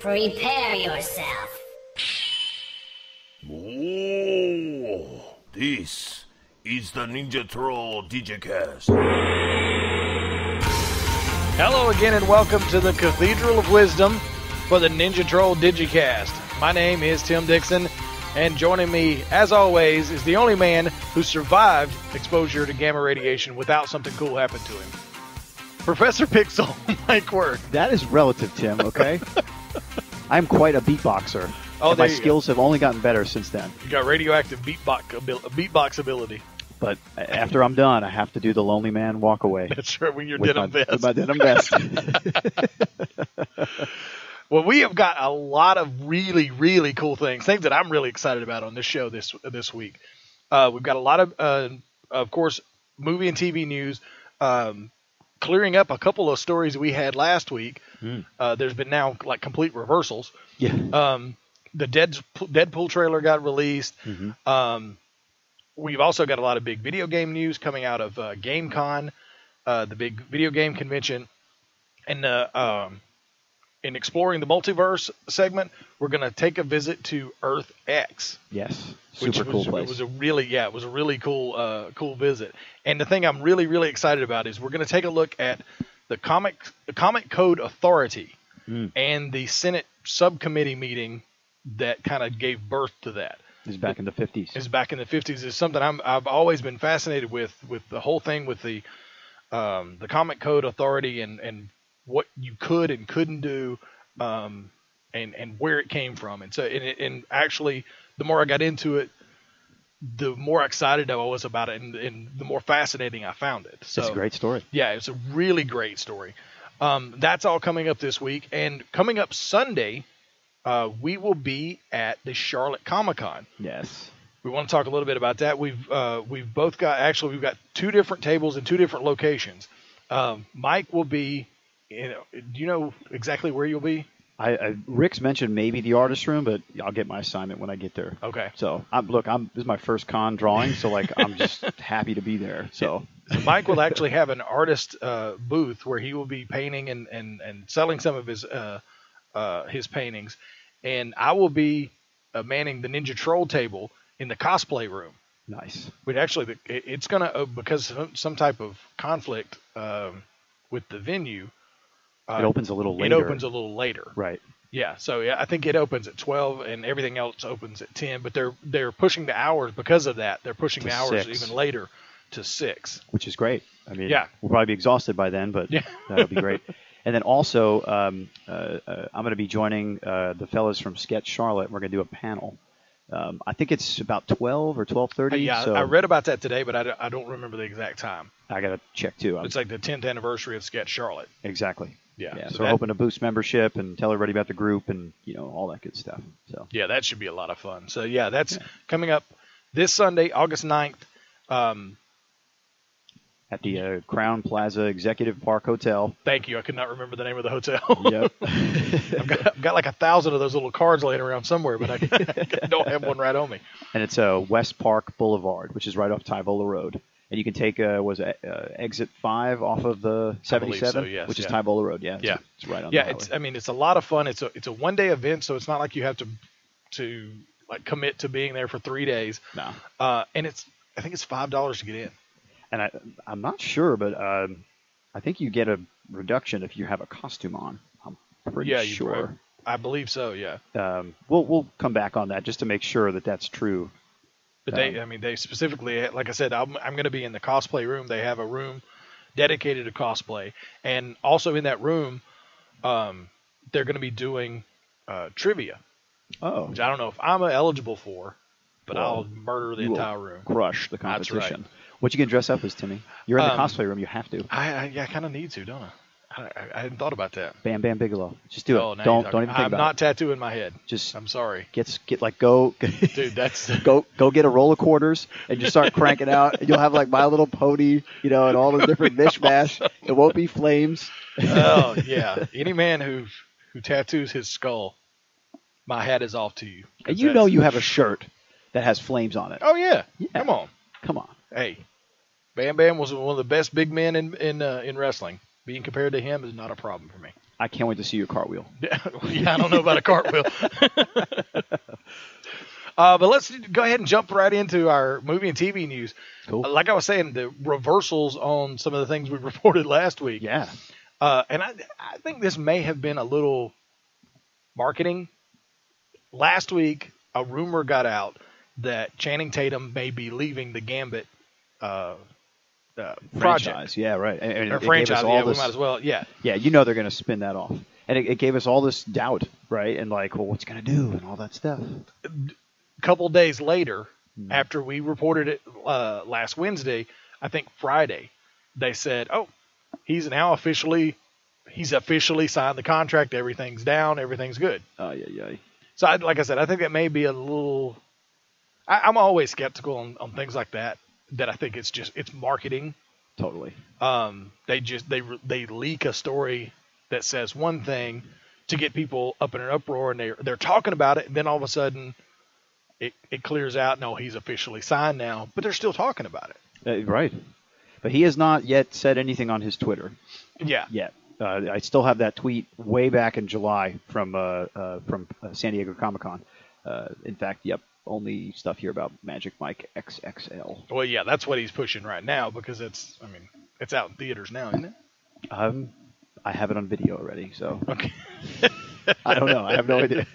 Prepare yourself. Oh, this is the Ninja Troll Digicast. Hello again and welcome to the Cathedral of Wisdom for the Ninja Troll Digicast. My name is Tim Dixon, and joining me, as always, is the only man who survived exposure to gamma radiation without something cool happening to him. Professor Pixel, Mike Word. That is relative, Tim, okay? I'm quite a beatboxer. Oh, and my skills have only gotten better since then. You got radioactive beatbox ability. But after I'm done, I have to do the lonely man walk away. That's right, when you're denim vest. With my denim vest. Well, we have got a lot of really, really cool things that I'm really excited about on this show this week. We've got a lot of course, movie and TV news, clearing up a couple of stories we had last week. There's been now like complete reversals. Yeah. The Deadpool trailer got released. We've also got a lot of big video game news coming out of GameCon, the big video game convention, and in exploring the multiverse segment, we're going to take a visit to Earth X. Yes, super cool place. It was a really cool visit. And the thing I'm really, really excited about is we're going to take a look at the Comic Code Authority and the Senate subcommittee meeting that kind of gave birth to that. It's back in the 50s. It's back in the 50s. It's something I've always been fascinated with the whole thing with the Comic Code Authority and what you could and couldn't do, and where it came from. And so, and actually, the more I got into it, the more excited I was about it, and the more fascinating I found it. So, it's a great story. Yeah, it's a really great story. That's all coming up this week. And coming up Sunday, we will be at the Charlotte Comic-Con. Yes. We want to talk a little bit about that. We've got two different tables in two different locations. Mike will be, do you know exactly where you'll be? Rick's mentioned maybe the artist room, but I'll get my assignment when I get there. Okay. So this is my first con drawing, so I'm just happy to be there. So Mike will actually have an artist booth where he will be painting and selling some of his paintings, and I will be manning the Ninja Troll table in the cosplay room. Nice. But actually, it's gonna because of some type of conflict with the venue. It opens a little later. It opens a little later. Right. Yeah. So yeah, I think it opens at 12 and everything else opens at 10. But they're pushing the hours because of that. They're pushing the hours 6. even later to 6. Which is great. I mean, yeah. We'll probably be exhausted by then, but that'll be great. And then also, I'm going to be joining the fellas from Sketch Charlotte. We're going to do a panel. I think it's about 12 or 12:30. Yeah, so I read about that today, but I don't remember the exact time. I got to check too. It's like the 10th anniversary of Sketch Charlotte. Exactly. Yeah. So we're hoping to boost membership and tell everybody about the group and all that good stuff. So yeah, that should be a lot of fun. So yeah, that's coming up this Sunday, August 9th. At the Crown Plaza Executive Park Hotel. Thank you. I could not remember the name of the hotel. Yep. I've got like 1,000 of those little cards laying around somewhere, but I don't have one right on me. And it's West Park Boulevard, which is right off Tyvola Road. And you can take exit 5 off of the 77, so, yes, which is Tyvola Road. Yeah, it's right on the highway. It's a lot of fun. It's a one-day event, so it's not like you have to like commit to being there for 3 days. No. And I think it's $5 to get in. And I'm not sure, but I think you get a reduction if you have a costume on. I'm pretty sure. I believe so. Yeah. We'll come back on that just to make sure that that's true. But they specifically, like I said, I'm going to be in the cosplay room. They have a room dedicated to cosplay, and also in that room, they're going to be doing trivia. Oh. Which I don't know if I'm eligible for, but I'll murder the entire room. Crush the competition. That's right. What you gonna dress up as, Timmy? You're in the cosplay room. You have to. I kind of need to, don't I? I hadn't thought about that. Bam Bam Bigelow. Just do it. Don't even think about it. I'm not tattooing my head. I'm sorry. Go. Dude, that's go get a roll of quarters and just start cranking out. And you'll have like My Little Pony, and all the different mishmash. It won't be flames. Oh yeah. Any man who tattoos his skull, my hat is off to you. And you have a shirt that has flames on it. Oh yeah. Come on. Hey, Bam Bam was one of the best big men in wrestling. Being compared to him is not a problem for me. I can't wait to see your cartwheel. Yeah, I don't know about a cartwheel. But let's go ahead and jump right into our movie and TV news. Cool. Like I was saying, the reversals on some of the things we reported last week. Yeah. And I think this may have been a little marketing. Last week, a rumor got out that Channing Tatum may be leaving the Gambit project. Franchise. Yeah, right. And Or it franchise, gave us all we this, might as well, yeah. Yeah, you know they're going to spin that off. And it gave us all this doubt, right? And like, well, what's going to do and all that stuff. A couple days later, after we reported it last Wednesday, I think Friday, they said, oh, he's officially signed the contract. Everything's down. Everything's good. Oh, yeah. So, like I said, I think that may be a little. I'm always skeptical on things like that. That I think it's marketing. Totally. They leak a story that says one thing to get people up in an uproar, and they're talking about it, and then all of a sudden it clears out. No, he's officially signed now, but they're still talking about it. Right. But he has not yet said anything on his Twitter. Yeah. Yet. I still have that tweet way back in July from San Diego Comic-Con. In fact, yep, only stuff here about Magic Mike XXL. Well, yeah, that's what he's pushing right now because it's out in theaters now, isn't it? I have it on video already, so Okay. I don't know. I have no idea.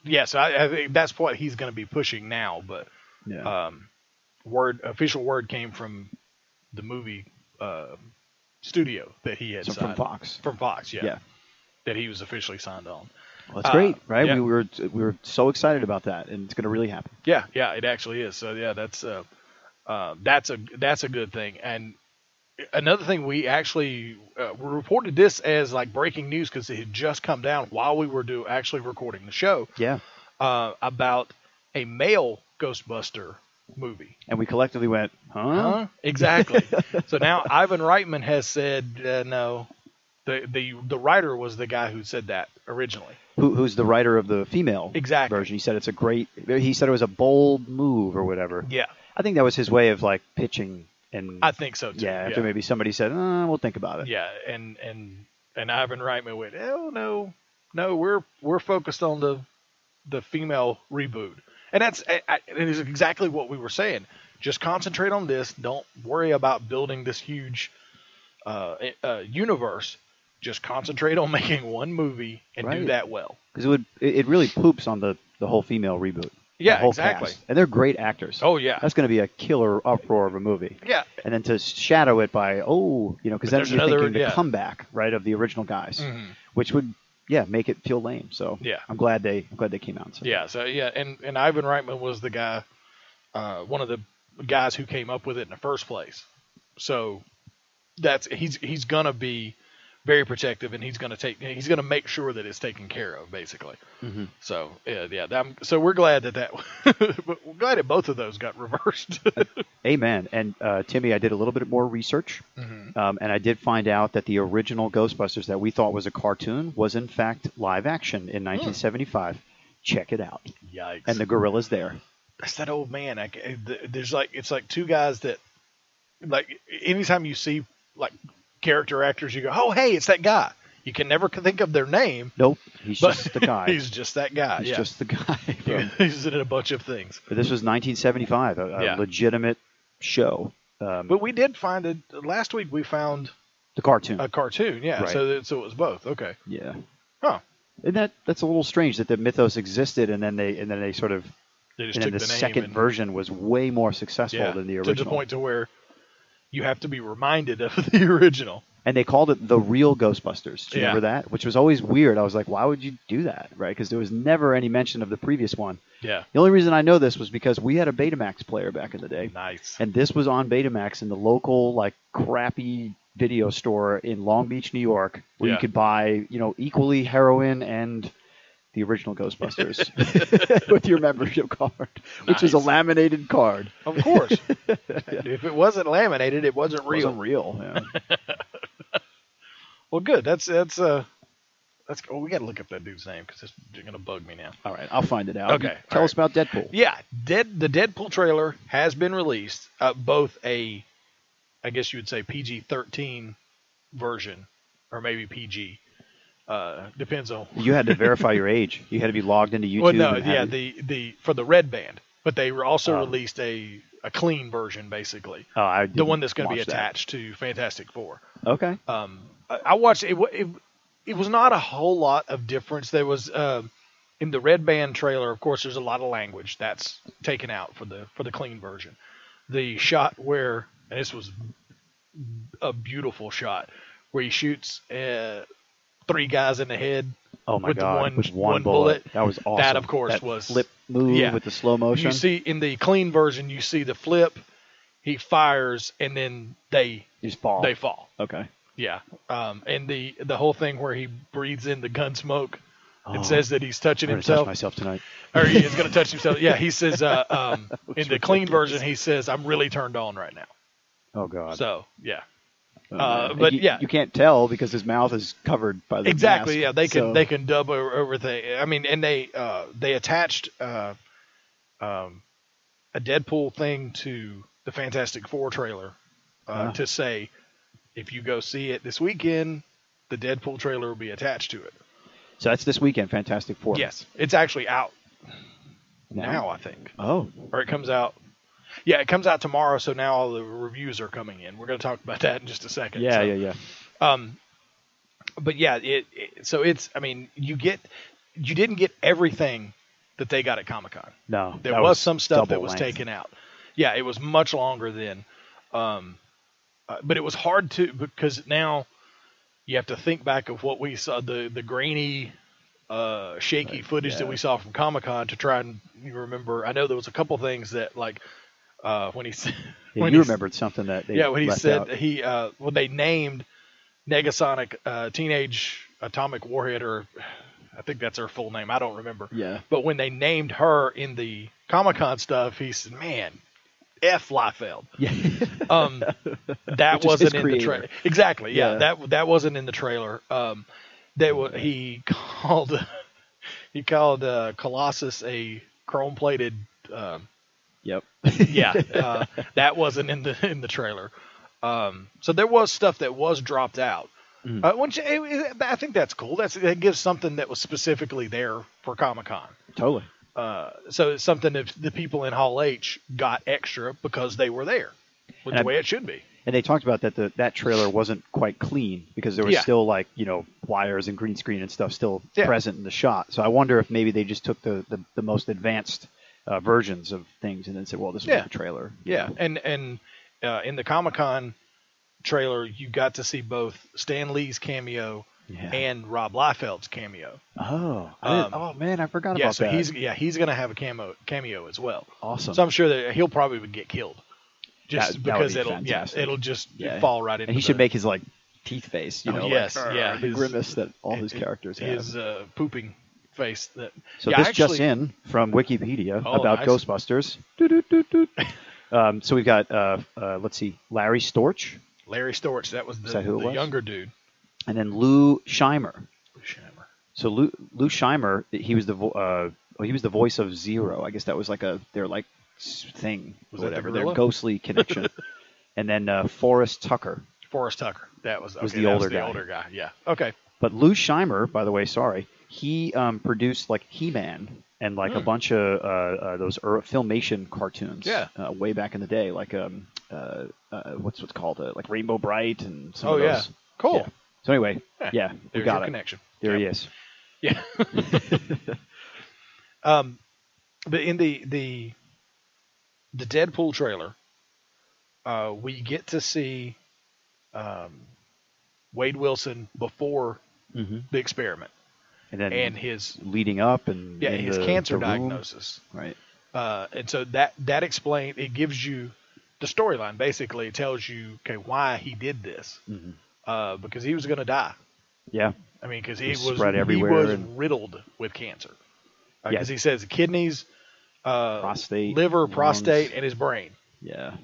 Yeah, so I think that's what he's going to be pushing now. But Yeah. official word came from the movie studio that he had So signed. from Fox. From Fox, yeah. Yeah. That he was officially signed on. Well, that's great, right? Yeah. We were so excited about that, and it's going to really happen. Yeah, it actually is. So yeah, that's a good thing. And another thing, we actually we reported this as like breaking news because it had just come down while we were actually recording the show. Yeah. About a male Ghostbuster movie. And we collectively went, huh? Exactly. So now Ivan Reitman has said no. The writer was the guy who said that originally. Who's the writer of the female Exactly. version? He said it's a great. He said it was a bold move or whatever. Yeah. I think that was his way of like pitching. And I think so too. Yeah. After maybe somebody said, we'll think about it. Yeah, and Ivan Reitman went, oh no, we're focused on the female reboot, and it is exactly what we were saying. Just concentrate on this. Don't worry about building this huge universe. Just concentrate on making one movie and do that well. Because it really poops on the whole female reboot. Yeah, the whole exactly. Cast. And they're great actors. Oh yeah, that's going to be a killer uproar of a movie. Yeah, and then to shadow it by because then you're thinking the comeback right of the original guys, which would make it feel lame. So yeah, I'm glad they came out. So. Yeah, so yeah, and Ivan Reitman was the guy, one of the guys who came up with it in the first place. So he's gonna be very protective, and he's gonna make sure that it's taken care of, basically. Mm-hmm. So so we're glad we're glad that both of those got reversed. Amen. And Timmy, I did a little bit more research, and I did find out that the original Ghostbusters that we thought was a cartoon was in fact live action in 1975. Check it out. Yikes! And the gorilla's there. That's that old man. It's like two guys that, like, anytime you see like character actors, you go, oh hey, it's that guy. You can never think of their name. Nope, he's just the guy. He's just that guy. He's just the guy. He's in a bunch of things. But this was 1975, a legitimate show. But we did find it last week. We found the cartoon. A cartoon, yeah. Right. So it was both. Okay. Yeah. Huh. And that's a little strange that the mythos existed, and then they sort of. They just and took then the second version was way more successful than the original. To the point to where you have to be reminded of the original. And they called it The Real Ghostbusters. Do you remember that? Which was always weird. I was like, why would you do that? Right? Because there was never any mention of the previous one. Yeah. The only reason I know this was because we had a Betamax player back in the day. Nice. And this was on Betamax in the local, like, crappy video store in Long Beach, New York, where you could buy, equally heroin and the original Ghostbusters with your membership card, which was a laminated card. Of course. If it wasn't laminated, it wasn't real. It wasn't real, yeah. Well, good. That's we got to look up that dude's name because it's going to bug me now. All right, I'll find it out. Okay. Tell us about Deadpool. Yeah, the Deadpool trailer has been released. Both I guess you would say PG-13 version or maybe PG. Depends on. You had to verify your age. You had to be logged into YouTube. Well, no, and yeah, have the for the red band, but they were also released a clean version, basically. Oh, I the one that's going to be watch that. attached to Fantastic Four. Okay. I watched it. It was not a whole lot of difference. There was in the red band trailer, of course, there's a lot of language that's taken out for the clean version. The shot where, and this was a beautiful shot, where he shoots 3 guys in the head. Oh my with God! with one bullet. That was awesome. That, of course, that was flip move with the slow motion. You see in the clean version, you see the flip. He fires, and then they just fall. They fall. Okay. Yeah. And the whole thing where he breathes in the gun smoke. It says that he's touching I'm himself. Touch myself tonight. Or he is going to touch himself. Yeah. He says in the clean version, he says, "I'm really turned on right now." Oh God. So yeah. But you can't tell because his mouth is covered by the exactly. mask, Yeah, they can dub over everything. I mean, and they attached a Deadpool thing to the Fantastic Four trailer to say, if you go see it this weekend, the Deadpool trailer will be attached to it. So that's this weekend, Fantastic Four. Yes, it's actually out now, I think. Oh, or it comes out. Yeah, it comes out tomorrow, so now all the reviews are coming in. We're going to talk about that in just a second. Yeah. But yeah, so it's. I mean, you didn't get everything that they got at Comic-Con. No, there was some stuff that was taken out. Yeah, it was much longer then. But it was hard to, because now you have to think back of what we saw, the grainy, shaky footage that we saw from Comic-Con to try and remember. I know there was a couple things that, like, when he said, you remembered something that they when he left said out. when they named Negasonic Teenage Atomic Warhead, or I think that's her full name, I don't remember. Yeah. But when they named her in the Comic-Con stuff, he said, "Man, F. Liefeld." Yeah. That wasn't in the trailer. Exactly. Yeah. That wasn't in the trailer. He called Colossus a chrome-plated. Yep. That wasn't in the trailer. So there was stuff that was dropped out. Which I think that's cool. That gives something that was specifically there for Comic-Con. Totally. So it's something that the people in Hall H got extra because they were there, which the way it should be. And they talked about that trailer wasn't quite clean because there was still wires and green screen and stuff still present in the shot. So I wonder if maybe they just took the most advanced versions of things and then said, well, this was the trailer. Yeah, and in the Comic-Con trailer, you got to see both Stan Lee's cameo and Rob Liefeld's cameo. Oh, man, I forgot about so that. he's going to have a cameo as well. Awesome. So I'm sure that he'll probably get killed, just because fantastic. it'll just fall right into. And he should make his teeth face, the grimace that all his characters have. His pooping face. So this just in from Wikipedia about Ghostbusters. So we've got let's see, Larry Storch. Larry Storch, that was the younger dude. And then Lou Scheimer. So Lou Scheimer, he was the voice of Zero. I guess that was their thing, whatever, their ghostly connection. And then Forrest Tucker. That was the older guy. Yeah. Okay. But Lou Scheimer, by the way, he produced He-Man and a bunch of those Filmation cartoons. Yeah. Way back in the day, what's called Rainbow Bright and some of those. Yeah. Cool. Yeah. So anyway, we got it. Connection. There he is. Yeah. But in the Deadpool trailer, we get to see Wade Wilson before the experiment, and his leading up and his cancer diagnosis, right? And so that explains, it gives you the storyline. Basically, it tells you why he did this, because he was going to die. Yeah. I mean, because he was riddled with cancer. Because he says kidneys, prostate, liver, lungs. Prostate, and his brain. Yeah.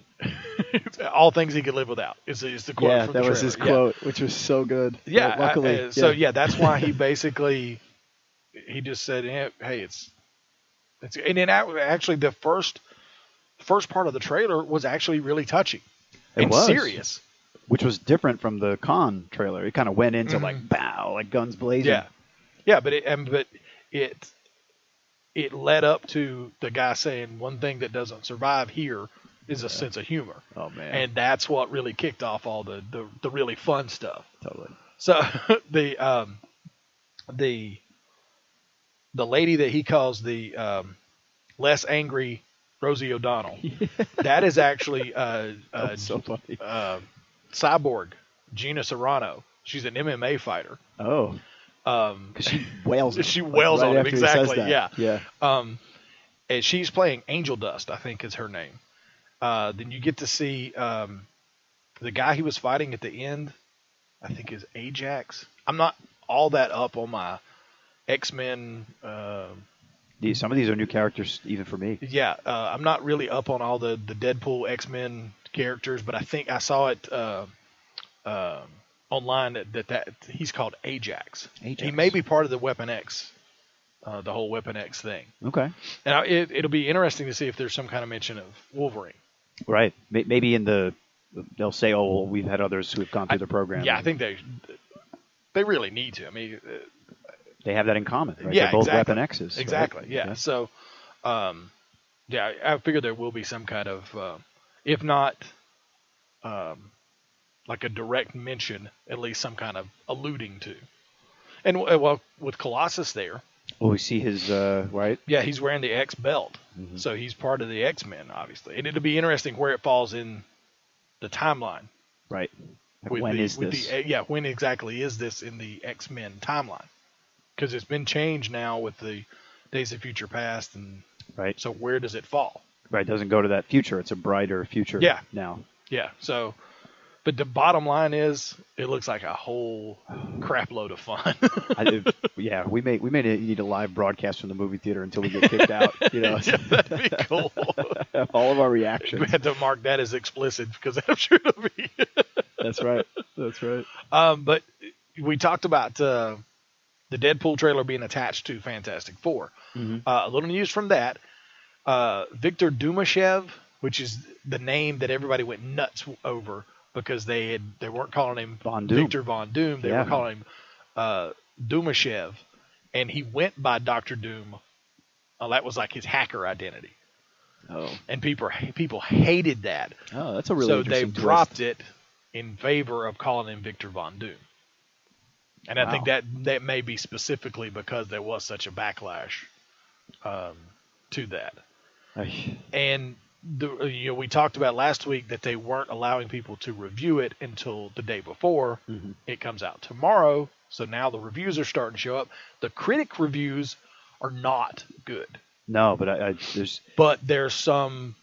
All things he could live without. Is the quote. Yeah, from that the was his quote, which was so good. Yeah. Luckily. So that's why he basically he just said, "Hey, it's." And then actually the first part of the trailer was actually really touching and serious. which was different from the Khan trailer. It kind of went into like bow, like guns blazing. Yeah, but it led up to the guy saying one thing that doesn't survive here is a sense of humor. Oh man, and that's what really kicked off all the really fun stuff. Totally. So the lady that he calls the less angry Rosie O'Donnell, that is actually so funny. Cyborg Gina Serrano. She's an MMA fighter. Oh. Because she wails. She wails on him, exactly. Yeah. And she's playing Angel Dust, I think is her name. Then you get to see the guy he was fighting at the end, I think is Ajax. I'm not all that up on my X-Men. Some of these are new characters even for me. Yeah, I'm not really up on all the Deadpool X-Men characters, but I think I saw it online that he's called Ajax. He may be part of the Weapon X, the whole Weapon X thing. Okay. And it'll be interesting to see if there's some kind of mention of Wolverine. Right. Maybe they'll say, oh, well, we've had others who have gone through the program. Yeah, I think they really need to. I mean, they have that in common, right? Yeah, They're both exactly. Weapon X's. Exactly. Right? Yeah. So, I figure there will be some kind of, if not, like a direct mention, at least some kind of alluding to. And well, with Colossus there. Well, we see his right. Yeah, he's wearing the X belt, Mm-hmm. so he's part of the X-Men, obviously. And it'll be interesting where it falls in the timeline. Right. Like when is this? When exactly is this in the X-Men timeline? Because it's been changed now with the Days of Future Past, and right. So where does it fall? Right. It doesn't go to that future. It's a brighter future. Yeah. Now. Yeah. So, but the bottom line is, it looks like a whole crap load of fun. We may need a live broadcast from the movie theater until we get kicked out. You know, yeah, that'd be cool. All of our reactions. We had to mark that as explicit because I'm sure it'll be. That's right. That's right. But we talked about the Deadpool trailer being attached to Fantastic Four. Mm-hmm. A little news from that. Victor Dumashev, which is the name that everybody went nuts over because they weren't calling him Victor Von Doom. They were calling him Dumashev, and he went by Dr. Doom. That was like his hacker identity. Oh. And people hated that. Oh, that's a really so interesting they dropped it in favor of calling him Victor Von Doom. And I think that may be specifically because there was such a backlash to that. And we talked about last week that they weren't allowing people to review it until the day before. Mm-hmm. It comes out tomorrow, so now the reviews are starting to show up. The critic reviews are not good. No, but there's some,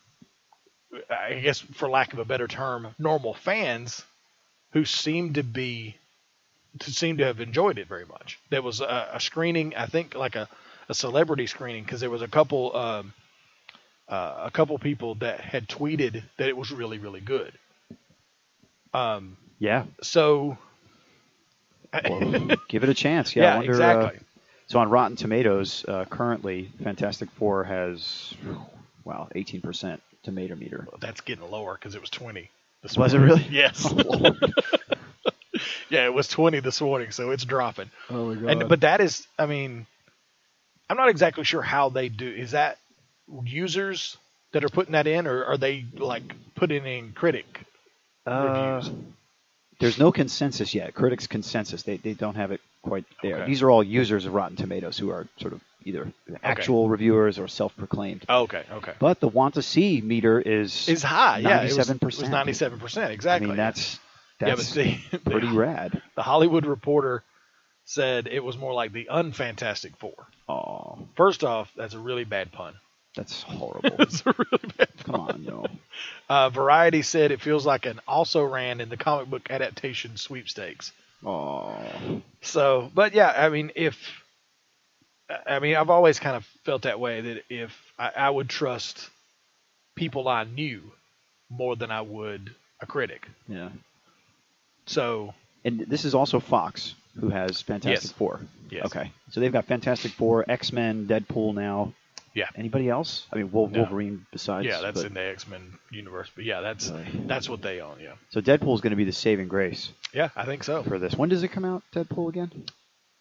I guess, for lack of a better term, normal fans who seem to have enjoyed it very much. There was a screening, I think, like a celebrity screening, because there was a couple people that had tweeted that it was really, really good. So well, give it a chance. Yeah, I wonder, exactly. So on Rotten Tomatoes, currently, Fantastic Four has 18% tomato meter. Well, that's getting lower because it was 20. Was it really? Yes. Oh, yeah, it was 20 this morning, so it's dropping. Oh my God. But that is, I mean, I'm not exactly sure how they do. Is that users that are putting that in, or are they like putting in critic reviews? There's no consensus yet. Critics' consensus. They don't have it quite there. Okay. These are all users of Rotten Tomatoes who are sort of either actual reviewers or self-proclaimed. Okay. But the want to see meter is high. 97%. Yeah, it was 97%. Exactly. I mean, that's pretty rad. The Hollywood Reporter said it was more like the Unfantastic Four. Oh. First off, that's a really bad pun. That's horrible. It's a really bad pun. Come on, no. Variety said it feels like an also ran in the comic book adaptation sweepstakes. Oh. So, but yeah, I mean, I've always kind of felt that way, that if I would trust people I knew more than I would a critic. Yeah. So. And this is also Fox, who has Fantastic Four. Yes. Okay. So they've got Fantastic Four, X-Men, Deadpool now. Yeah. Anybody else? I mean, No. Wolverine besides. Yeah, that's but, in the X-Men universe. But yeah, Really? that's what they own. Yeah. So Deadpool's going to be the saving grace Yeah, I think so. for this. When does it come out, Deadpool, again?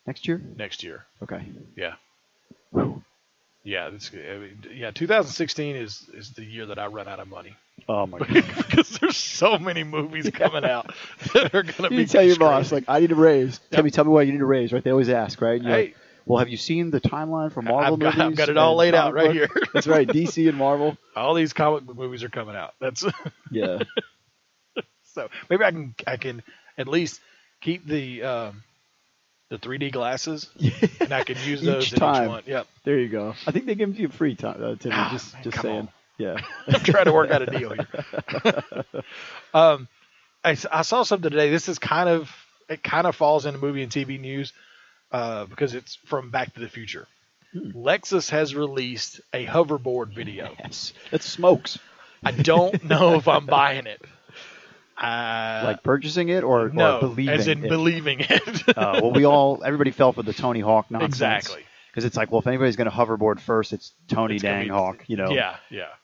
Next year? Next year. Okay. Yeah. Whew. Yeah, 2016 is the year that I run out of money. Oh, my God. Because there's so many movies coming out that are going to be. You tell your boss, crazy. like, I need a raise. Yep. Tell me why you need a raise, right? They always ask, right? And you're Hey. like, well, have you seen the timeline for Marvel movies? I've got it all and laid out comic right book? here. That's right, DC and Marvel. All these comic book movies are coming out. That's Yeah. so maybe I can at least keep the 3D glasses, and I can use those in time. each one. Yep. There you go. I think they give you free time, Timmy. Man, just come saying. on. Yeah. I'm trying to work out a deal here. I saw something today. This is kind of falls into movie and TV news because it's from Back to the Future. Lexus has released a hoverboard video. Yes. It smokes. I don't know if I'm buying it. Like purchasing it or No, believing as in it? believing it. Well, everybody fell for the Tony Hawk nonsense. Exactly. Because it's like, well, if anybody's going to hoverboard first, it's Tony It's gonna Dang be- Hawk, you know. Yeah.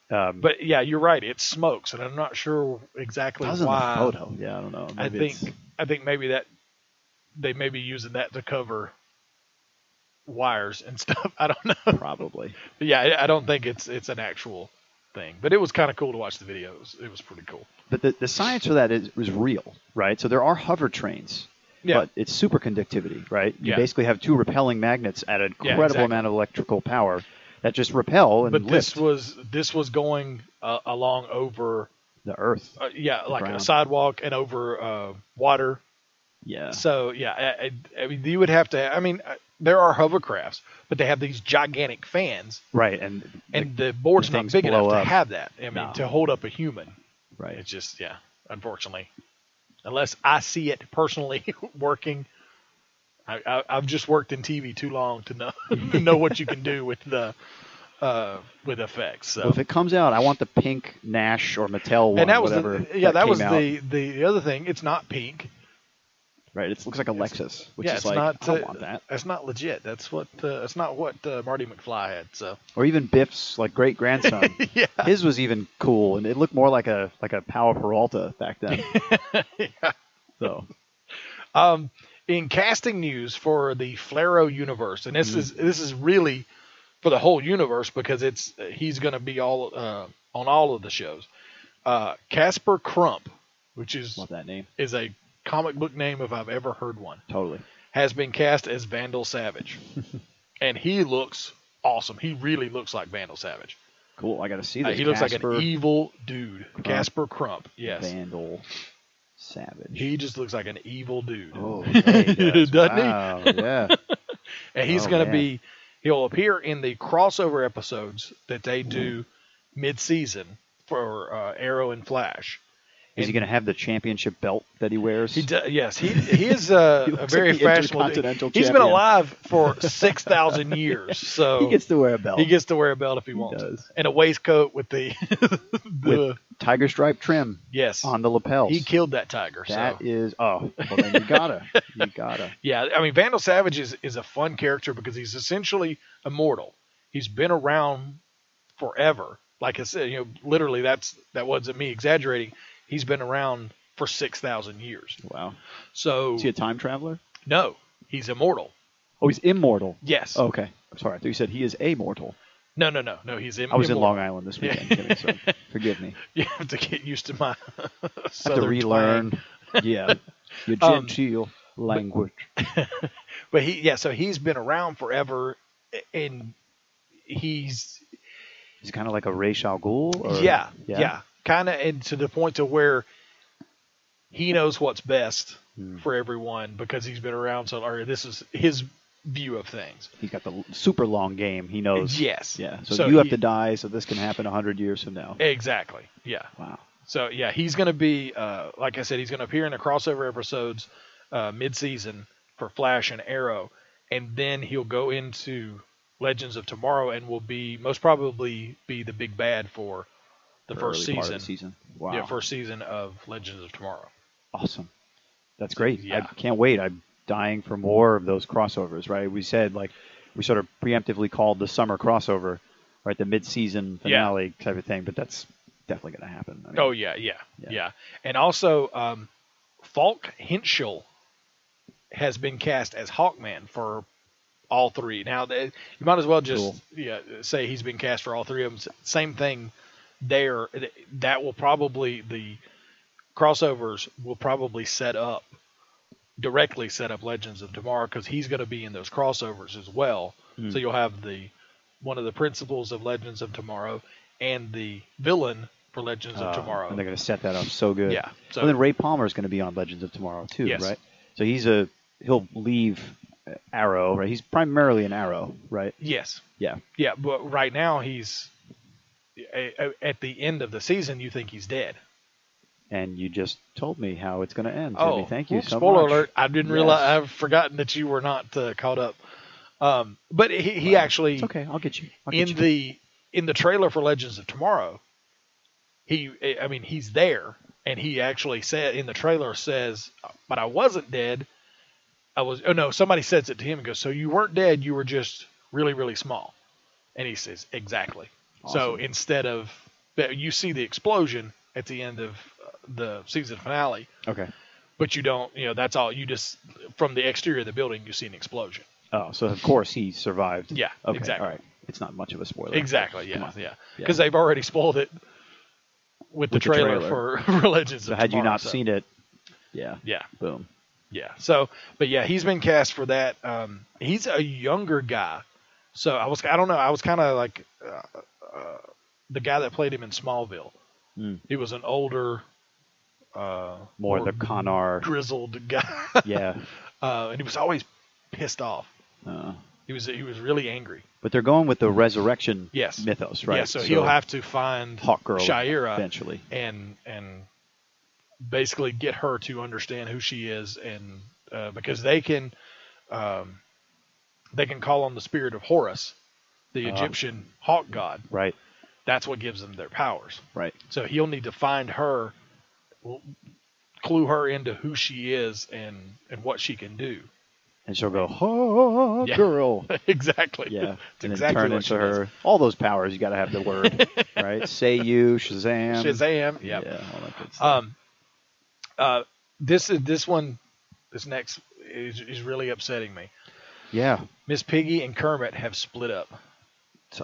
But yeah, you're right. It smokes, and I'm not sure exactly That was in why. the photo. Yeah, I don't know. Maybe I think maybe that they may be using that to cover wires and stuff. I don't know. probably. But yeah, I don't think it's an actual thing. But it was kind of cool to watch the video. It was pretty cool. But the science for that is real, right? So there are hover trains. Yeah. But it's superconductivity, right? You Yeah. basically have two repelling magnets at an incredible exactly. amount of electrical power that just repel and But lift this was going along over the Earth. like a ground. sidewalk and over water. Yeah. So yeah, I mean you would have to. I mean there are hovercrafts, but they have these gigantic fans, Right. And the board's the not things big enough blow to up. have that. I mean No. to hold up a human. right. It's just unfortunately, unless I see it personally working. I've just worked in TV too long to know what you can do with the with effects. So. Well, if it comes out, I want the pink Nash or Mattel one. And that was whatever that was came out. the other thing. It's not pink. Right. It looks like a Lexus, which Yeah, is it's like not. I don't want that. That's not legit. That's what. That's not what Marty McFly had. So. Or even Biff's like great grandson. Yeah. His was even cool, and it looked more like a Power Peralta back then. Yeah. So In casting news for the Flaro universe, and this is really for the whole universe because he's going to be all on all of the shows. Casper Crump, which is love that name. is a comic book name if I've ever heard one, Totally. has been cast as Vandal Savage, and he looks awesome. He really looks like Vandal Savage. Cool. I got to see this. He looks like Casper an evil dude. Casper Crump. Yes. Vandal Savage. He just looks like an evil dude. Oh, yeah, he does. Doesn't he? Wow, yeah. And he's Oh, going to man. he'll appear in the crossover episodes that they do mid-season for Arrow and Flash. Is he going to have the championship belt that he wears? Yes, he is a He looks very like the fashionable. Intercontinental He's been champion. alive for 6,000 years, so He gets to wear a belt. he gets to wear a belt if he wants, does. and a waistcoat with the with tiger stripe trim yes on the lapels. He killed that tiger. That so is well then you gotta. yeah, I mean Vandal Savage is a fun character because he's essentially immortal. He's been around forever. Like I said, literally that wasn't me exaggerating. He's been around for 6,000 years. Wow. So Is he a time traveler? no, he's immortal. Oh, he's immortal. Yes. Oh, okay. I'm sorry. I thought you said he is amortal. No. He's I was in immortal. Long Island this weekend, Timmy, so forgive me. You have to get used to my I have to southern relearn. Yeah. Your genteel language. But so he's been around forever, and he's He's kind of like a Ra's al Ghul? Or, yeah. Kind of, and to the point to where he knows what's best for everyone because he's been around or this is his view of things. He's got the super long game. He knows. Yes. Yeah. So, So you have he- to die, so this can happen 100 years from now. Exactly. Yeah. Wow. So yeah, he's going to be, like I said, he's going to appear in the crossover episodes mid-season for Flash and Arrow, and then he'll go into Legends of Tomorrow and will most probably be the big bad for the first early part season. of the season. Wow. Yeah, first season of Legends of Tomorrow. Awesome. That's great. Yeah. I can't wait. I'm dying for more of those crossovers, right? We said, we sort of preemptively called the summer crossover right? The mid-season finale type of thing, but that's definitely going to happen. I mean, yeah. And also, Falk Henschel has been cast as Hawkman for all three. Now, you might as well just say he's been cast for all three of them. Same thing there. That will probably, the crossovers will probably directly set up Legends of Tomorrow, because he's going to be in those crossovers as well. So you'll have one of the principals of Legends of Tomorrow and the villain for Legends of Tomorrow. And they're going to set that up so good. Yeah. So, well, then Ray Palmer is going to be on Legends of Tomorrow too, yes. right? So he'll leave Arrow, right? He's primarily an Arrow, right? Yes. Yeah. Yeah, but right now he's at the end of the season. You think he's dead. And you just told me how it's going to end. Oh, Timmy. Thank you so spoiler much. alert! I didn't realize. I've forgotten that you were not caught up. But he actually. It's okay, I'll get you. In the trailer for Legends of Tomorrow, he's there, and he actually said in the trailer says, "But I wasn't dead. I was." Oh no! Somebody says it to him and goes, "So you weren't dead. You were just really, really small." And he says, "Exactly." Awesome. So instead of you see the explosion at the end of the season finale. Okay. But you don't. That's all. You just from the exterior of the building, you see an explosion. Oh, so of course he survived. Yeah. Okay, exactly. All right. It's not much of a spoiler. Exactly. Yeah. Come on. Yeah. Because they've already spoiled it with the trailer for Legends of Tomorrow. Had you not seen it, yeah. Boom. Yeah. So, but yeah, he's been cast for that. He's a younger guy. So I don't know. I was kind of like the guy that played him in Smallville. He was an older, more the Connar, grizzled guy. Yeah. And he was always pissed off. He was really angry. But they're going with the resurrection Yes. mythos, right? Yeah, so he'll have to find Hawkgirl Shira eventually, and basically get her to understand who she is, and because they can call on the spirit of Horus, the Egyptian hawk god. Right. That's what gives them their powers. Right. So he'll need to find her, clue her into who she is and what she can do. And she'll go, "Oh, girl." Exactly. Yeah. It's and then turn into her. All those powers, you got to have the word, right? Say you, Shazam. Shazam. Yep. Yeah. All that good stuff. This next is really upsetting me. Yeah. Miss Piggy and Kermit have split up.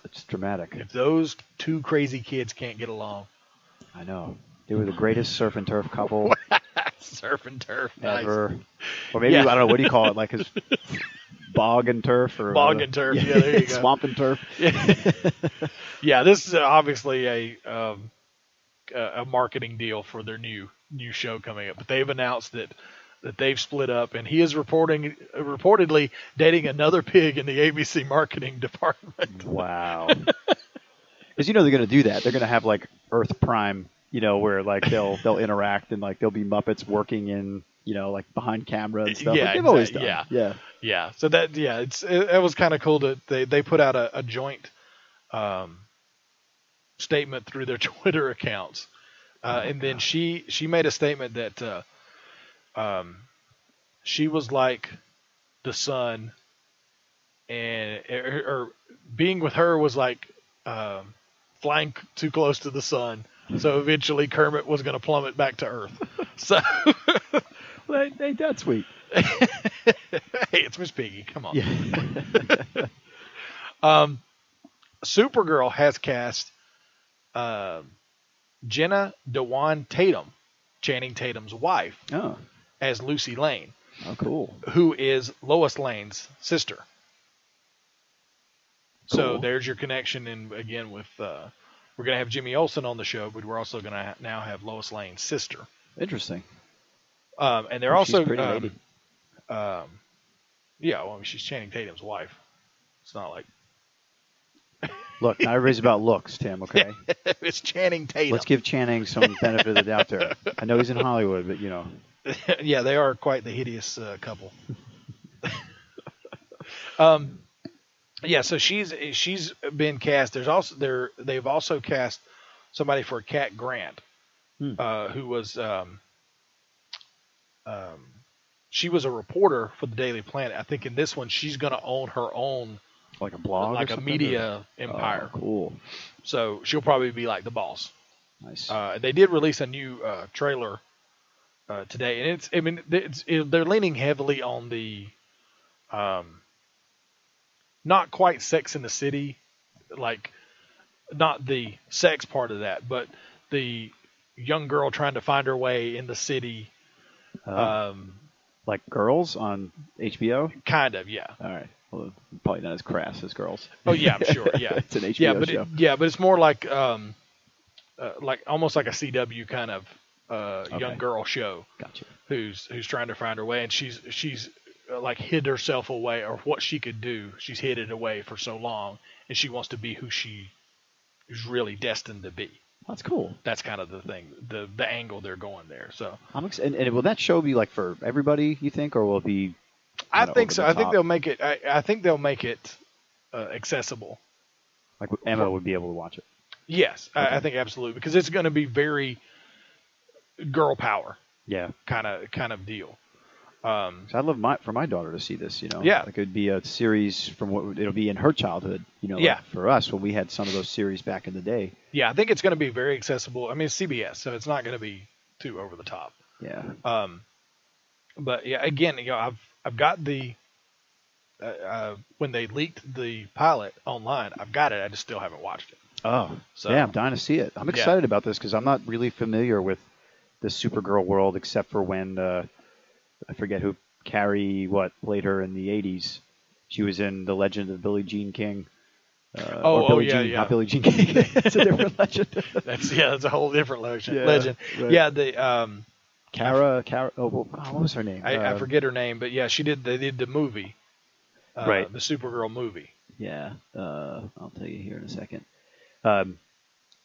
It's dramatic. If those two crazy kids can't get along. I know. They were the greatest surf and turf couple Surf and turf. ever. Nice. Or maybe, I don't know, what do you call it? Like his bog and turf? Or Bog and turf. Yeah, there you go. Swamp and turf. Yeah, this is obviously a marketing deal for their new show coming up. But they've announced that they've split up, and he is reportedly dating another pig in the ABC marketing department. Wow. Because they're going to do that. They're going to have like Earth Prime, where like they'll interact, and like there'll be Muppets working in, like behind camera and stuff. Yeah, like they've always done. Yeah. So that it was kind of cool that they put out a joint statement through their Twitter accounts, and then she made a statement that she was like the sun, and or being with her was like flying too close to the sun. So eventually Kermit was going to plummet back to Earth. So, well, ain't that sweet? Hey, it's Miss Piggy. Come on. Yeah. Supergirl has cast Jenna Dewan Tatum, Channing Tatum's wife, as Lucy Lane. Oh, cool. Who is Lois Lane's sister. Cool. So there's your connection, and again with we're going to have Jimmy Olsen on the show, but we're also going to now have Lois Lane's sister. Interesting. And they're also she's a pretty lady. Yeah, well, she's Channing Tatum's wife. It's not like look, not everybody's about looks, Tim. Okay, it's Channing Tatum. Let's give Channing some benefit of the doubt there. I know he's in Hollywood, but yeah, they are quite the hideous couple. Yeah, so she's been cast. They've also cast somebody for Cat Grant, who was she was a reporter for the Daily Planet. I think in this one she's going to own her own Like a blog, like or a something, media empire. Oh, cool. So she'll probably be like the boss. Nice. They did release a new trailer today, and they're leaning heavily on the not quite Sex in the City, like not the sex part of that, but the young girl trying to find her way in the city. Like Girls on HBO? Kind of, yeah. All right. Well, probably not as crass as Girls. Oh yeah, I'm sure. Yeah, It's an HBO show. But it's more like almost like a CW kind of young girl show. Gotcha. Who's trying to find her way, and she's like hid herself away, or what she could do. She's hid it away for so long, and she wants to be who she is really destined to be. That's cool. That's kind of the thing, the angle they're going there. So I'm excited. And will that show be like for everybody, you think, or will it be? I think so. I think top? they'll make it. I think they'll make it accessible. Like Emma would be able to watch it. Yes, Okay. I think absolutely, because it's going to be very girl power. Yeah. Kind of deal. So I'd love for my daughter to see this. Yeah. Like it would be a series from what it'll be in her childhood. Yeah. Like for us when we had some of those series back in the day. Yeah, I think it's going to be very accessible. I mean, it's CBS, so it's not going to be too over the top. Yeah. But yeah, again, I've got the when they leaked the pilot online, I've got it. I just still haven't watched it. Oh. So, yeah, I'm dying to see it. I'm excited about this because I'm not really familiar with the Supergirl world except for when I forget who Carrie played her in the 80s. She was in The Legend of Billie Jean King. Billie Jean, not Billie Jean King. It's a different legend. That's a whole different legend. Right. Yeah, the Kara. What was her name? I forget her name, but yeah, they did the movie, right? The Supergirl movie. Yeah, I'll tell you here in a second.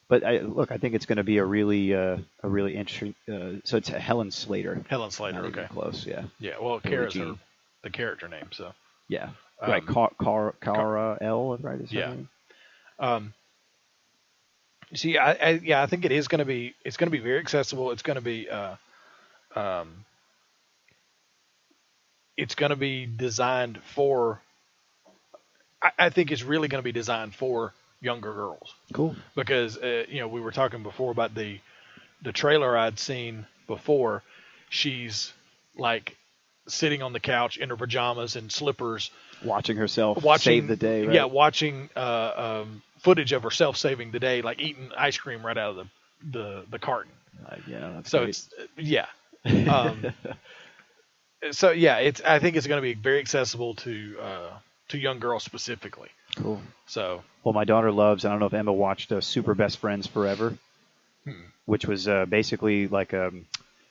But I think it's going to be a really interesting. So it's Helen Slater. Helen Slater. Okay. Close. Yeah. Yeah. Well, Kara's the character name. So. Yeah. Right. Kara L. Right. Is her name? See, I think it is going to be. It's going to be very accessible. It's going to be. It's going to be designed for. I think it's really going to be designed for younger girls. Cool. Because we were talking before about the trailer I'd seen before. She's like sitting on the couch in her pajamas and slippers, watching herself save the day. Right? Yeah, watching footage of herself saving the day, like eating ice cream right out of the carton. Yeah, that's so great. it's so yeah, I think it's going to be very accessible to young girls specifically. Cool. So well, my daughter loves. I don't know if Emma watched Super Best Friends Forever, which was basically like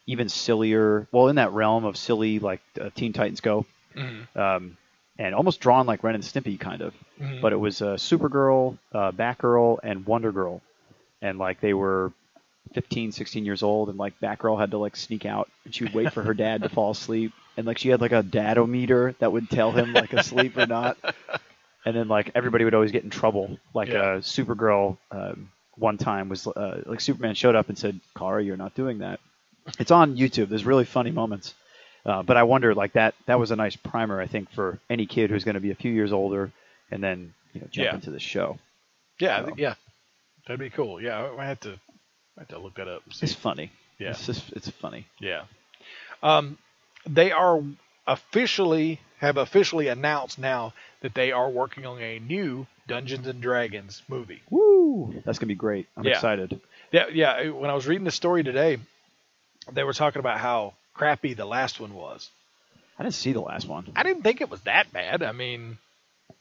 even sillier. Well, in that realm of silly, like Teen Titans Go, and almost drawn like Ren and Stimpy kind of. But it was Supergirl, Batgirl, and Wonder Girl, and like they were 15, 16 years old, and like Batgirl had to like sneak out, and she would wait for her dad to fall asleep, and like she had like a dadometer that would tell him like asleep or not, and then like everybody would always get in trouble. Like Supergirl one time was like Superman showed up and said, "Kara, you're not doing that." It's on YouTube. There's really funny moments, but I wonder like that was a nice primer I think for any kid who's going to be a few years older and then jump into the show. Yeah, yeah, that'd be cool. Yeah, I have to look that up. It's funny. Yeah, it's funny. Yeah. They are officially announced now that they are working on a new Dungeons and Dragons movie. Woo! That's gonna be great. I'm excited. Yeah. When I was reading the story today, they were talking about how crappy the last one was. I didn't see the last one. I didn't think it was that bad. I mean,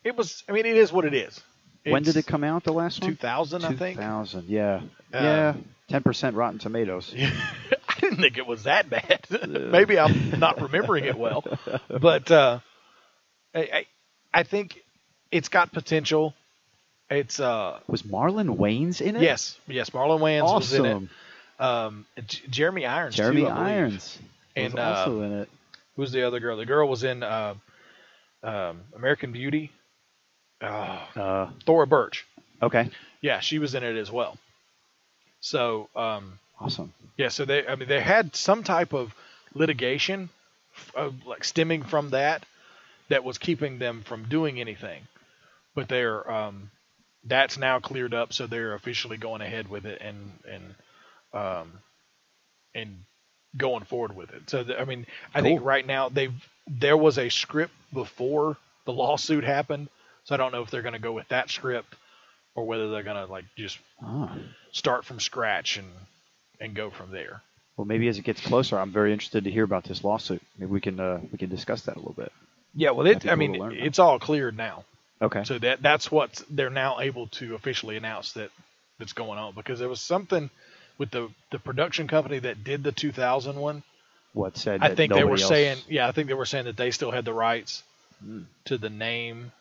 it was. I mean, it is what it is. When did it come out? The last one? 2000, I think. 2000. Yeah. Yeah. 10% Rotten Tomatoes. I didn't think it was that bad. Maybe I'm not remembering it well, but I think it's got potential. It's was Marlon Wayans in it? Yes, Marlon Wayans was in it. Jeremy Irons. Jeremy too, Irons was also in it. Who's the other girl? The girl was in American Beauty. Thora Birch. Okay. Yeah, she was in it as well. So awesome. Yeah, so they had some type of litigation, like stemming from that was keeping them from doing anything. but they're that's now cleared up, so they're officially going ahead with it and going forward with it. So I mean, I think right now there was a script before the lawsuit happened, so I don't know if they're going to go with that script or whether they're going to like just start from scratch and go from there. Well, maybe as it gets closer, I'm very interested to hear about this lawsuit. Maybe we can discuss that a little bit. Yeah, well, it's all cleared now. Okay. So that's what they're now able to officially announce that's going on, because there was something with the production company that did the 2000 one. What said? I think they were else... saying, I think they were saying that they still had the rights to the name.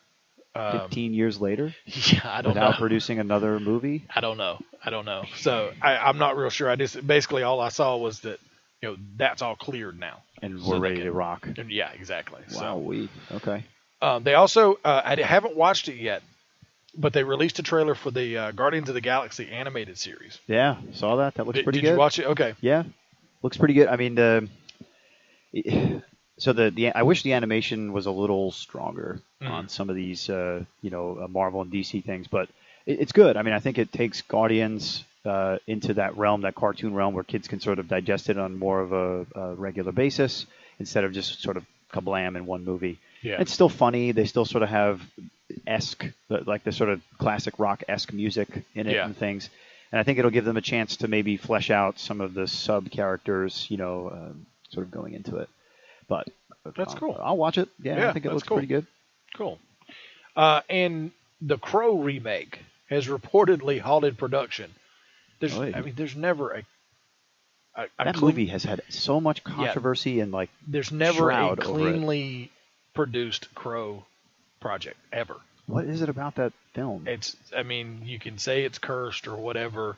15 years later? Yeah, I don't know. Without producing another movie? I don't know. So I'm not real sure. I just basically all I saw was that that's all cleared now, and we're ready to rock. And yeah, exactly. Wow, okay. They also I haven't watched it yet, but they released a trailer for the Guardians of the Galaxy animated series. Yeah, saw that. That looks pretty good. Did you watch it? Okay. Yeah, looks pretty good. I mean, I wish the animation was a little stronger on some of these, Marvel and DC things, but it's good. I mean, I think it takes Guardians into that realm, that cartoon realm, where kids can sort of digest it on more of a regular basis instead of just sort of kablam in one movie. Yeah. It's still funny. They still sort of have like the sort of classic rock-esque music in it and things. And I think it'll give them a chance to maybe flesh out some of the sub-characters, sort of going into it. But that's cool. I'll watch it. Yeah, I think it looks pretty good. Cool. And the Crow remake has reportedly halted production. There's never a that movie has had so much controversy and like there's never a cleanly produced Crow project ever. What is it about that film? You can say it's cursed or whatever,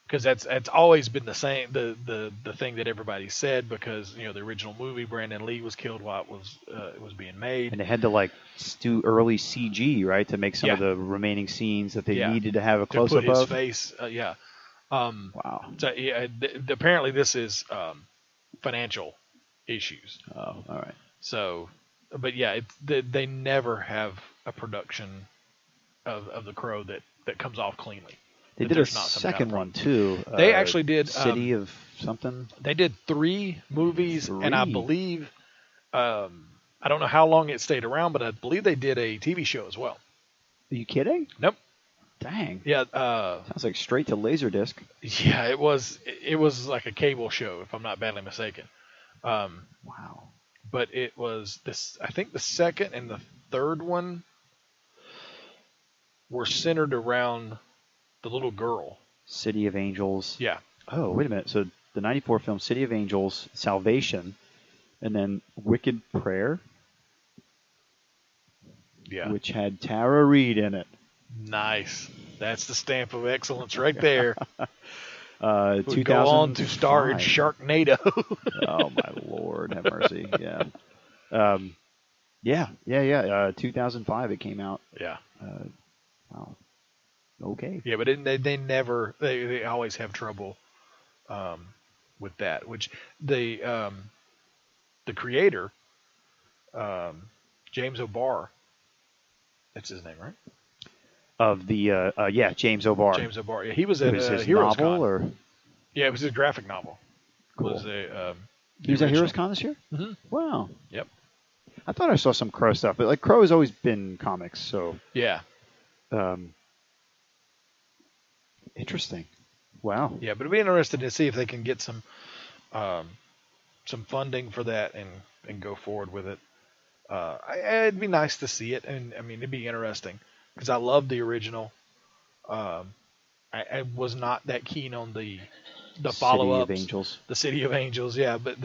because that's always been the same the thing that everybody said, because the original movie, Brandon Lee was killed while it was being made, and they had to like do early CG, right, to make some of the remaining scenes that they needed to have a close up of his face. Wow. So apparently this is financial issues. Oh, all right. So, but yeah, they never have a production of the Crow that comes off cleanly. They did a second one too. They actually did City of something. They did 3 movies, and I believe I don't know how long it stayed around, but I believe they did a TV show as well. Are you kidding? Nope. Dang. Yeah. Sounds like straight to Laserdisc. Yeah, it was like a cable show, if I'm not badly mistaken. Wow. But it was this. I think the second and the third one were centered around the little girl. City of Angels. Yeah. Oh, wait a minute. So the 94 film City of Angels, Salvation, and then Wicked Prayer. Yeah. Which had Tara Reid in it. Nice. That's the stamp of excellence right there. 2005. Go on to star in Sharknado. Oh, my Lord. Have mercy. Yeah. 2005 it came out. Yeah. Wow. Okay. Yeah, but they always have trouble with that, which the creator, James O'Barr, that's his name, right? Of the James O'Barr. James O'Barr. Yeah, he was at his Heroes novel, Con. or yeah, it was his graphic novel. Cool. He was at Heroes Con this year. Mm-hmm. Wow. Yep. I thought I saw some Crow stuff, but like Crow has always been comics, so yeah. Interesting. Wow. Yeah, but it'd be interesting to see if they can get some funding for that and go forward with it. It'd be nice to see it, and I mean it'd be interesting because I love the original. I was not that keen on the follow-ups. City of Angels. The City of Angels, yeah, but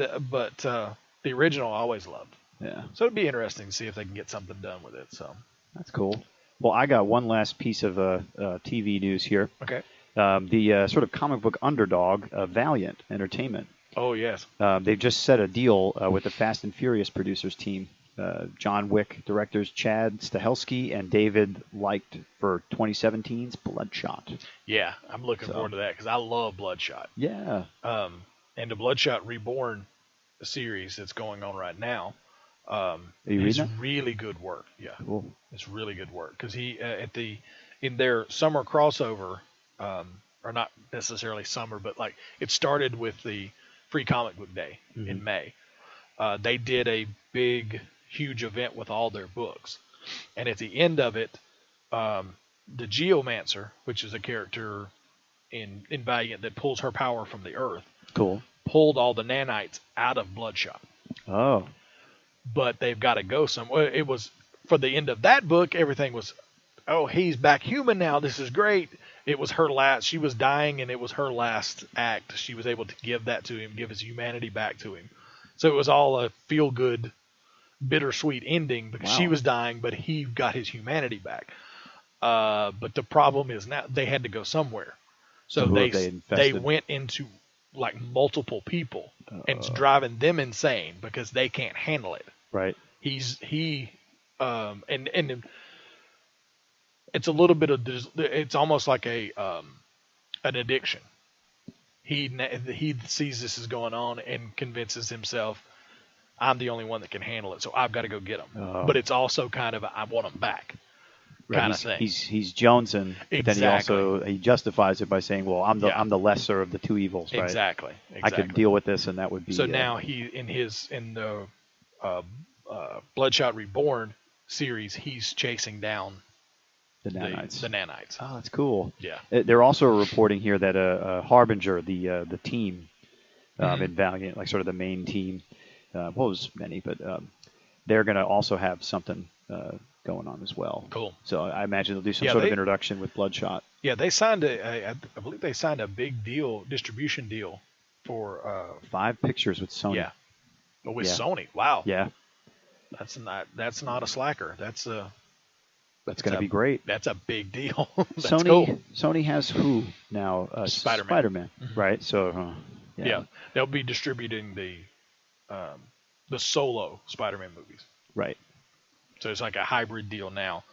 the original I always loved. Yeah. So it'd be interesting to see if they can get something done with it. So that's cool. Well, I got one last piece of TV news here. Okay. The sort of comic book underdog, Valiant Entertainment. Oh yes. They've just set a deal with the Fast and Furious producers team. John Wick directors Chad Stahelski and David Licht for 2017's Bloodshot. Yeah, I'm looking forward to that because I love Bloodshot. Yeah. And the Bloodshot Reborn series that's going on right now, Are you It's reading really good work. Yeah, Cool. it's really good work because he in their summer crossover, or not necessarily summer, but like it started with the Free Comic Book Day in May. They did a big, huge event with all their books, and at the end of it, the Geomancer, which is a character in Valiant that pulls her power from the earth, Cool. pulled all the nanites out of Bloodshot. Oh. But they've got to go somewhere. It was for the end of that book. Everything was, oh, he's back human now. This is great. It was her last. She was dying, and it was her last act. She was able to give that to him, give his humanity back to him. So it was all a feel-good, bittersweet ending because she was dying, but he got his humanity back. But the problem is now they had to go somewhere. So they went into like multiple people, and it's driving them insane because they can't handle it. Right. And it's a little bit of, it's almost like an addiction. He sees this is going on and convinces himself, I'm the only one that can handle it, so I've got to go get them. But it's also kind of I want them back kind of thing. He's jonesing, but then he justifies it by saying, well, I'm the lesser of the two evils, right? Exactly. I could deal with this, and that would be. So now he in the Bloodshot Reborn series, he's chasing down the nanites. The nanites. Oh, that's cool. Yeah. They're also reporting here that Harbinger, the team in Valiant, like sort of the main team, was many, but they're going to also have something going on as well. Cool. So I imagine they'll do some sort of introduction with Bloodshot. Yeah, they signed I believe they signed a big distribution deal for 5 pictures with Sony. Yeah. But with Sony. Wow. Yeah. That's not a slacker. That's going to be great. That's a big deal. That's cool. Sony has who now? Spider-Man. Right? So yeah, they'll be distributing the solo Spider-Man movies. Right. So it's like a hybrid deal now.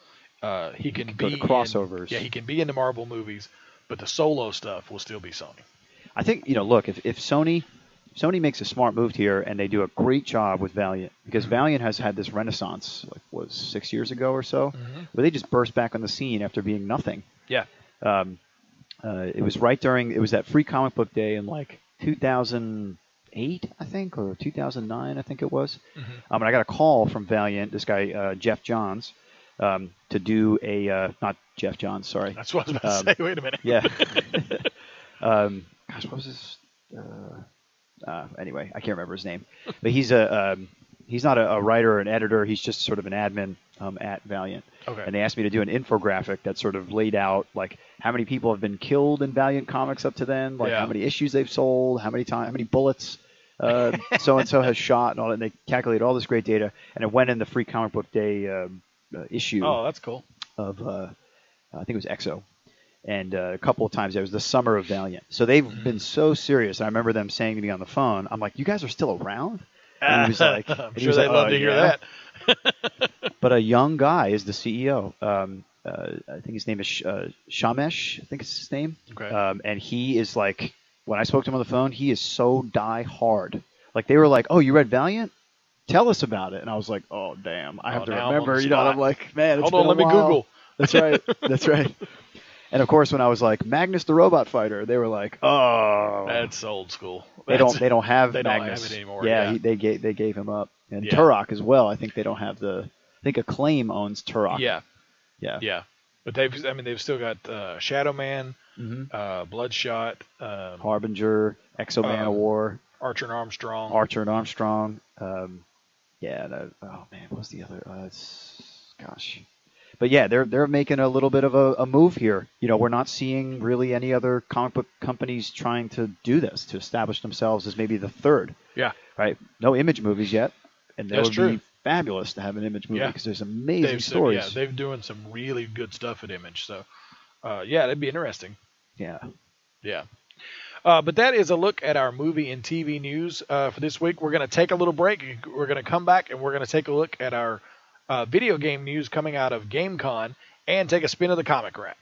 He can be go to crossovers. He can be in the Marvel movies, but the solo stuff will still be Sony. I think, look, if Sony makes a smart move here and they do a great job with Valiant, because Valiant has had this renaissance, 6 years ago or so, where they just burst back on the scene after being nothing. Yeah. It was right during, it was that Free Comic Book Day in 2008, I think, or 2009, I think it was. And I got a call from Valiant, this guy, Jeff Johns, to do not Jeff Johns, sorry. That's what I was about to say. Wait a minute. Yeah. Gosh, what was his? Anyway, I can't remember his name. But he's not a writer or an editor. He's just sort of an admin at Valiant. Okay. And they asked me to do an infographic that sort of laid out how many people have been killed in Valiant Comics up to then, how many issues they've sold, how many bullets so and so has shot, and all that. And they calculated all this great data, and it went in the Free Comic Book Day issue. Oh, that's cool. Of I think it was EXO. And a couple of times, it was the summer of Valiant. So they've been so serious. I remember them saying to me on the phone, I'm like, you guys are still around? And he was like, I'm sure they'd love to hear that. But a young guy is the CEO. I think his name is Shamesh. I think it's his name. Okay. And he is when I spoke to him on the phone, he is so die hard. They were like, oh, you read Valiant? Tell us about it. And I was like, oh, damn. I have to remember. And I'm like, man, it's Hold on, let me Google. That's right. That's right. And of course, when I was like Magnus the Robot Fighter, they were like, "Oh, that's old school." They don't have they Magnus don't have it anymore. Yeah, they gave him up. And Turok as well. I think they don't have I think Acclaim owns Turok. Yeah. But they've still got Shadow Man, Bloodshot, Harbinger, Exo Man of War, Archer and Armstrong. Oh man, what was the other? Gosh. But yeah, they're making a little bit of a move here. We're not seeing really any other comic book companies trying to do this, to establish themselves as maybe the third. Yeah. Right? No Image movies yet. And that would be fabulous to have an Image movie because there's amazing stories. Yeah, they're doing some really good stuff at Image. So, that'd be interesting. Yeah. Yeah. But that is a look at our movie and TV news for this week. We're going to take a little break. We're going to come back and we're going to take a look at our video game news coming out of GameCon and take a spin of the comic rack.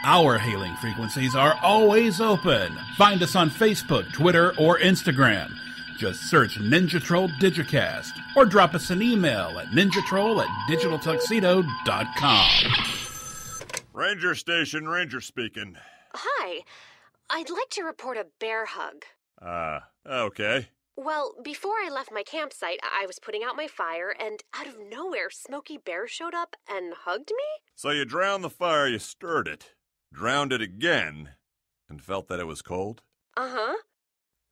Our hailing frequencies are always open. Find us on Facebook, Twitter, or Instagram. Just search Ninja Troll Digicast or drop us an email at ninjatroll@digitaltuxedo.com. Ranger Station, Ranger speaking. Hi. I'd like to report a bear hug. Okay. Well, before I left my campsite, I was putting out my fire, and out of nowhere, Smokey Bear showed up and hugged me? So you drowned the fire, you stirred it, drowned it again, and felt that it was cold? Uh-huh.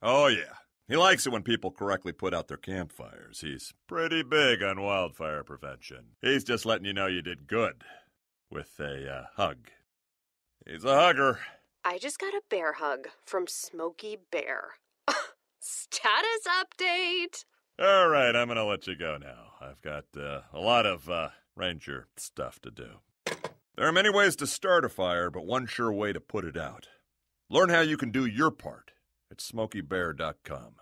Oh, yeah. He likes it when people correctly put out their campfires. He's pretty big on wildfire prevention. He's just letting you know you did good with a hug. He's a hugger. I just got a bear hug from Smokey Bear. Status update! All right, I'm going to let you go now. I've got a lot of ranger stuff to do. There are many ways to start a fire, but one sure way to put it out. Learn how you can do your part at SmokeyBear.com.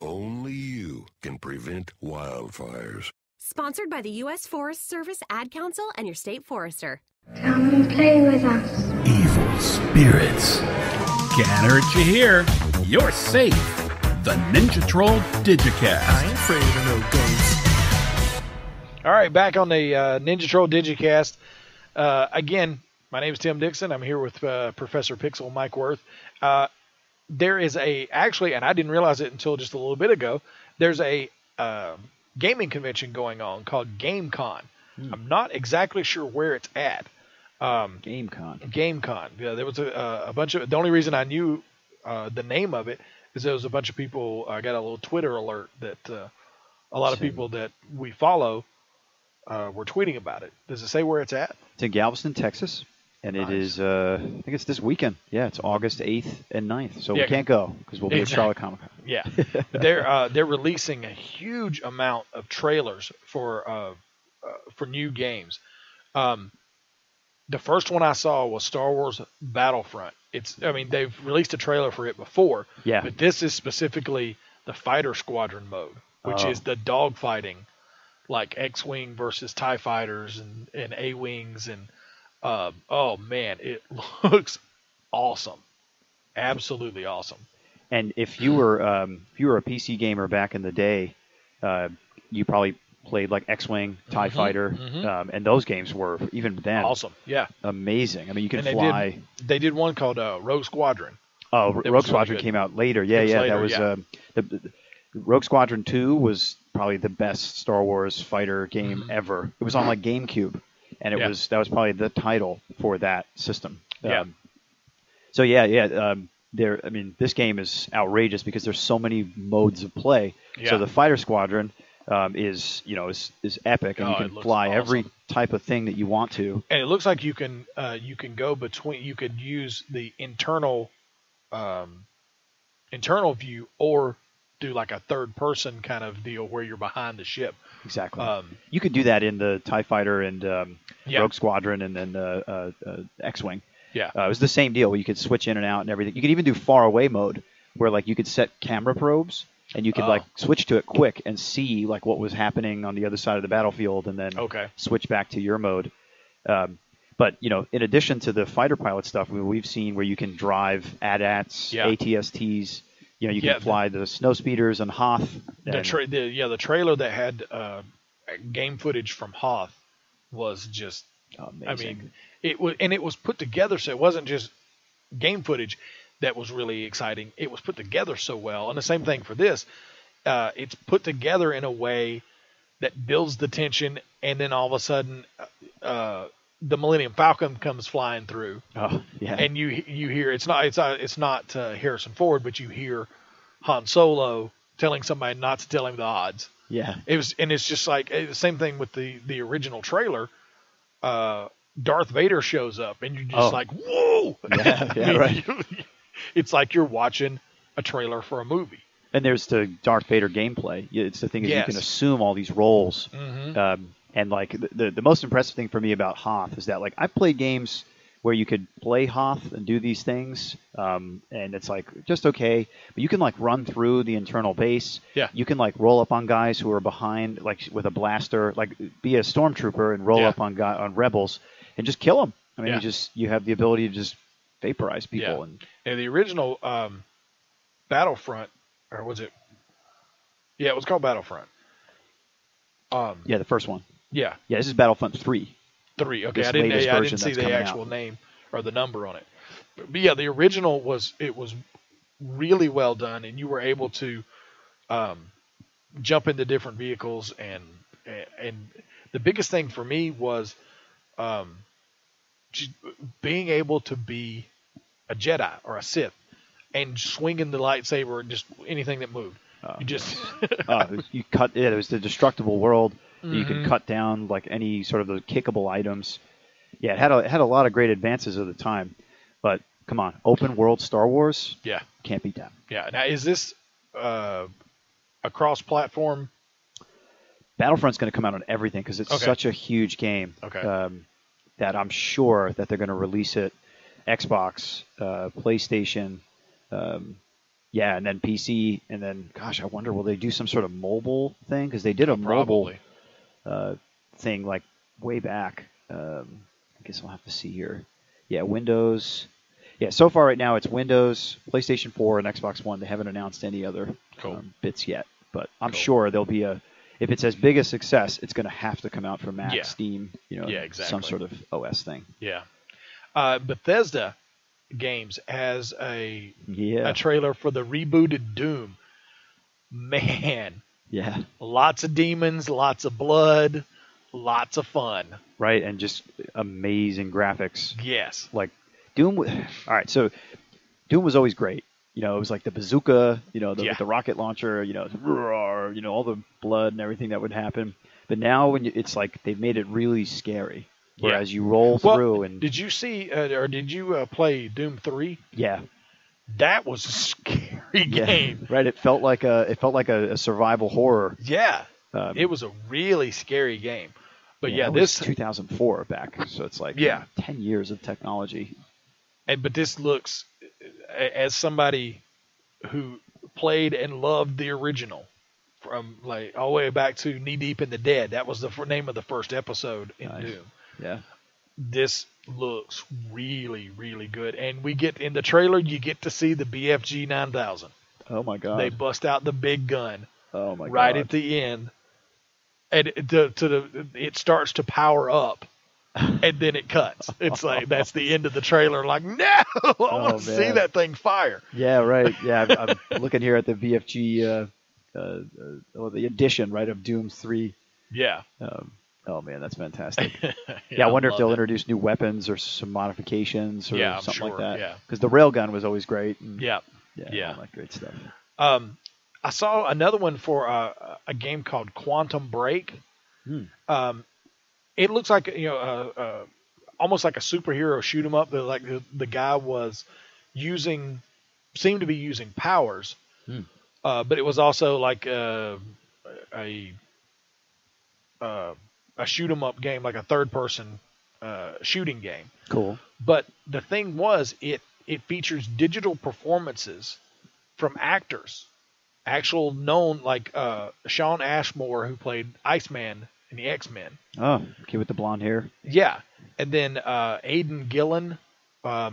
Only you can prevent wildfires. Sponsored by the U.S. Forest Service, Ad Council, and your state forester. Come and play with us. Evil spirits. Can't hurt you here. You're safe. The Ninja Troll Digicast. I ain't afraid of no ghosts. All right, back on the Ninja Troll Digicast. Again, my name is Tim Dixon. I'm here with Professor Pixel Mike Worth. There is actually, and I didn't realize it until just a little bit ago, there's a gaming convention going on called GameCon. I'm not exactly sure where it's at. GameCon. Yeah, there was a bunch of. The only reason I knew the name of it is there was a bunch of people. I got a little Twitter alert that a lot of people that we follow were tweeting about it. Does it say where it's at? It's in Galveston, Texas, and Nice. it is. I think it's this weekend. Yeah, it's August 8th and 9th. So Yeah. we can't go because we'll be at Charlotte Comic Con. Yeah, they're releasing a huge amount of trailers for new games. The first one I saw was Star Wars Battlefront. They've released a trailer for it before, Yeah. but this is specifically the Fighter Squadron mode, which is the dogfighting, like X-Wing versus TIE Fighters and A-Wings, and oh man, it looks awesome. Absolutely awesome. And if you were a PC gamer back in the day, you probably played like X-Wing, TIE Fighter, and those games were even then Awesome. Yeah. amazing. I mean, you can And fly. They did one called Rogue Squadron. Oh, It was Rogue really Squadron good. came out later. Yeah, It was yeah, later, that was yeah. the Rogue Squadron 2 was probably the best Star Wars fighter game ever. It was on like GameCube, and Yeah. that was probably the title for that system. Yeah. So yeah. This game is outrageous because there's so many modes of play. Yeah. So the Fighter Squadron is epic, and Oh, you it can looks fly every awesome. type of thing that you want to. And it looks like you can go between. You could use the internal view, or do like a third person kind of deal where you're behind the ship. Exactly. You could do that in the TIE Fighter and Yeah. Rogue Squadron and then X-Wing. Yeah. It was the same deal where you could switch in and out and everything. You could even do far away mode where like you could set camera probes and you could like switch to it quick and see like what was happening on the other side of the battlefield and then switch back to your mode. But in addition to the fighter pilot stuff, we've seen where you can drive AT-ATs, ATSTs. You can fly the snow speeders and Hoth. The trailer that had game footage from Hoth was just amazing. I mean, it was put together so it wasn't just game footage that was really exciting. It was put together so well, and the same thing for this. It's put together in a way that builds the tension, and then all of a sudden, the Millennium Falcon comes flying through. Oh, yeah. And you hear it's not Harrison Ford, but you hear Han Solo telling somebody not to tell him the odds. Yeah. It's just like the same thing with the original trailer. Darth Vader shows up, and you're just like, whoa! Yeah, right. It's like you're watching a trailer for a movie. And there's the Darth Vader gameplay. It's the thing is you can assume all these roles. And like the most impressive thing for me about Hoth is that like I played games where you could play Hoth and do these things, and it's like just okay. But you can like run through the internal base. Yeah. You can like roll up on guys who are behind, like with a blaster, like be a stormtrooper and roll up on rebels and just kill them. I mean, you have the ability to just vaporize people. And the original Battlefront, or was it Yeah, it was called Battlefront. Yeah, the first one. Yeah, Yeah, this is Battlefront 3. 3. Okay, This I didn't latest version see that's the coming actual out. name or the number on it. But yeah, the original was really well done, and you were able to jump into different vehicles, and the biggest thing for me was just being able to be a Jedi or a Sith and swinging the lightsaber, just anything that moved. You just You cut it. It was the destructible world. You Mm-hmm. could cut down like any sort of the kickable items. Yeah, it had a lot of great advances at the time. But come on, open world Star Wars, yeah. can't beat that. Yeah. Now, is this a cross-platform? Battlefront's going to come out on everything because it's Okay. such a huge game. Okay. That I'm sure that they're going to release it Xbox, PlayStation, yeah, and then PC, and then gosh, I wonder will they do some sort of mobile thing because they did a mobile thing like way back. I guess I'll have to see here. Yeah, Windows. Yeah, so far right now it's Windows, PlayStation 4, and Xbox One. They haven't announced any other bits yet, but I'm sure there'll be if it's as big a success, it's going to have to come out for Mac, Yeah. Steam, Yeah, exactly. some sort of OS thing. Yeah. Bethesda Games has a Yeah, trailer for the rebooted Doom. Man, yeah, lots of demons, lots of blood, lots of fun. right, and just amazing graphics. Yes. Like Doom. All right, so Doom was always great. You know, it was like the bazooka, with the rocket launcher, roar, all the blood and everything that would happen. But now it's like they've made it really scary. Whereas you roll through and did you see or did you play Doom 3? yeah, That was a scary game. right. It felt like a survival horror. Yeah. It was a really scary game. But yeah, this was 2004 back, so it's like 10 years of technology. But this looks, as somebody who played and loved the original, from like all the way back to Knee Deep in the Dead. That was the name of the first episode in Doom. Yeah. This looks really, really good. And we get in the trailer, you get to see the BFG 9000. Oh my God. They bust out the big gun. Oh my God. Right at the end, and it starts to power up, and then it cuts. It's like that's the end of the trailer. Like, no, I want to see that thing fire. Yeah, right. Yeah, I'm looking here at the BFG, the edition, right, of Doom 3. Yeah. Oh man, that's fantastic. I wonder if they'll introduce new weapons or some modifications or something like that. Yeah, because the railgun was always great. And, yeah, all that great stuff. I saw another one for a game called Quantum Break. It looks like almost like a superhero shoot 'em up. Like the guy seemed to be using powers, but it was also like a shoot 'em up game, like a third person shooting game. Cool. But the thing was, it features digital performances from actors. Actual known, like Sean Ashmore, who played Iceman in the X-Men. Oh, okay, with the blonde hair. Yeah, and then Aidan Gillen. I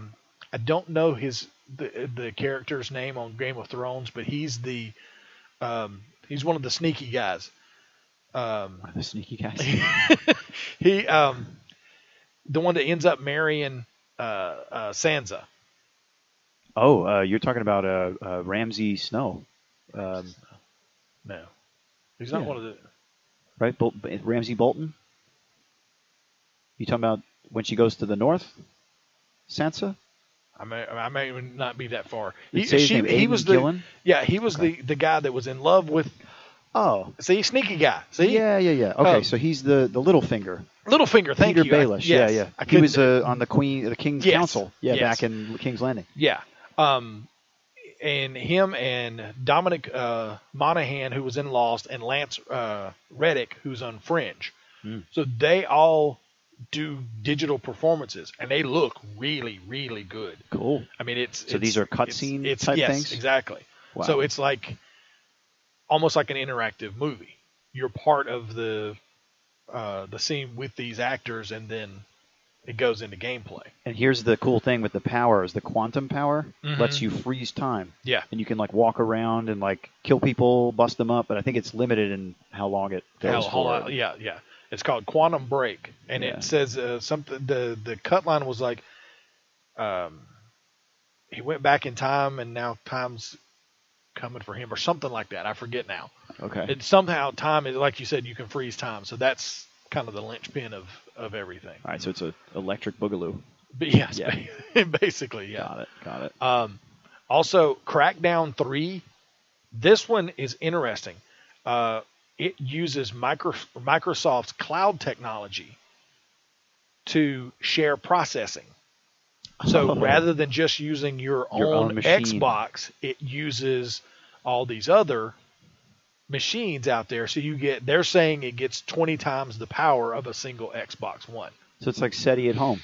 don't know the character's name on Game of Thrones, but he's he's one of the sneaky guys. The sneaky guys. He the one that ends up marrying Sansa. Oh, you're talking about Ramsay Snow. No, he's not one of the. Right, Ramsay Bolton. You talking about when she goes to the north, Sansa? I may not be that far. He was Gillen? He was the guy that was in love with. Oh, see, sneaky guy. See, yeah. Okay, so he's the Littlefinger. Littlefinger, thank Peter you. Peter Baelish. Yes, he was on the King's Council. Yeah, yes. back in King's Landing. Yeah. And him and Dominic Monaghan, who was in Lost, and Lance Reddick, who's on Fringe. So they all do digital performances, and they look really, really good. Cool. I mean, these are cutscene type yes, things? Exactly. Wow. So it's like almost like an interactive movie. You're part of the scene with these actors, and then it goes into gameplay. And here's the cool thing with the power is the quantum power lets you freeze time. Yeah. And you can like walk around and like kill people, bust them up, but I think it's limited in how long it goes for. Yeah. It's called Quantum Break, and it says something. The cut line was like, he went back in time, and now time's coming for him, or something like that. I forget now. Okay. It somehow time is like you said, you can freeze time, so that's kind of the linchpin of everything. All right, so it's an electric boogaloo. But yes, basically, yeah. Got it. Also, Crackdown 3. This one is interesting. It uses Microsoft's cloud technology to share processing. So rather than just using your own machine. Xbox, it uses all these other machines out there. So they're saying it gets 20 times the power of a single Xbox One. So it's like SETI at home.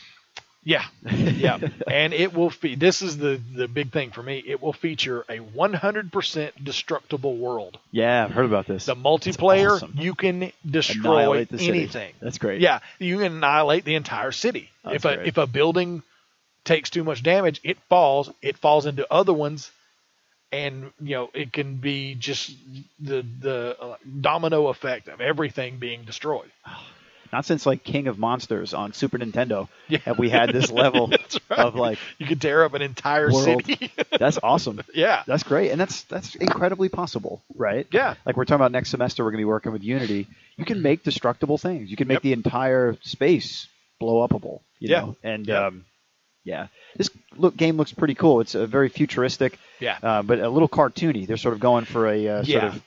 Yeah. And it will this is the big thing for me. It will feature a 100% destructible world. Yeah, I've heard about this. The multiplayer, awesome. You can destroy anything. City. That's great. Yeah, you can annihilate the entire city. If a building takes too much damage, it falls into other ones, and it can be just the domino effect of everything being destroyed. Not since like King of Monsters on Super Nintendo have we had this level of like you could tear up an entire world. city. That's awesome. Yeah, that's great, and that's incredibly possible, right? Yeah, like we're talking about next semester, we're going to be working with Unity. You can make destructible things. You can make the entire space blow upable. You know? And this game looks pretty cool. It's a very futuristic, but a little cartoony. They're sort of going for a sort of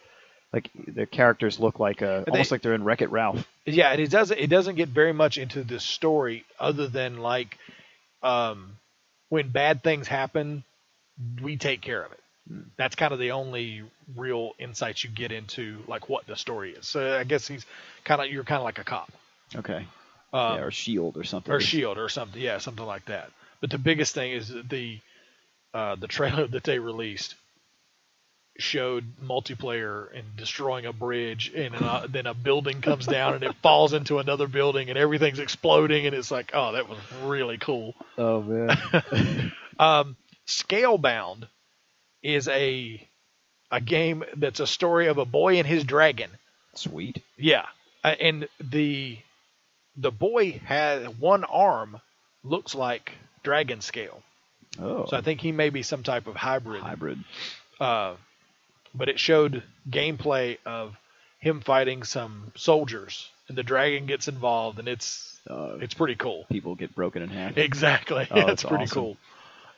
like the characters look like almost like they're in Wreck-It Ralph. Yeah, and it doesn't get very much into the story other than like when bad things happen, we take care of it. That's kind of the only real insights you get into like what the story is. So I guess you're kind of like a cop. Okay. Or S.H.I.E.L.D. or something. Or S.H.I.E.L.D. or something. Yeah, something like that. But the biggest thing is the trailer that they released showed multiplayer and destroying a bridge, and then a building comes down and it falls into another building and everything's exploding, and it's like, oh, that was really cool. Oh man. Scalebound is a game that's a story of a boy and his dragon. Sweet. Yeah, and the boy has one arm looks like dragon scale. Oh. So I think he may be some type of hybrid. But it showed gameplay of him fighting some soldiers, and the dragon gets involved, and it's pretty cool. People get broken in half. Exactly. Oh, it's pretty awesome.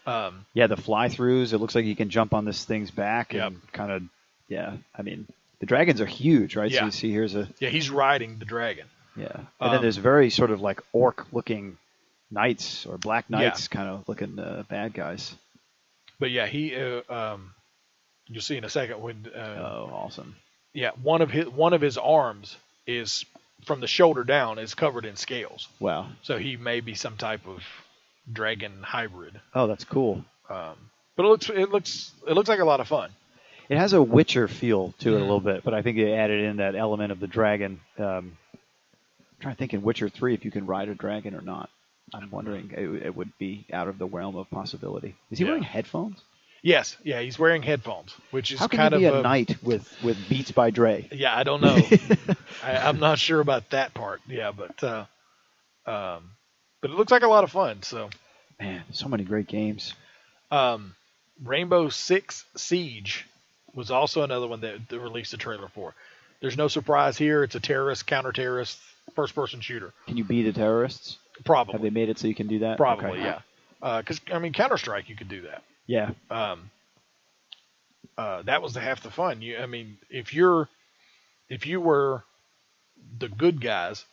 Cool. The fly-throughs. It looks like you can jump on this thing's back and kind of. Yeah, I mean the dragons are huge, right? Yeah. So you see here's a. Yeah, he's riding the dragon. Yeah, and then there's very sort of like orc-looking knights or black knights, kind of looking bad guys. But yeah, he. You'll see in a second when. Awesome. Yeah, one of his arms is from the shoulder down is covered in scales. Wow. So he may be some type of dragon hybrid. Oh, that's cool. But it looks like a lot of fun. It has a Witcher feel to it a little bit, but I think they added in that element of the dragon. I'm trying to think in Witcher 3 if you can ride a dragon or not. I'm wondering it would be out of the realm of possibility. Is he wearing headphones? Yes, yeah, he's wearing headphones, which is how can kind you be of a knight with Beats by Dre? Yeah, I don't know. I'm not sure about that part. Yeah, but it looks like a lot of fun. So, man, so many great games. Rainbow Six Siege was also another one that they released a trailer for. There's no surprise here. It's a counter-terrorist, first-person shooter. Can you beat the terrorists? Probably. Have they made it so you can do that? Probably, okay. Yeah. Because Counter-Strike, you could do that. Yeah. That was half the fun. If you were the good guys,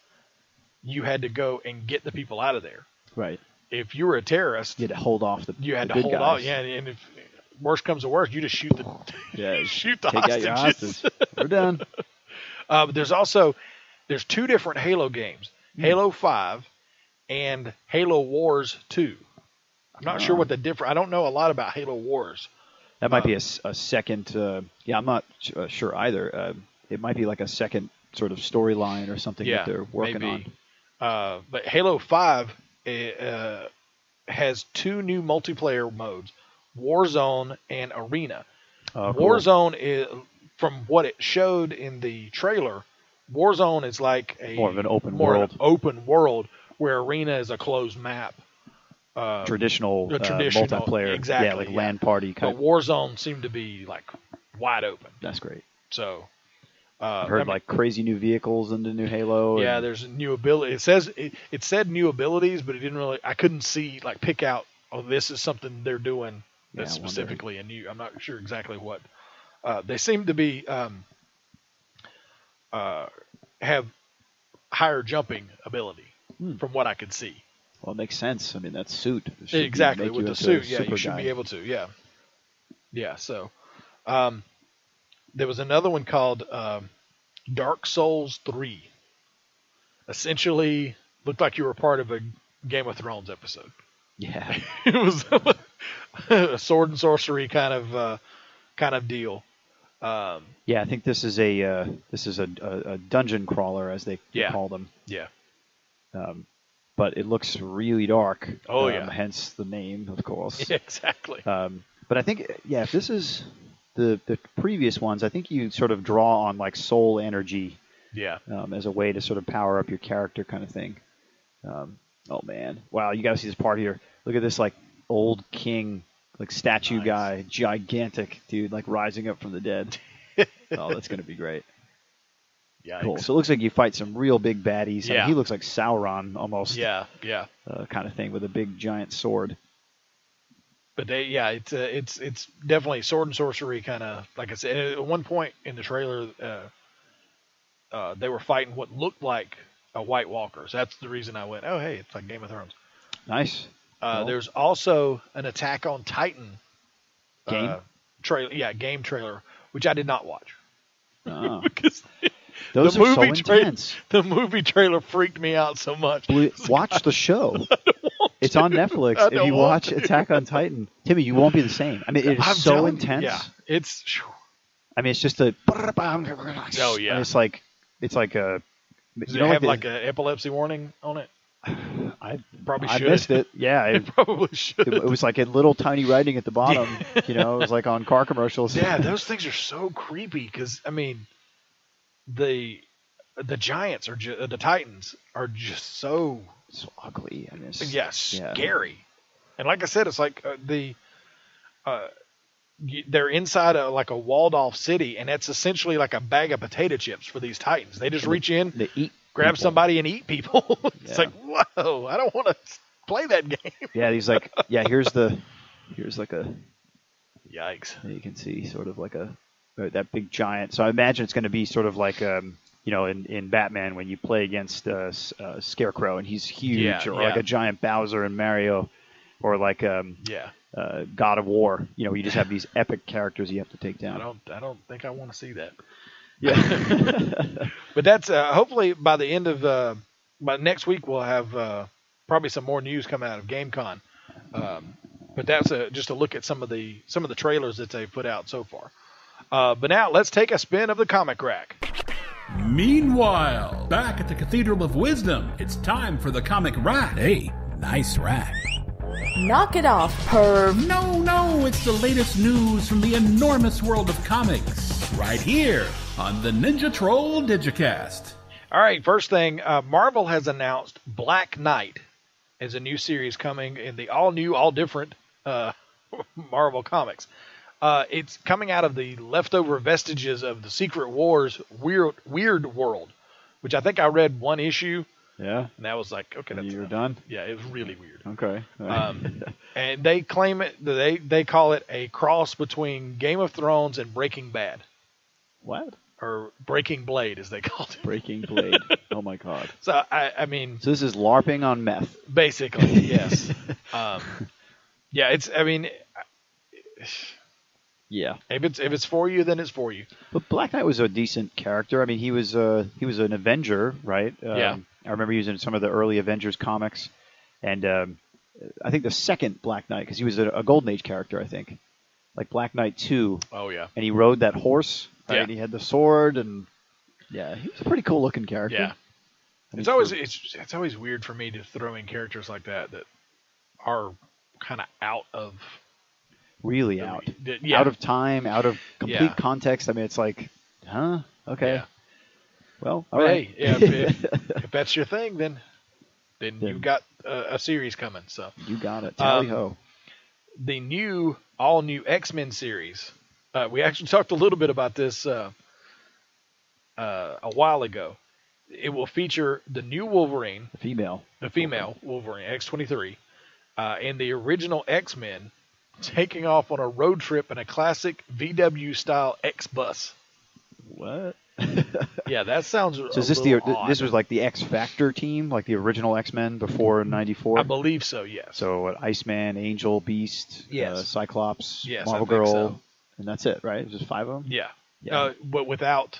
you had to go and get the people out of there. Right. If you were a terrorist, you had to hold off you had the to good hold guys. off. Yeah, and if worse comes to worse, you just shoot the take hostages. Out your hostage. We're done. But there's two different Halo games, Halo 5 and Halo Wars 2. I'm not sure what the difference. I don't know a lot about Halo Wars. That might be a second. I'm not sure either. It might be like a second sort of storyline or something that they're working on. But Halo 5 has 2 new multiplayer modes, Warzone and Arena. Oh, cool. Warzone is, from what it showed in the trailer, Warzone is like more of an open world, where Arena is a closed map. Traditional multiplayer, exactly, yeah, like LAN party kind. But Warzone seemed to be like wide open. That's great. So I heard like crazy new vehicles in the new Halo. Yeah, there's new ability. It says it said new abilities, but it didn't really. I couldn't see like pick out. Oh, this is something they're doing that's specifically a new. I'm not sure exactly what. They seem to be have higher jumping ability from what I could see. Well, it makes sense. I mean, that suit. Exactly, with the suit, yeah, you should guy. be able to, yeah. Yeah, so there was another one called Dark Souls 3. Essentially, looked like you were part of a Game of Thrones episode. Yeah. It was a sword and sorcery kind of deal. Yeah, I think this is a dungeon crawler, as they call them. Yeah. But it looks really dark. Oh, yeah. Hence the name, of course. Yeah, exactly. But I think, if this is the previous ones, I think you sort of draw on like soul energy. Yeah. As a way to sort of power up your character kind of thing. Oh, man. Wow, you got to see this part here. Look at this, like, old king, like, statue guy, gigantic dude, like, rising up from the dead. Oh, that's going to be great. Yikes. Cool. So it looks like you fight some real big baddies. Yeah. I mean, he looks like Sauron almost. Yeah. Kind of thing with a big giant sword. But it's definitely sword and sorcery kind of, like I said. At one point in the trailer, they were fighting what looked like a White Walker. So that's the reason I went, oh, hey, it's like Game of Thrones. Nice. Cool. There's also an Attack on Titan game trailer. Yeah, game trailer, which I did not watch. Oh. Because those are so intense. The movie trailer freaked me out so much. Watch the show. It's on Netflix. If you watch Attack on Titan, Timmy, you won't be the same. I mean, it is so intense. Yeah, it's. I mean, it's just a. Oh yeah. And it's like a. Does it have like an epilepsy warning on it? I probably should. I missed it. Yeah, it probably should. It was like a little tiny writing at the bottom. It was like on car commercials. Yeah, those things are so creepy because I mean, the giants are the Titans are just so ugly. I mean, scary. And like I said, it's like they're inside like a walled-off city, and it's essentially like a bag of potato chips for these Titans. They just reach in, they eat grab people. Somebody, and eat people. It's like, whoa! I don't want to play that game. Yeah, he's like, here's like a. Yikes! You can see sort of like that big giant. So I imagine it's going to be sort of like in Batman when you play against Scarecrow and he's huge, or like a giant Bowser in Mario, or like God of War. You just have these epic characters you have to take down. I don't think I want to see that. Yeah. But that's hopefully by the end of by next week we'll have probably some more news coming out of GameCon. But that's just a look at some of the trailers that they've put out so far. But now let's take a spin of the comic rack. Meanwhile, back at the Cathedral of Wisdom, it's time for the comic rack. Hey, nice rack. Knock it off, perv. No, it's the latest news from the enormous world of comics. Right here on the Ninja Troll Digicast. All right, first thing, Marvel has announced Black Knight as a new series coming in the all-new, all-different Marvel Comics. It's coming out of the leftover vestiges of the Secret Wars Weird World, which I think I read one issue. Yeah. And that was like, okay, that's you're done. Yeah, it was really weird. Okay. And they claim it. They call it a cross between Game of Thrones and Breaking Bad. What? Or Breaking Blade, as they called it. Breaking Blade. Oh my God. So I mean. So this is LARPing on meth. Basically, yes. Yeah, it's. I mean. Yeah. If it's for you, then it's for you. But Black Knight was a decent character. I mean, he was an Avenger, right? Yeah. I remember using some of the early Avengers comics, and I think the second Black Knight, because he was a Golden Age character, I think, like Black Knight 2. Oh yeah. And he rode that horse, right? Yeah. And he had the sword, and he was a pretty cool looking character. It's always weird for me to throw in characters like that are kind of out of out of time, out of complete context. I mean, it's like, huh? Okay. Yeah. Well, all right. Hey, if that's your thing, then you've got a series coming. So you got it. Tally ho. The all new X-Men series. We actually talked a little bit about this a while ago. It will feature the new Wolverine, the female Wolverine, X-23, and the original X-Men taking off on a road trip in a classic VW-style X-bus. What? Yeah, that sounds. So is this this was like the X Factor team, like the original X-Men before '94? I believe so. Yes. So Iceman, Angel, Beast, Cyclops, yes, Marvel Girl, and that's it, right? It was just 5 of them. Yeah. But without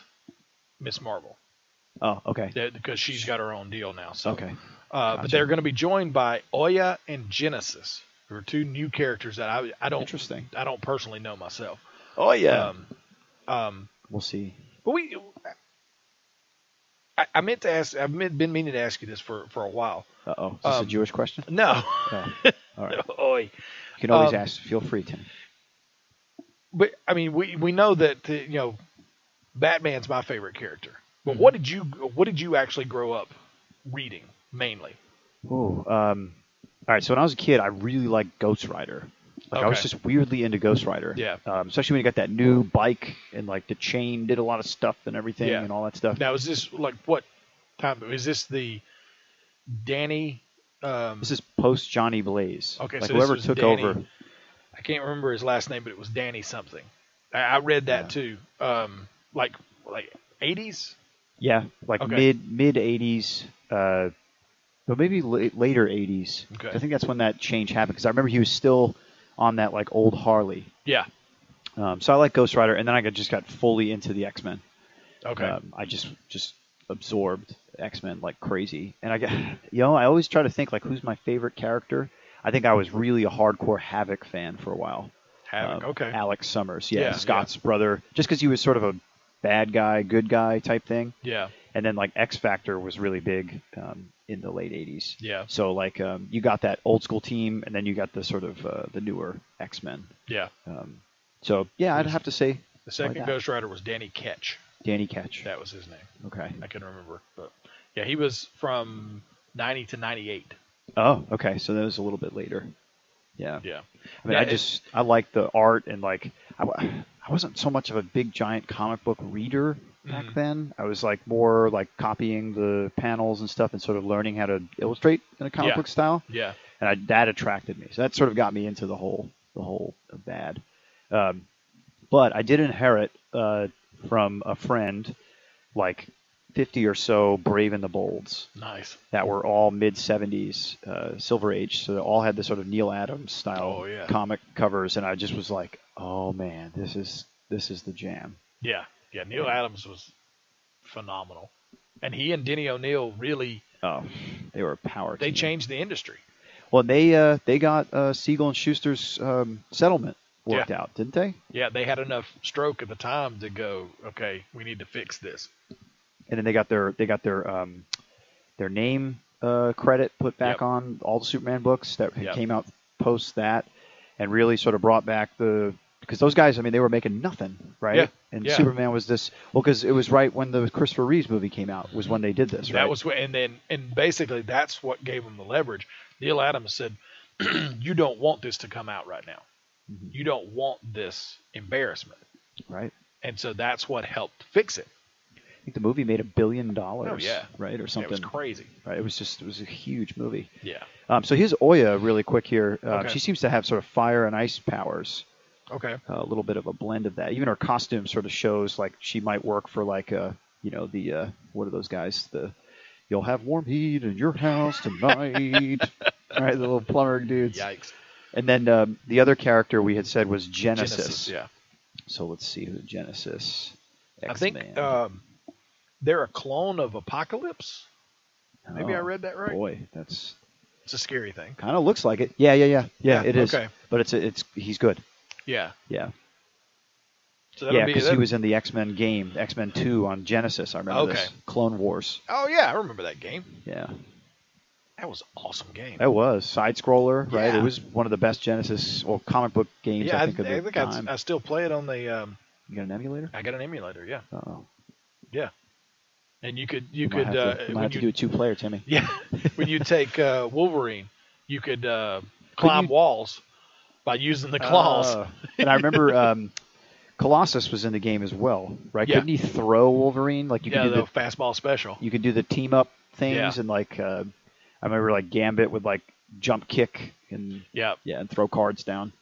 Miss Marvel. Oh, okay. Because she's got her own deal now. So. Okay. But they're going to be joined by Oya and Genesis, who are 2 new characters that I don't. Interesting. I don't personally know myself. Oh yeah. We'll see. But I meant to ask. I've been meaning to ask you this for a while. Uh-oh. Is this a Jewish question? No. Oh. All right. Oi. You can always ask. Feel free, Tim. But I mean, we know that Batman's my favorite character. But what did you actually grow up reading mainly? Oh. All right. So when I was a kid, I really liked Ghost Rider. I was just weirdly into Ghost Rider. Yeah. Especially when you got that new bike and like the chain did a lot of stuff and everything and all that stuff. Now, is this like what time? Is this the Danny? This is post Johnny Blaze. Okay, like so whoever this took Danny, over. I can't remember his last name, but it was Danny something. I read that too. Like 80s. Yeah, like mid 80s. But maybe later 80s. Okay. I think that's when that change happened because I remember he was still on that like old Harley. Yeah. So I like Ghost Rider, and then I just got fully into the X-Men. Okay. I just absorbed X-Men like crazy, and I always try to think like who's my favorite character. I think I was really a hardcore Havoc fan for a while. Havoc, okay. Alex Summers, Scott's brother, just because he was sort of a bad guy, good guy type thing. Yeah. And then like X Factor was really big in the late 80s. Yeah. So like you got that old school team, and then you got the sort of the newer X-Men. Yeah. So yeah, I'd have to say the second Ghost Rider was Danny Ketch. Danny Ketch. That was his name. Okay. I can remember, but yeah, he was from 90 to 98. Oh, okay. So that was a little bit later. Yeah. Yeah. I mean, I like the art, and like I wasn't so much of a big giant comic book reader back then. I was like more like copying the panels and stuff and sort of learning how to illustrate in a comic book style. Yeah. And that attracted me. So that sort of got me into the whole bad. But I did inherit from a friend like 50 or so Brave and the Bolds. Nice. That were all mid-70s Silver Age. So they all had this sort of Neil Adams style comic covers, and I just was like, oh man, this is the jam. Yeah. Yeah, Neil Adams was phenomenal. And he and Denny O'Neil really... Oh, they were a power They team. changed the industry. Well, they got Siegel and Schuster's settlement worked out, didn't they? Yeah, they had enough stroke at the time to go, okay, we need to fix this. And then they got their name credit put back on all the Superman books that came out post that, and really sort of brought back because those guys, I mean, they were making nothing, right? Yeah. And Superman was this, because it was right when the Christopher Reeves movie came out was when they did this, right? That was and basically that's what gave them the leverage. Neil Adams said, "You don't want this to come out right now. Mm-hmm. You don't want this embarrassment, right?" And so that's what helped fix it. I think the movie made $1 billion. Oh yeah, right, or something. Yeah, it was crazy. Right, it was a huge movie. Yeah. So here's Oya really quick here. She seems to have sort of fire and ice powers. Okay. A little bit of a blend of that. Even her costume sort of shows like she might work for like what are those guys? You'll have warm heat in your house tonight. Right, the little plumber dudes. Yikes. And then the other character we had said was Genesis. Yeah. So let's see who Genesis. X-Man. I think they're a clone of Apocalypse. Maybe I read that right. Boy, it's a scary thing. Kind of looks like it. Yeah. It is. Okay. But he's good. Yeah. Yeah. So that'll Yeah, be because he was in the X-Men game, X-Men 2 on Genesis. I remember this. Clone Wars. Oh, yeah, I remember that game. Yeah. That was an awesome game. That was. Side-scroller, right? Yeah. It was one of the best Genesis or comic book games, Yeah, I think, of the time. I still play it on the... You got an emulator? I got an emulator, yeah. Uh-oh. Yeah. And you could... You might have to do a 2-player, Timmy. Yeah. When you take Wolverine, you could climb walls by using the claws. And I remember... Colossus was in the game as well, right? Yeah. Couldn't he throw Wolverine? Like you could do the fastball special. You could do the team up things, Yeah. and like I remember like Gambit would like jump kick and and throw cards down.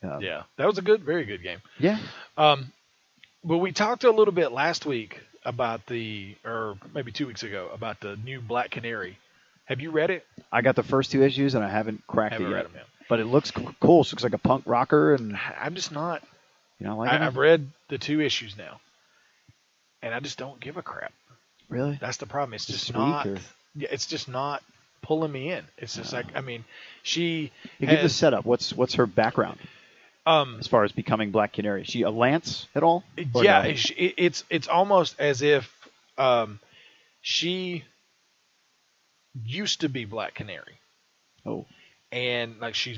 Yeah, that was a very good game. Yeah. But we talked a little bit last week about or maybe 2 weeks ago about the new Black Canary. Have you read it? I got the first 2 issues and I haven't cracked it yet. Read them yet. But it looks cool. It looks like a punk rocker, and I'm just not. You know, like I've read the 2 issues now, and I just don't give a crap. Really? That's the problem. It's just not. Yeah, it's just not pulling me in. It's just like, I mean, she. Give the setup. What's her background? As far as becoming Black Canary, is she a lance at all? Yeah, no? It's almost as if she used to be Black Canary. Oh. And like she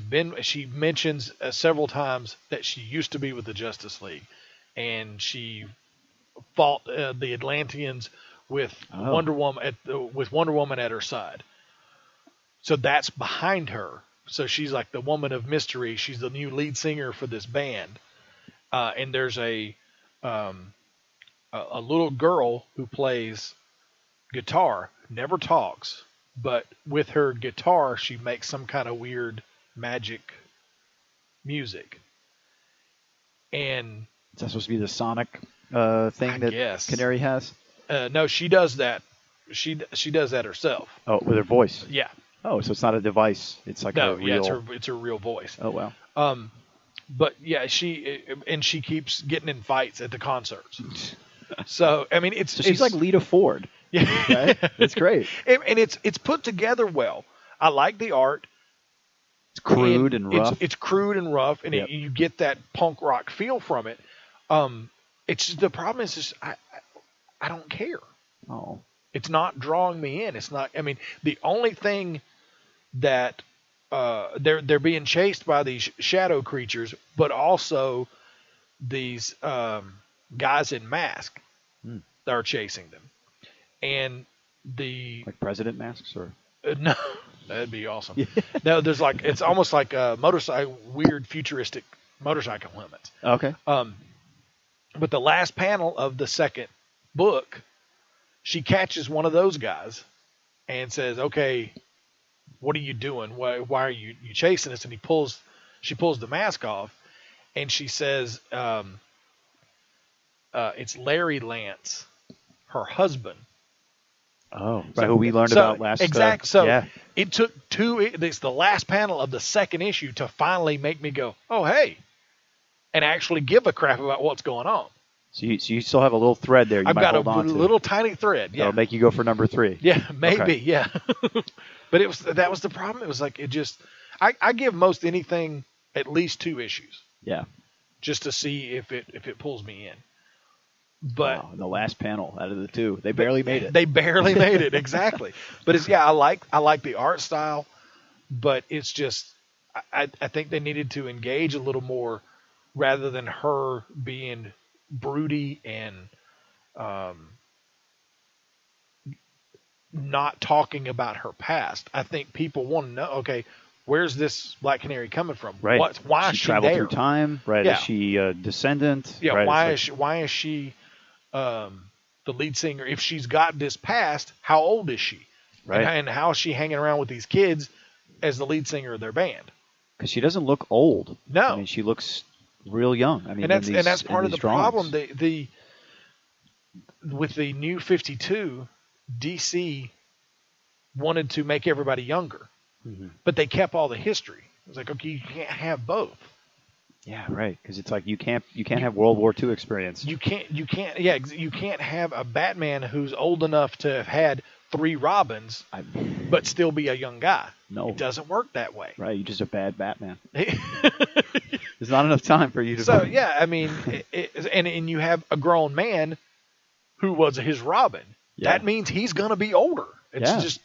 mentions several times that she used to be with the Justice League, and she fought the Atlanteans with Wonder Woman at her side. So that's behind her. So she's like the woman of mystery. She's the new lead singer for this band. And there's a little girl who plays guitar, never talks. But with her guitar, she makes some kind of weird magic music. And is that supposed to be the sonic thing that Canary has? No, she does that. She does that herself. Oh, with her voice. Yeah. Oh, so it's not a device. It's like a real. Yeah, it's her real voice. Oh wow. But yeah, she keeps getting in fights at the concerts. So I mean, she's like Lita Ford. Yeah, right? That's great. And it's put together well. I like the art. It's crude and rough. It's crude and rough, and you get that punk rock feel from it. It's just, the problem is just I don't care. Oh, it's not drawing me in. It's not. I mean, the only thing that they're being chased by these shadow creatures, but also these guys in masks that are chasing them. And like president masks or no, that'd be awesome. Yeah. No, there's like it's almost like a weird futuristic motorcycle helmets. Okay. But the last panel of the second book, she catches one of those guys and says, "Okay, what are you doing? Why are you chasing us?" And she pulls the mask off, and she says, "It's Larry Lance, her husband." Oh, right. Who we learned about last. Exactly. So it took it's the last panel of the second issue to finally make me go, "Oh, hey," and actually give a crap about what's going on. So you still have a little thread there. I've got a little tiny thread. Yeah. That'll make you go for number 3. Yeah, maybe. Okay. Yeah. But that was the problem. It was like I give most anything at least 2 issues. Yeah. Just to see if it pulls me in. But the last panel out of the 2, they barely made it. They barely made it, exactly. But I like the art style, but it's just I think they needed to engage a little more rather than her being broody and not talking about her past. I think people want to know, okay, where's this Black Canary coming from? Right. Why is she traveled there? Through time, right? Yeah. Is she a descendant? Yeah. Right. Why is she the lead singer? If she's got this past, how old is she? Right. And how is she hanging around with these kids as the lead singer of their band? Because she doesn't look old. No. I mean, she looks real young. I mean, and that's part of the drawings. problem. With the new 52, DC wanted to make everybody younger, but they kept all the history. It was like, okay, you can't have both. Yeah, right. Because it's like you can't have World War II experience. You can't have a Batman who's old enough to have had 3 Robins, but still be a young guy. No, it doesn't work that way. Right, you're just a bad Batman. Isn't not enough time for you to. So yeah, I mean, and you have a grown man who was his Robin. Yeah. That means he's going to be older. It's Yeah. just,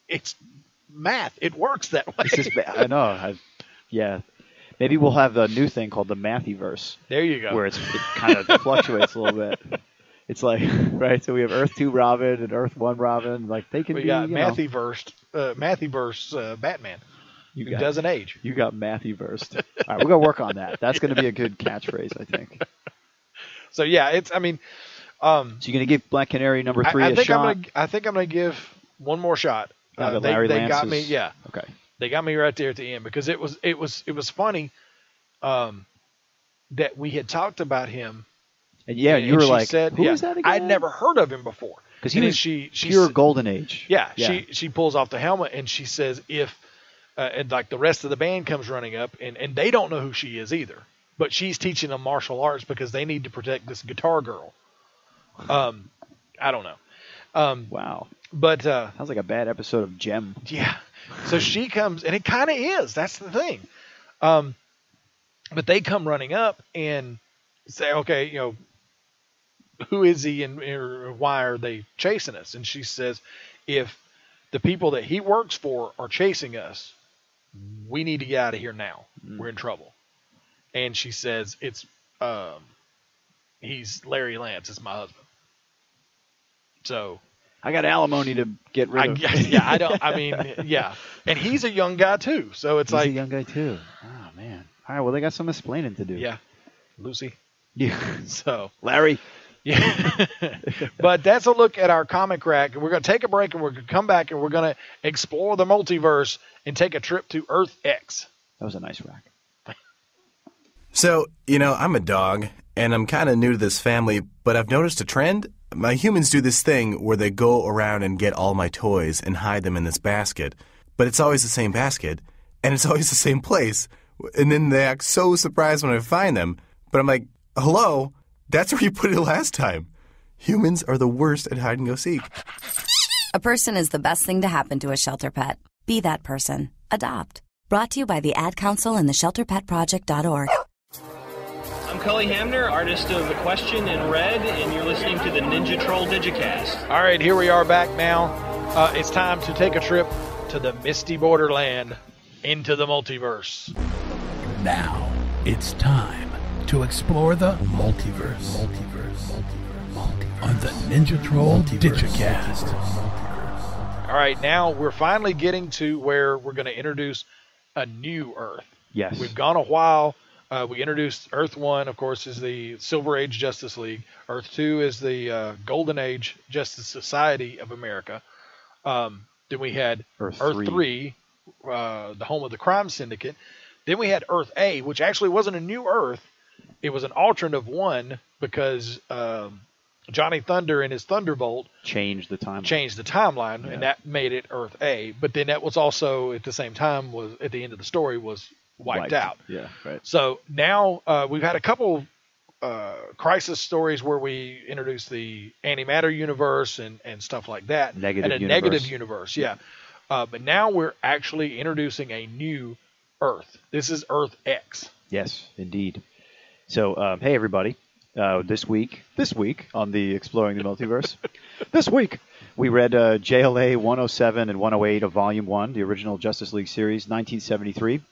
it's math. It works that way. It's just, I know. Yeah. Maybe we'll have a new thing called the Mathyverse. There you go. Where it kind of fluctuates a little bit. It's like, right, so we have Earth 2 Robin and Earth 1 Robin. Like, they can we be, got Mathyverse Batman. Who doesn't age. You got Mathyversed. All right, we're going to work on that. That's going to be a good catchphrase, I think. So, yeah, it's, I mean. So you're going to give Black Canary number 3 a shot? I think I'm going to give one more shot. They got me, yeah. Okay. They got me right there at the end because it was funny that we had talked about him. And you were like, who is that again? I'd never heard of him before. Because he was pure Golden Age. Yeah, she pulls off the helmet and she says if, and like the rest of the band comes running up and they don't know who she is either. But she's teaching them martial arts because they need to protect this guitar girl. I don't know. Wow. But sounds like a bad episode of Gem. Yeah. So she comes, and it kind of is. That's the thing. But they come running up and say, okay, who is he and why are they chasing us? And she says, if the people that he works for are chasing us, we need to get out of here now. We're in trouble. And she says, he's Larry Lance. It's my husband. So I got alimony to get rid of. Yeah. And he's a young guy too. So he's a young guy too. Oh man. All right. Well, they got some explaining to do. Yeah. Lucy. Yeah. So Larry. Yeah. But that's a look at our comic rack. We're going to take a break and we're going to come back and we're going to explore the multiverse and take a trip to Earth X. That was a nice rack. So, I'm a dog and I'm kind of new to this family, but I've noticed a trend. My humans do this thing where they go around and get all my toys and hide them in this basket, but it's always the same basket and it's always the same place. And then they act so surprised when I find them, but I'm like, hello? That's where you put it last time. Humans are the worst at hide and go seek. A person is the best thing to happen to a shelter pet. Be that person. Adopt. Brought to you by the Ad Council and the ShelterPetProject.org. I'm Cully Hamner, artist of The Question in Red, and you're listening to the Ninja Troll Digicast. All right, here we are back now. It's time to take a trip to the misty borderland into the multiverse. Now, it's time to explore the multiverse. On the Ninja Troll Digicast. All right, now we're finally getting to where we're going to introduce a new Earth. Yes. We've gone a while. We introduced Earth 1, of course, is the Silver Age Justice League. Earth 2 is the Golden Age Justice Society of America. Then we had Earth 3, the home of the crime syndicate. Then we had Earth A, which actually wasn't a new Earth. It was an alternate of one because Johnny Thunder and his Thunderbolt changed the timeline, yeah. And that made it Earth A. But then that was also, at the same time, was at the end of the story, was wiped out. Yeah, right. So now we've had a couple crisis stories where we introduced the antimatter universe and stuff like that. Negative universe, yeah. But now we're actually introducing a new Earth. This is Earth X. Yes, indeed. So, hey everybody. This week on the Exploring the Multiverse, this week we read JLA 107 and 108 of Volume 1, the original Justice League series, 1973.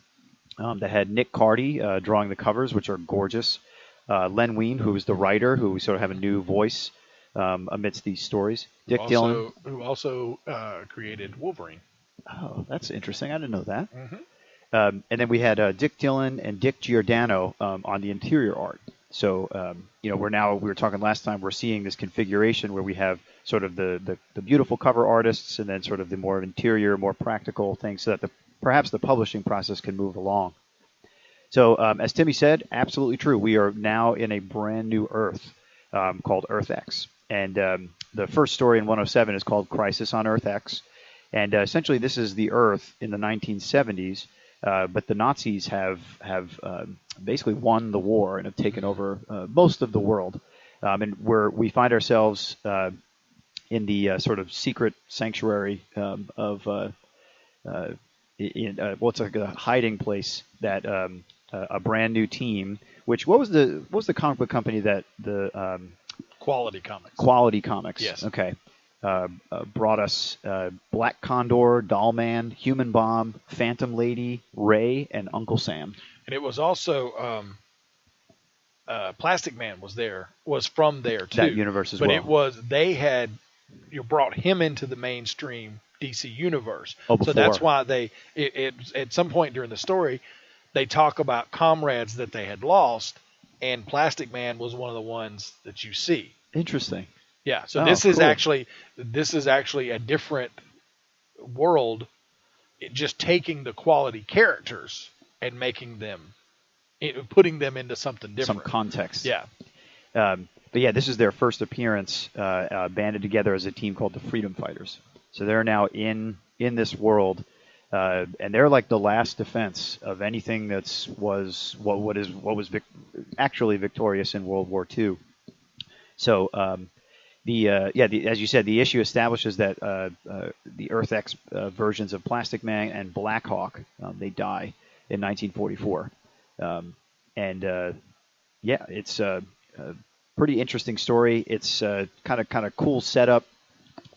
That had Nick Carty drawing the covers, which are gorgeous. Len Wein, who is the writer, who we sort of have a new voice amidst these stories. Dick Dillon, who also created Wolverine. Oh, that's interesting. I didn't know that. Mm-hmm. And then we had Dick Dillon and Dick Giordano on the interior art. So, we were talking last time, we're seeing this configuration where we have sort of the beautiful cover artists and then sort of the more interior, more practical things so that perhaps the publishing process can move along. So, as Timmy said, absolutely true. We are now in a brand new Earth called Earth X. And the first story in 107 is called Crisis on Earth X. And essentially this is the Earth in the 1970s. But the Nazis have basically won the war and have taken over most of the world, and we find ourselves in the sort of secret sanctuary of it's like a hiding place that a brand new team. Which what was the comic book company that the Quality Comics. Quality Comics. Yes. Okay. Brought us Black Condor, Dollman, Human Bomb, Phantom Lady, Ray, and Uncle Sam. And it was also Plastic Man was from there too. That universe as well. But you brought him into the mainstream DC universe. Oh, so that's why at some point during the story, they talk about comrades that they had lost, and Plastic Man was one of the ones that you see. Interesting. Yeah, so this is actually a different world, just taking the Quality characters and making them, putting them into something different. Some context. Yeah. But yeah, this is their first appearance banded together as a team called the Freedom Fighters. So they're now in this world, and they're like the last defense of anything that was actually victorious in World War II. So as you said, the issue establishes that the Earth X versions of Plastic Man and Black Hawk, they die in 1944, it's a pretty interesting story. It's kind of cool setup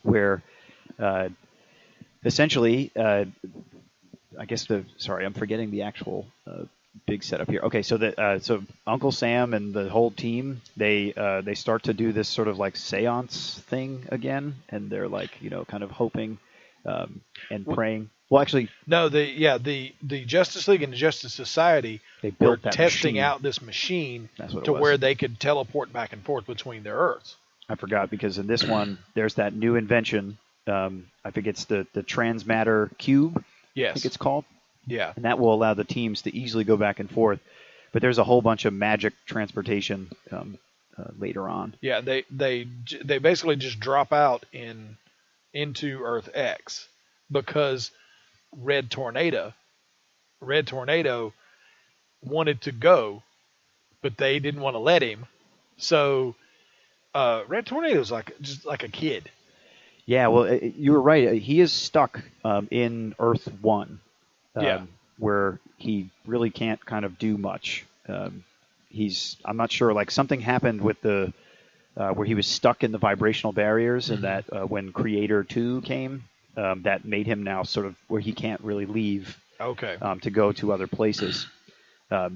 where essentially, I guess I'm forgetting the actual big setup here. Okay, so Uncle Sam and the whole team, they start to do this sort of like seance thing again, and they're like, kind of hoping and praying. Well, actually, no, the Justice League and the Justice Society were testing out this machine to where they could teleport back and forth between their Earths. I forgot, because in this one, there's that new invention. I think it's the transmatter cube. Yes. I think it's called. Yeah. And that will allow the teams to easily go back and forth. But there's a whole bunch of magic transportation later on. Yeah, they basically just drop out into Earth X because Red Tornado wanted to go, but they didn't want to let him. So Red Tornado's just like a kid. Yeah, well, you were right. He is stuck in Earth 1, where he really can't kind of do much. I'm not sure, like something happened with the where he was stuck in the vibrational barriers, and that when Creator 2 came, that made him now sort of where he can't really leave. Okay. To go to other places. So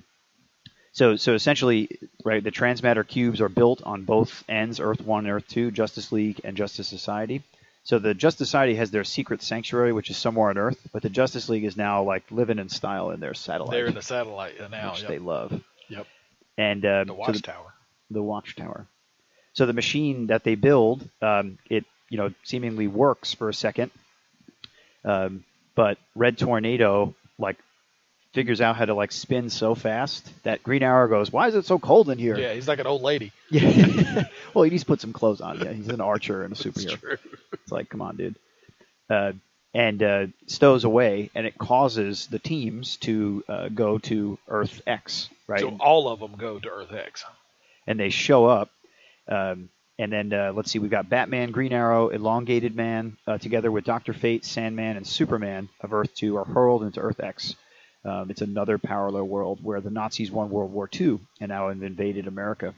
essentially, right, the transmatter cubes are built on both ends, Earth 1 and Earth 2, Justice League and Justice Society. So the Justice Society has their secret sanctuary, which is somewhere on Earth, but the Justice League is now like living in style in their satellite. They're in the satellite now, which they love. Yep. And the Watchtower. The Watchtower. So the machine that they build, it seemingly works for a second, but Red Tornado figures out how to spin so fast that Green Arrow goes, "Why is it so cold in here?" Yeah, he's like an old lady. Yeah. Well, he needs to put some clothes on. Yeah, he's an archer and a superhero. True. It's like, come on, dude. And stows away, and it causes the teams to go to Earth X, right? So all of them go to Earth X. And they show up, and then let's see, we've got Batman, Green Arrow, Elongated Man, together with Dr. Fate, Sandman, and Superman of Earth 2 are hurled into Earth X. It's another parallel world where the Nazis won World War II and now have invaded America.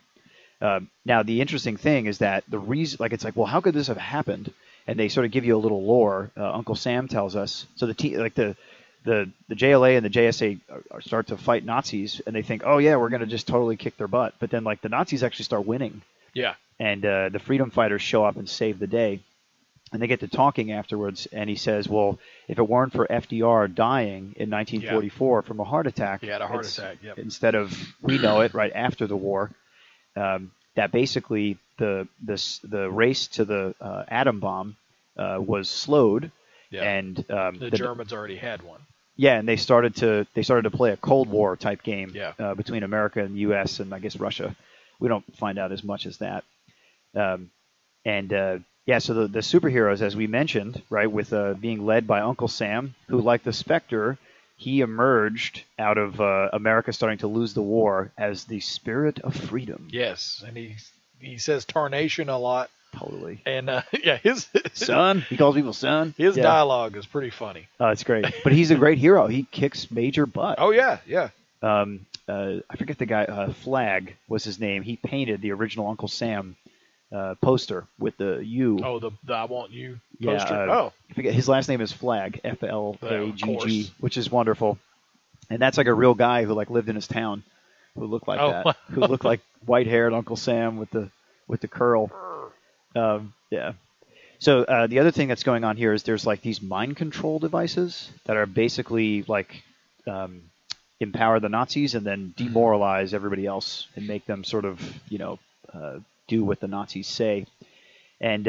Now, the interesting thing is that the reason, it's like, well, how could this have happened? And they sort of give you a little lore. Uncle Sam tells us. So the JLA and the JSA start to fight Nazis, and they think, oh yeah, we're going to just totally kick their butt. But then the Nazis actually start winning. Yeah. And the Freedom Fighters show up and save the day. And they get to talking afterwards, and he says, well, if it weren't for FDR dying in 1944 from a heart attack, he had a heart attack, yep. Instead of, we know it, right after the war, that basically the race to the atom bomb was slowed. Yeah. And the Germans already had one. Yeah, and they started to play a Cold War type game between America and the U.S. and I guess Russia. We don't find out as much as that. Yeah, so the superheroes, as we mentioned, right, with being led by Uncle Sam, who, like the Spectre, he emerged out of America starting to lose the war as the spirit of freedom. Yes, and he says tarnation a lot. Totally. And his son, he calls people son. His dialogue is pretty funny. Oh, it's great. But he's a great hero. He kicks major butt. Oh yeah, yeah. I forget the guy, Flag was his name. He painted the original Uncle Sam poster with the U. Oh, the I Want You Yeah, poster. I forget, his last name is Flag, Flagg, which is wonderful. And that's like a real guy who like lived in his town, who looked like that, who looked like white-haired Uncle Sam with the curl. Yeah. So the other thing that's going on here is there's like these mind control devices that are basically like empower the Nazis and then demoralize everybody else and make them sort of do what the Nazis say. And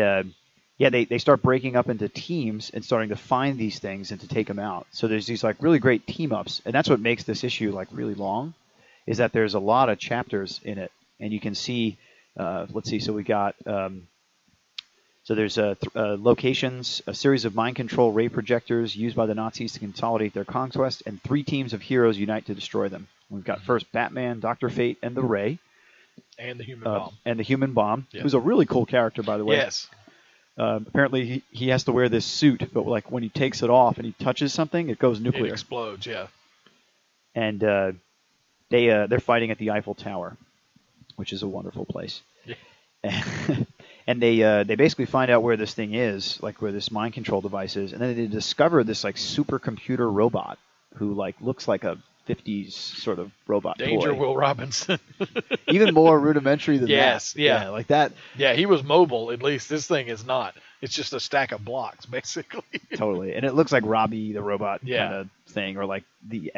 they start breaking up into teams and starting to find these things and to take them out. So there's these like really great team ups, and that's what makes this issue like really long, is that there's a lot of chapters in it, and you can see. Let's see. So we got. So there's locations, a series of mind control ray projectors used by the Nazis to consolidate their conquest, and 3 teams of heroes unite to destroy them. We've got first Batman, Dr. Fate, and the Ray. And the Human Bomb. And the Human Bomb, Yeah. who's a really cool character, by the way. Yes. Apparently, he has to wear this suit, but like when he takes it off and he touches something, it goes nuclear. It explodes, yeah. And they're fighting at the Eiffel Tower, which is a wonderful place. Yeah. And they basically find out where this thing is, like where this mind control device is, and then they discover this like supercomputer robot who like looks like a 50s sort of robot Danger toy. Will Robinson. Even more rudimentary than that. Yes, yeah. Like that. Yeah, he was mobile. At least this thing is not. It's just a stack of blocks, basically. Totally. And it looks like Robbie the robot Yeah. kind of thing, or like the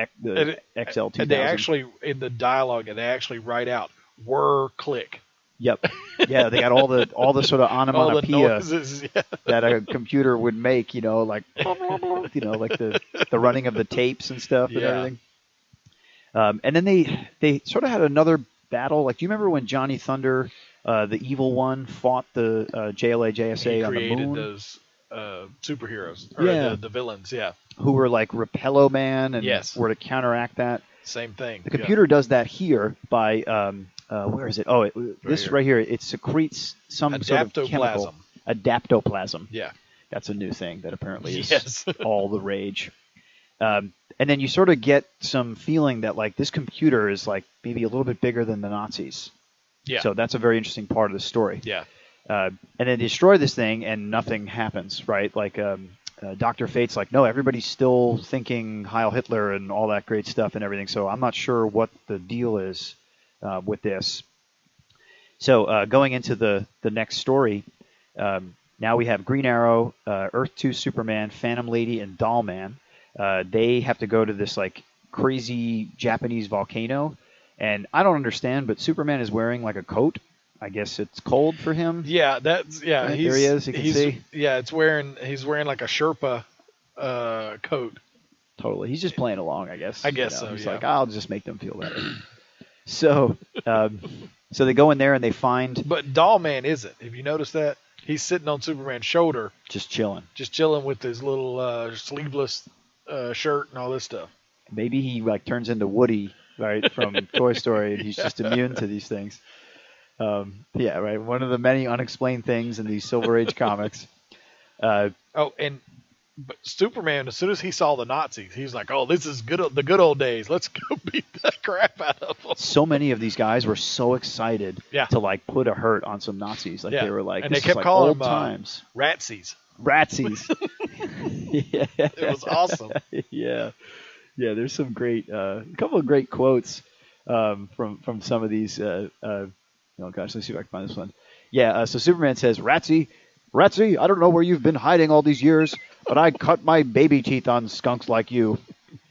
XL2000. And they actually, in the dialogue, they actually write out, "whir click." Yep. Yeah, they got all the sort of onomatopoeia that a computer would make, like like the running of the tapes and stuff and everything. And then they sort of had another battle. Like, do you remember when Johnny Thunder, the evil one, fought the JLA JSA on the moon? He created those superheroes, or the villains, who were like Repello Man and were to counteract that. Same thing. The computer does that here by where is it? Oh, right here. It secretes some sort of chemical. Adaptoplasm. Yeah. That's a new thing that apparently is all the rage. And then you sort of get some feeling that like this computer is like maybe a little bit bigger than the Nazis. Yeah. So that's a very interesting part of the story. Yeah. And then they destroy this thing and nothing happens, right? Like Dr. Fate's like, no, everybody's still thinking Heil Hitler and all that great stuff and everything. So I'm not sure what the deal is with this. So going into the next story, now we have Green Arrow, Earth 2 Superman, Phantom Lady, and Doll Man. They have to go to this like crazy Japanese volcano, and I don't understand, but Superman is wearing like a coat. I guess it's cold for him. Yeah, that's Right, there he is. You can see. Yeah, he's wearing like a Sherpa coat. Totally, he's just playing along. I guess. I guess so. He's like, I'll just make them feel better. So, so they go in there and they find. But Doll Man isn't. Have you noticed that? He's sitting on Superman's shoulder, just chilling with his little sleeveless shirt and all this stuff. Maybe he like turns into Woody, right, from Toy Story, and he's just immune to these things. Yeah, right. One of the many unexplained things in these Silver Age comics. But Superman, as soon as he saw the Nazis, he's like, "Oh, this is the good old days. Let's go beat the crap out of them." So many of these guys were so excited to like put a hurt on some Nazis. Like they were like, and this they kept is like calling old them times. Ratsies. Yeah. It was awesome. Yeah. There's some great, a couple of great quotes from some of these. Oh gosh, let's see if I can find this one. Yeah. So Superman says, "Ratsy, I don't know where you've been hiding all these years, but I cut my baby teeth on skunks like you."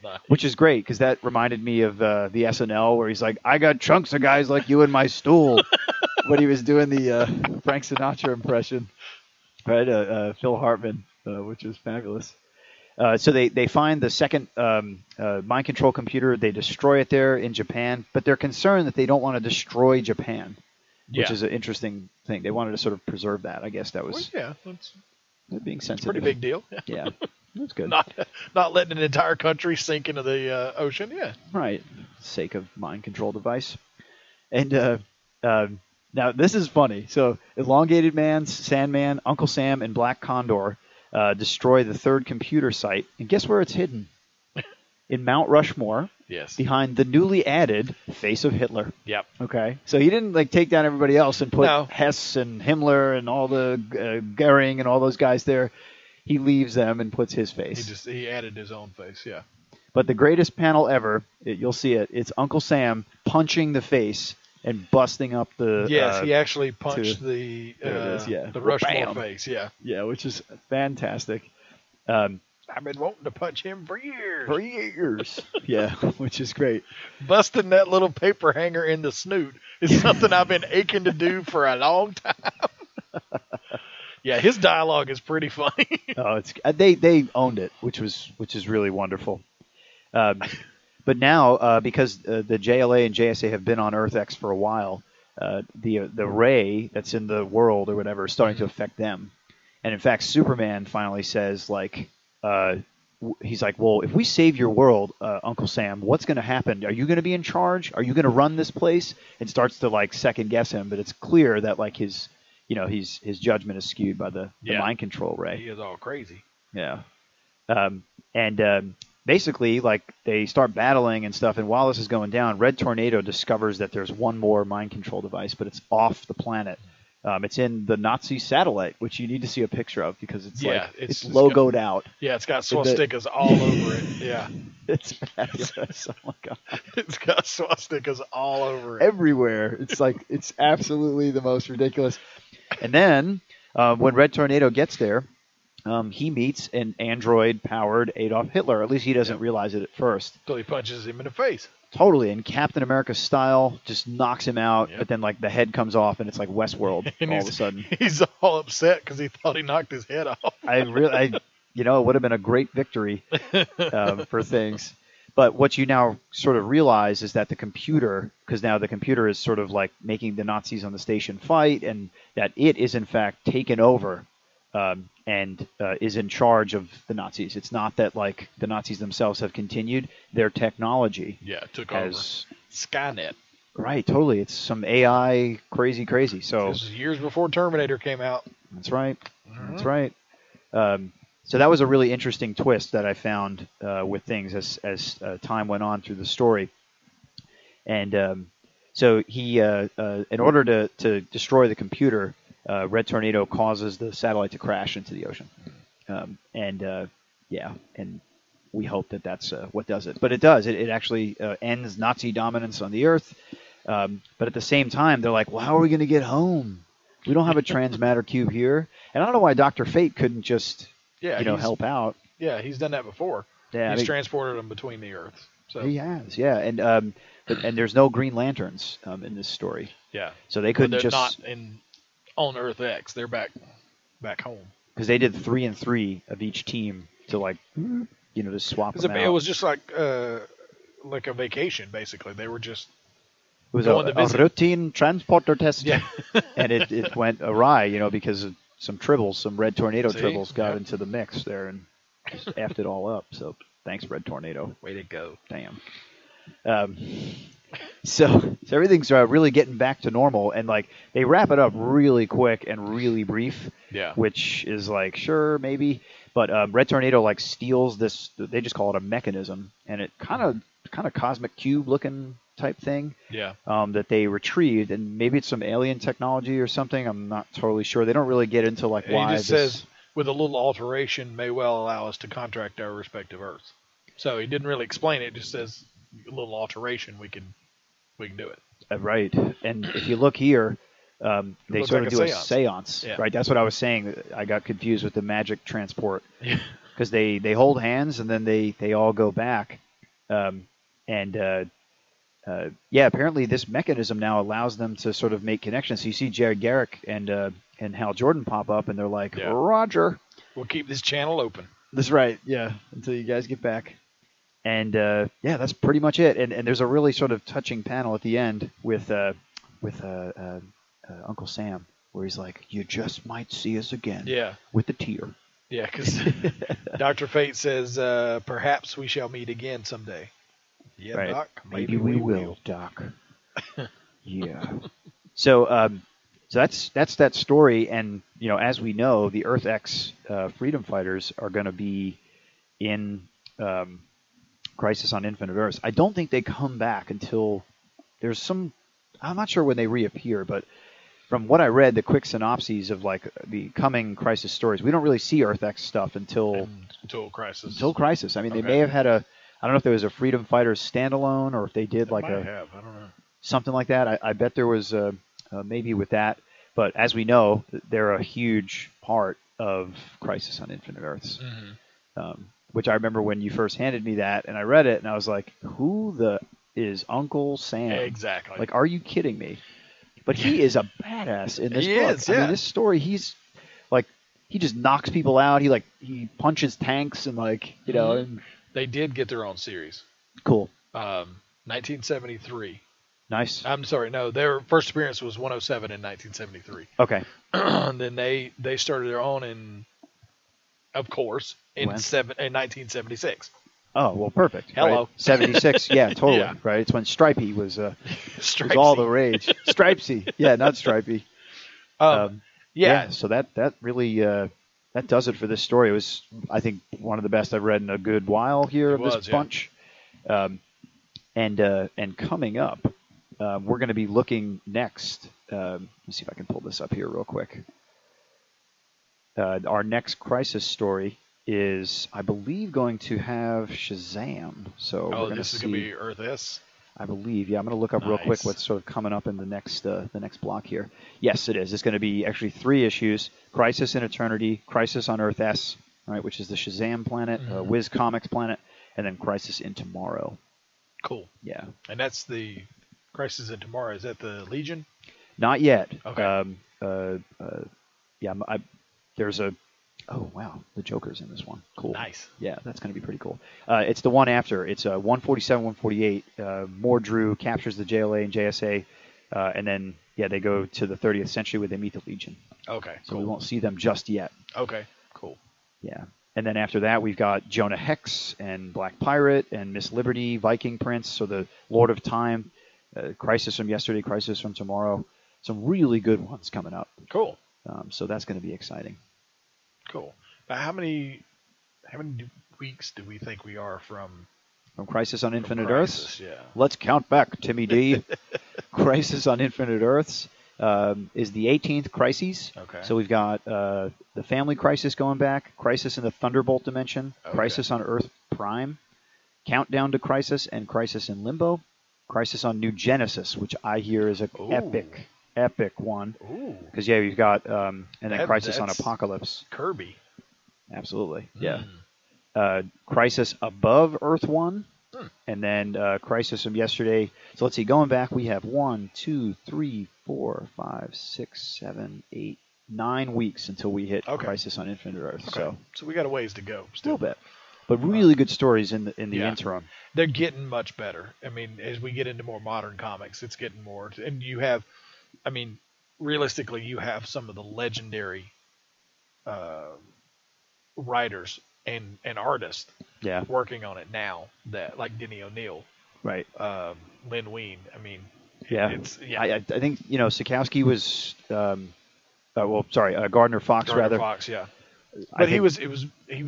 Nice. Which is great, because that reminded me of the SNL where he's like, "I got chunks of guys like you in my stool," when he was doing the Frank Sinatra impression, right? Phil Hartman, which is fabulous. So they find the second mind control computer. They destroy it there in Japan, but they're concerned that they don't want to destroy Japan, which is an interesting thing. They wanted to sort of preserve that. I guess that was that's being sensitive. pretty big deal. Yeah, that's good. Not letting an entire country sink into the ocean. Yeah, right. Sake of mind control device. And now this is funny. So Elongated Man, Sandman, Uncle Sam, and Black Condor destroy the third computer site, and guess where it's hidden? In Mount Rushmore, Yes. behind the newly added face of Hitler. Yep. Okay. So he didn't like take down everybody else and put No. Hess and Himmler and all the Goering and all those guys there. He leaves them and puts his face. He added his own face, yeah. But the greatest panel ever, you'll see it. It's Uncle Sam punching the face and busting up the. Yes, he actually punched the Rushmore face. Yeah. Yeah, which is fantastic. I've been wanting to punch him for years. Yeah, which is great. Busting that little paper hanger in the snoot is something I've been aching to do for a long time. Yeah, his dialogue is pretty funny. Oh, they owned it, which is really wonderful. But now, because the JLA and JSA have been on Earth X for a while, the ray that's in the world or whatever is starting to affect them. And in fact, Superman finally says, like, he's like, well, if we save your world, Uncle Sam, what's going to happen? Are you going to be in charge? Are you going to run this place? And starts to like second guess him, but it's clear that like his judgment is skewed by the mind control ray. He is all crazy. Yeah. Basically, like, they start battling and stuff, and while this is going down, Red Tornado discovers that there's one more mind control device, but it's off the planet. It's in the Nazi satellite, which you need to see a picture of because it's it's logoed out. Yeah, it's got swastikas all over it. Yeah. It's fabulous. Oh, my God. It's got swastikas all over it. Everywhere. It's like, it's absolutely the most ridiculous. And then, when Red Tornado gets there, he meets an android-powered Adolf Hitler. At least he doesn't realize it at first. So he punches him in the face. Totally, in Captain America style, just knocks him out. But then, like, the head comes off, and it's like Westworld all of a sudden. He's all upset because he thought he knocked his head off. It would have been a great victory for things. But what you now sort of realize is that the computer, because now the computer is sort of like making the Nazis on the station fight, and that it is in fact taken over. And is in charge of the Nazis. It's not that like the Nazis themselves have continued. Their technology took over. Skynet. Right, totally. It's some AI crazy. So this is years before Terminator came out. That's right. Mm-hmm. That's right. So that was a really interesting twist that I found with things as time went on through the story. And so he, in order to destroy the computer, Red Tornado causes the satellite to crash into the ocean. And we hope that that's what does it. But it does. It actually ends Nazi dominance on the Earth. But at the same time, they're like, well, how are we going to get home? We don't have a transmatter cube here. And I don't know why Dr. Fate couldn't just help out. Yeah, he's done that before. Yeah, he's transported them between the Earths. So. He has, yeah. And there's no Green Lanterns in this story. Yeah. So they couldn't they're not on Earth X. They're back home. Because they did 3 and 3 of each team to to swap them out. It was just like a vacation, basically. They were just it was a routine transporter test. Yeah. And it went awry, because of some Red Tornado tribbles got into the mix there and just effed it all up. So thanks, Red Tornado. Way to go. Damn. So everything's really getting back to normal, and like they wrap it up really quick and really brief. Yeah. Which is like, sure, maybe, but Red Tornado like steals this. They just call it a mechanism, and it kind of cosmic cube looking type thing. Yeah. That they retrieved, and maybe it's some alien technology or something. I'm not totally sure. They don't really get into like why. He just says with a little alteration may well allow us to contract our respective Earths. So he didn't really explain it. Just says a little alteration we can do it. Right. And if you look here, they sort of do a seance. Yeah. Right. That's what I was saying. I got confused with the magic transport because they hold hands and then they all go back. Apparently this mechanism now allows them to sort of make connections. So you see Jared Garrick and Hal Jordan pop up and they're like, Roger. We'll keep this channel open. That's right. Yeah. Until you guys get back. And that's pretty much it. And there's a really sort of touching panel at the end with Uncle Sam, where he's like, "You just might see us again." Yeah. With the tear. Yeah, because Dr. Fate says, "Perhaps we shall meet again someday." Yeah, right. Doc. Maybe we will, Doc. Yeah. So that's that story, and as we know, the Earth X freedom fighters are going to be in. Crisis on Infinite Earths. I don't think they come back until there's some. I'm not sure when they reappear, but from what I read, the quick synopses of like the coming Crisis stories, we don't really see Earth X stuff until Crisis. Until Crisis. I mean, they may have had a. I don't know if there was a Freedom Fighters standalone or if they did I don't know. Something like that. I bet there was maybe with that. But as we know, they're a huge part of Crisis on Infinite Earths. Which I remember when you first handed me that, and I read it, and I was like, who is Uncle Sam? Exactly. Like, are you kidding me? But he is a badass in this book. Is, yeah. I mean, this story, he's like, he just knocks people out. He punches tanks and you know. And they did get their own series. Cool. 1973. Nice. I'm sorry, no, their first appearance was 107 in 1973. Okay. And then they started their own in 1976. Oh, well, perfect. Hello. Right? 76, yeah, totally. Yeah. Right. It's when Stripey was Stripesy. all the rage. Stripesy. Yeah, not Stripey. Yeah. So that really that does it for this story. It was, I think, one of the best I've read in a good while here of this bunch. And coming up, we're going to be looking next. Let me see if I can pull this up here real quick. Our next Crisis story is, I believe, going to have Shazam. So we're going this is going to be Earth S? I believe, yeah. I'm going to look up real quick what's sort of coming up in the next block here. Yes, it is. It's going to be actually 3 issues: Crisis in Eternity, Crisis on Earth S, right, which is the Shazam planet, Wiz Comics planet, and then Crisis in Tomorrow. Cool. Yeah. And that's the Crisis in Tomorrow. Is that the Legion? Not yet. Okay. There's a. Oh wow, the Joker's in this one. Cool. Nice. Yeah, that's going to be pretty cool. It's the one after. It's 147, 148. Mordru captures the JLA and JSA, and then they go to the 30th century where they meet the Legion. Okay. So we won't see them just yet. Okay. Cool. Yeah. And then after that, we've got Jonah Hex and Black Pirate and Miss Liberty, Viking Prince, so the Lord of Time, Crisis from Yesterday, Crisis from Tomorrow. Some really good ones coming up. Cool. So that's going to be exciting. Cool. Now, how many weeks do we think we are from Crisis on Infinite Earths? Yeah. Let's count back, Timmy D. Crisis on Infinite Earths is the 18th Crisis. Okay. So we've got the Family Crisis going back, Crisis in the Thunderbolt Dimension, Crisis on Earth Prime, Countdown to Crisis, and Crisis in Limbo, Crisis on New Genesis, which I hear is an epic one. Because you've got and then Crisis on Apocalypse. Kirby. Absolutely. Yeah. Crisis Above Earth 1, and then Crisis from Yesterday. So let's see, going back, we have 1, 2, 3, 4, 5, 6, 7, 8, 9 weeks until we hit Crisis on Infinite Earth. Okay. So we got a ways to go still. A little bit. But really good stories in the interim. They're getting much better. I mean, as we get into more modern comics, it's getting more. And you have, I mean, realistically, you have some of the legendary writers and artists working on it now, that like Denny O'Neil, right? Lynn Wein. I mean, I think Sikowski was Gardner Fox rather. Fox, yeah. But he was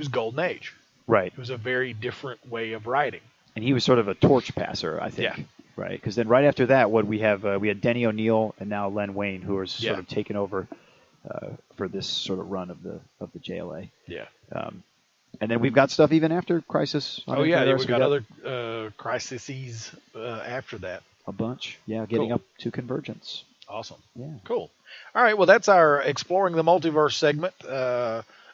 Golden Age, right? It was a very different way of writing, and he was sort of a torch passer, I think. Yeah. Right, because then right after that, we had Denny O'Neil and now Len Wein, who are sort of taking over for this sort of run of the JLA. Yeah. And then we've got stuff even after Crisis. We've got other crises after that. A bunch, getting up to Convergence. Awesome. Yeah. Cool. All right, well, that's our Exploring the Multiverse segment,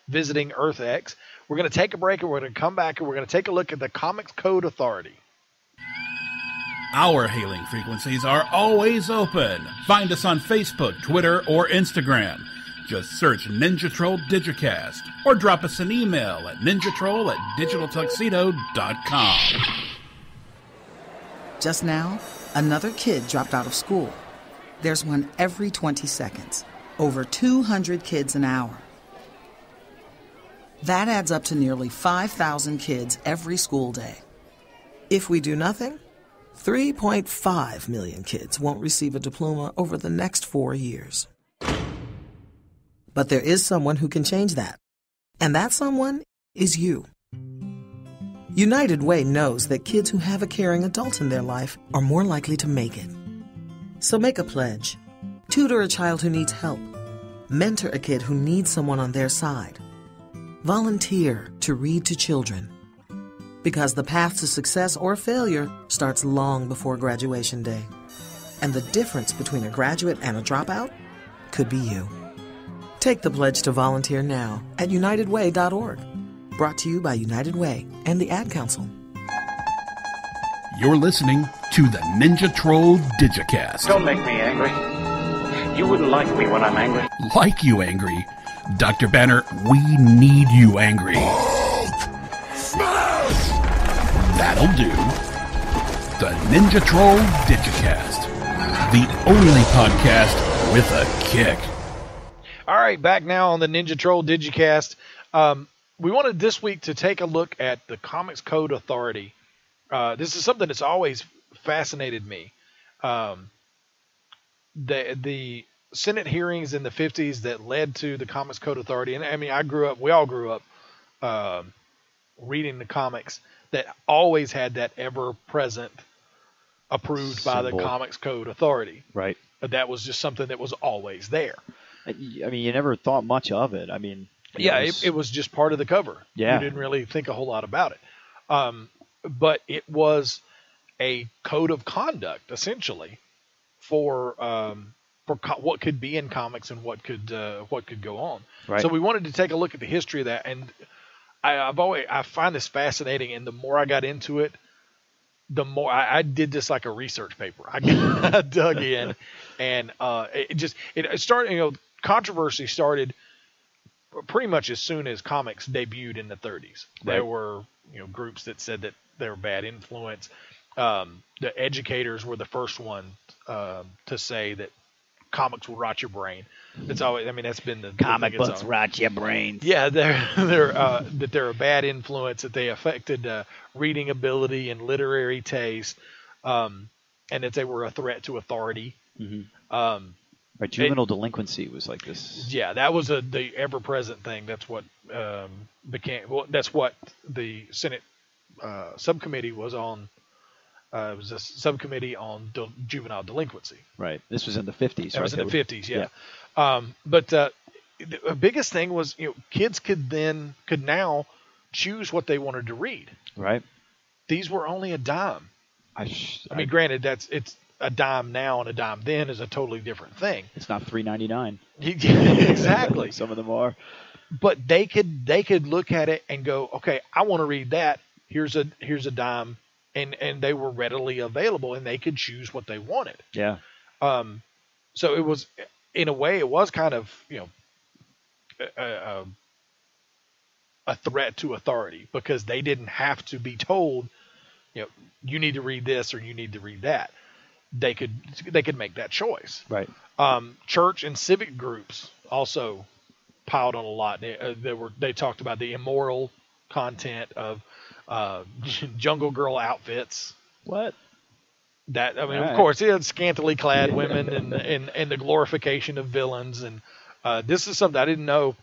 visiting Earth X. We're going to take a break, and we're going to come back, and we're going to take a look at the Comics Code Authority. Our hailing frequencies are always open. Find us on Facebook, Twitter, or Instagram. Just search Ninja Troll Digicast or drop us an email at ninjatroll@digitaltuxedo.com. Just now, another kid dropped out of school. There's one every 20 seconds. Over 200 kids an hour. That adds up to nearly 5,000 kids every school day. If we do nothing, 3.5 million kids won't receive a diploma over the next 4 years. But there is someone who can change that. And that someone is you. United Way knows that kids who have a caring adult in their life are more likely to make it. So make a pledge. Tutor a child who needs help. Mentor a kid who needs someone on their side. Volunteer to read to children. Because the path to success or failure starts long before graduation day. And the difference between a graduate and a dropout could be you. Take the pledge to volunteer now at unitedway.org. Brought to you by United Way and the Ad Council. You're listening to the Ninja Troll Digicast. Don't make me angry. You wouldn't like me when I'm angry. Like you angry? Dr. Banner, we need you angry. Smash! That'll do. The Ninja Troll Digicast. The only podcast with a kick. All right, back now on the Ninja Troll Digicast. We wanted this week to take a look at the Comics Code Authority. This is something that's always fascinated me. The Senate hearings in the 50s that led to the Comics Code Authority, and I mean, we all grew up reading the comics that always had that ever-present approved by the Comics Code Authority. Right. That was just something that was always there. I mean, you never thought much of it. I mean, it was just part of the cover. Yeah. You didn't really think a whole lot about it. But it was a code of conduct, essentially, for what could be in comics and what could go on. Right. So we wanted to take a look at the history of that, and I find this fascinating. And the more I got into it, the more I did this like a research paper. I dug in, and it started. Controversy started pretty much as soon as comics debuted in the 30s. Right. There were groups that said that they were bad influence. The educators were the first one to say that comics will rot your brain. It's always, I mean, that's been the comic books rot your brains. Yeah, that they're a bad influence, that they affected reading ability and literary taste, and that they were a threat to authority. Mm-hmm. Right, juvenile delinquency was like this. Yeah, that was the ever-present thing. That's what became. Well, that's what the Senate subcommittee was on. It was a subcommittee on juvenile delinquency. Right. This was in the 50s. That was in the 50s. Yeah. Yeah. But the biggest thing was, kids could now choose what they wanted to read. Right. These were only a dime. I mean, granted, it's a dime now and a dime then is a totally different thing. It's not $3.99. Exactly. Some of them are. But they could look at it and go, okay, I want to read that. Here's a dime, and they were readily available, and they could choose what they wanted. Yeah. So it was, in a way, it was kind of a threat to authority, because they didn't have to be told, you need to read this or you need to read that. They could make that choice. Right. Church and civic groups also piled on a lot. They talked about the immoral content of Jungle Girl outfits. What? That, I mean, All of right. course, it had scantily clad women and the glorification of villains. And this is something I didn't know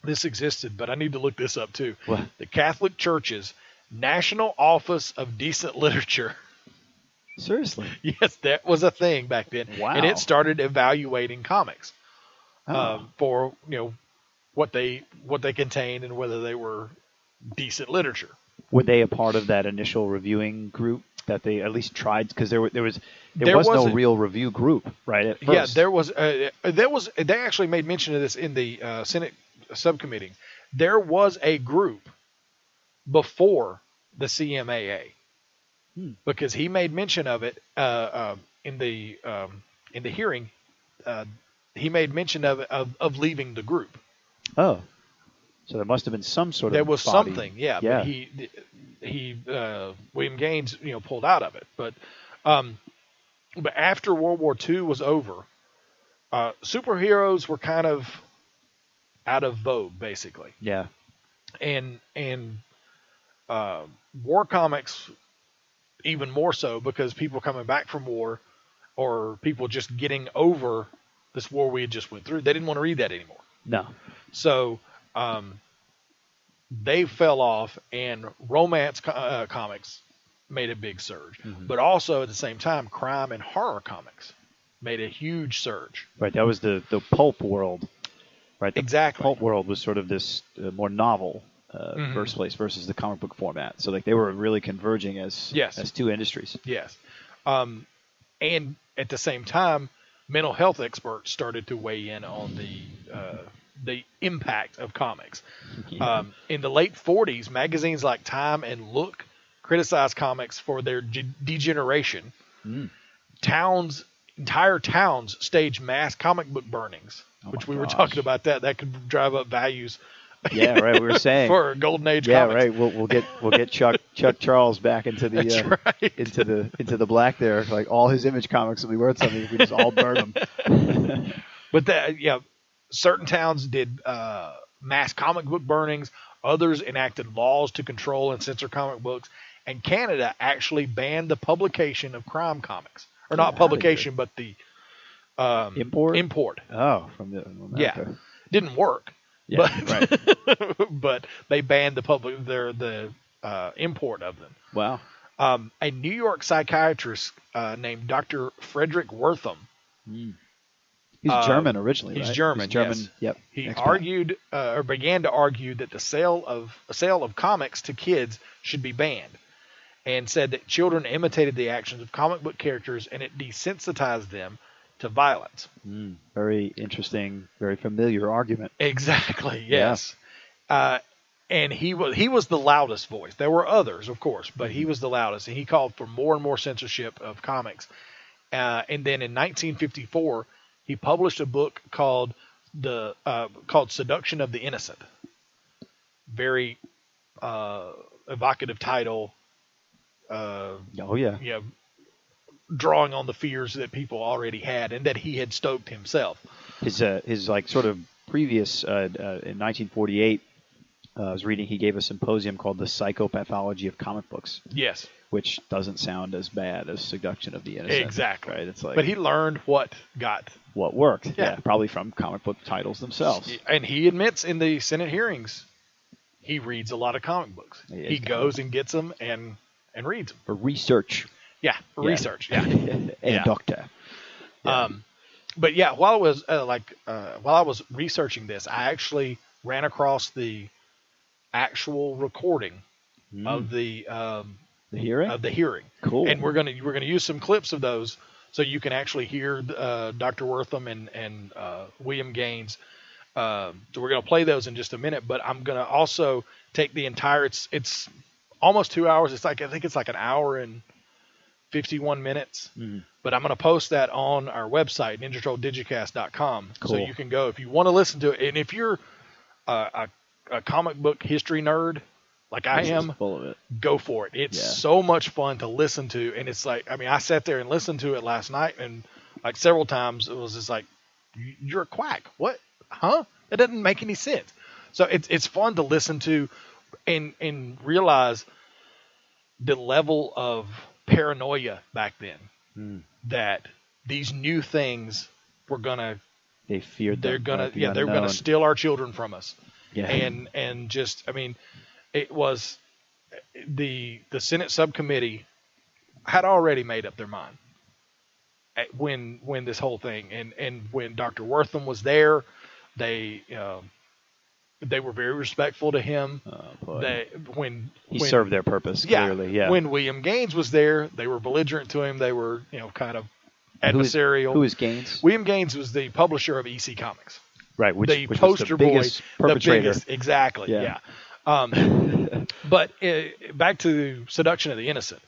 this existed, but I need to look this up too. What? The Catholic Church's National Office of Decent Literature. Seriously? Yes, that was a thing back then. Wow. And it started evaluating comics for what they contained and whether they were decent literature. Were they a part of that initial reviewing group that they at least tried? Because there was no real review group, right? At first. Yeah, there was. They actually made mention of this in the Senate subcommittee. There was a group before the CMAA. Because he made mention of it in the hearing. He made mention of leaving the group. Oh, so there must have been some sort of. There was body. something, yeah. Yeah. But he William Gaines, pulled out of it. But after World War II was over, superheroes were kind of out of vogue, basically. Yeah. And war comics, even more so, because people coming back from war or people just getting over this war we had just went through, they didn't want to read that anymore. No. So they fell off, and romance comics made a big surge. But also at the same time, crime and horror comics made a huge surge. Right, that was the pulp world. Right, the exactly. pulp world was sort of this more novel birthplace versus the comic book format. So like they were really converging as two industries. Yes, and at the same time, mental health experts started to weigh in on the impact of comics. Yeah. In the late 40s, magazines like Time and Look criticized comics for their degeneration. Entire towns staged mass comic book burnings, which we were talking about. That could drive up values. Yeah, right. We were saying for Golden Age. Yeah, comics. right. We'll get Chuck Charles back into the into the black there. Like all his Image comics will be worth something if we just all burn them. But certain towns did mass comic book burnings. Others enacted laws to control and censor comic books. And Canada actually banned the publication of crime comics, or not publication, but the import. Oh, from America. Didn't work. Yeah, but, but they banned the import of them. Wow. A New York psychiatrist named Dr. Frederick Wortham. He's German originally. He's right? German. He's German. Yes. Yep. He argued or began to argue that the sale of comics to kids should be banned, and said that children imitated the actions of comic book characters and it desensitized them to violence. Very interesting, very familiar argument. Exactly. Yes. Yeah. And he was the loudest voice. There were others, of course, but he was the loudest, and he called for more and more censorship of comics. And then in 1954, he published a book called Seduction of the Innocent. Very evocative title. Drawing on the fears that people already had and that he had stoked himself. His like sort of previous in 1948, I was reading, he gave a symposium called The Psychopathology of Comic Books. Yes. Which doesn't sound as bad as Seduction of the Innocent. Exactly. Right? It's like, but he learned what worked. Yeah. Probably from comic book titles themselves. And he admits in the Senate hearings, he reads a lot of comic books. He goes and gets them and reads them. For research. Yeah, for research. Yeah. And doctor. Yeah. But yeah, while I was researching this, I actually ran across the actual recording of the hearing. Cool. And we're gonna use some clips of those so you can actually hear Dr. Wortham and William Gaines. So we're gonna play those in just a minute, but I'm gonna also take the entire. It's almost 2 hours. I think it's like an hour and 51 minutes. But I'm going to post that on our website, NinjaTrollDigicast.com. Cool. So you can go if you want to listen to it. And if you're a comic book history nerd like I am, full of it. Go for it. It's so much fun to listen to. And it's like, I mean, I sat there and listened to it last night, and like several times it was just like, you're a quack. What? Huh? That doesn't make any sense. So it's fun to listen to and realize the level of paranoia back then that these new things were gonna they're gonna steal our children from us. And just, I mean, it was the Senate subcommittee had already made up their mind when this whole thing and when Dr. Wortham was there, they were very respectful to him. When he served their purpose clearly. Yeah. When William Gaines was there, they were belligerent to him. They were, kind of adversarial. Who is Gaines? William Gaines was the publisher of EC Comics. Right. Which poster was the biggest boy, perpetrator. the biggest, exactly. Yeah. But back to Seduction of the Innocent.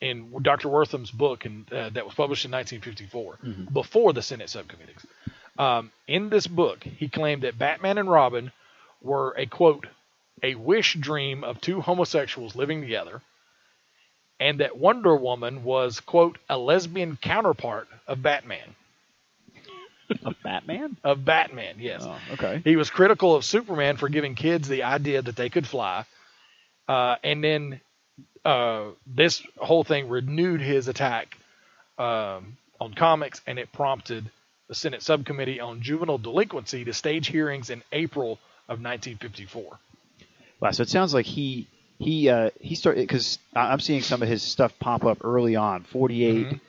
In Dr. Wortham's book, that was published in 1954, before the Senate subcommittees. In this book, he claimed that Batman and Robin were a, quote, a wish dream of two homosexuals living together, and that Wonder Woman was, quote, a lesbian counterpart of Batman. Of Batman? Of Batman, yes. Oh, okay. He was critical of Superman for giving kids the idea that they could fly. And then this whole thing renewed his attack on comics, and it prompted the Senate Subcommittee on Juvenile Delinquency to stage hearings in April of 1954. Wow, so it sounds like he started, because I'm seeing some of his stuff pop up early on. 48,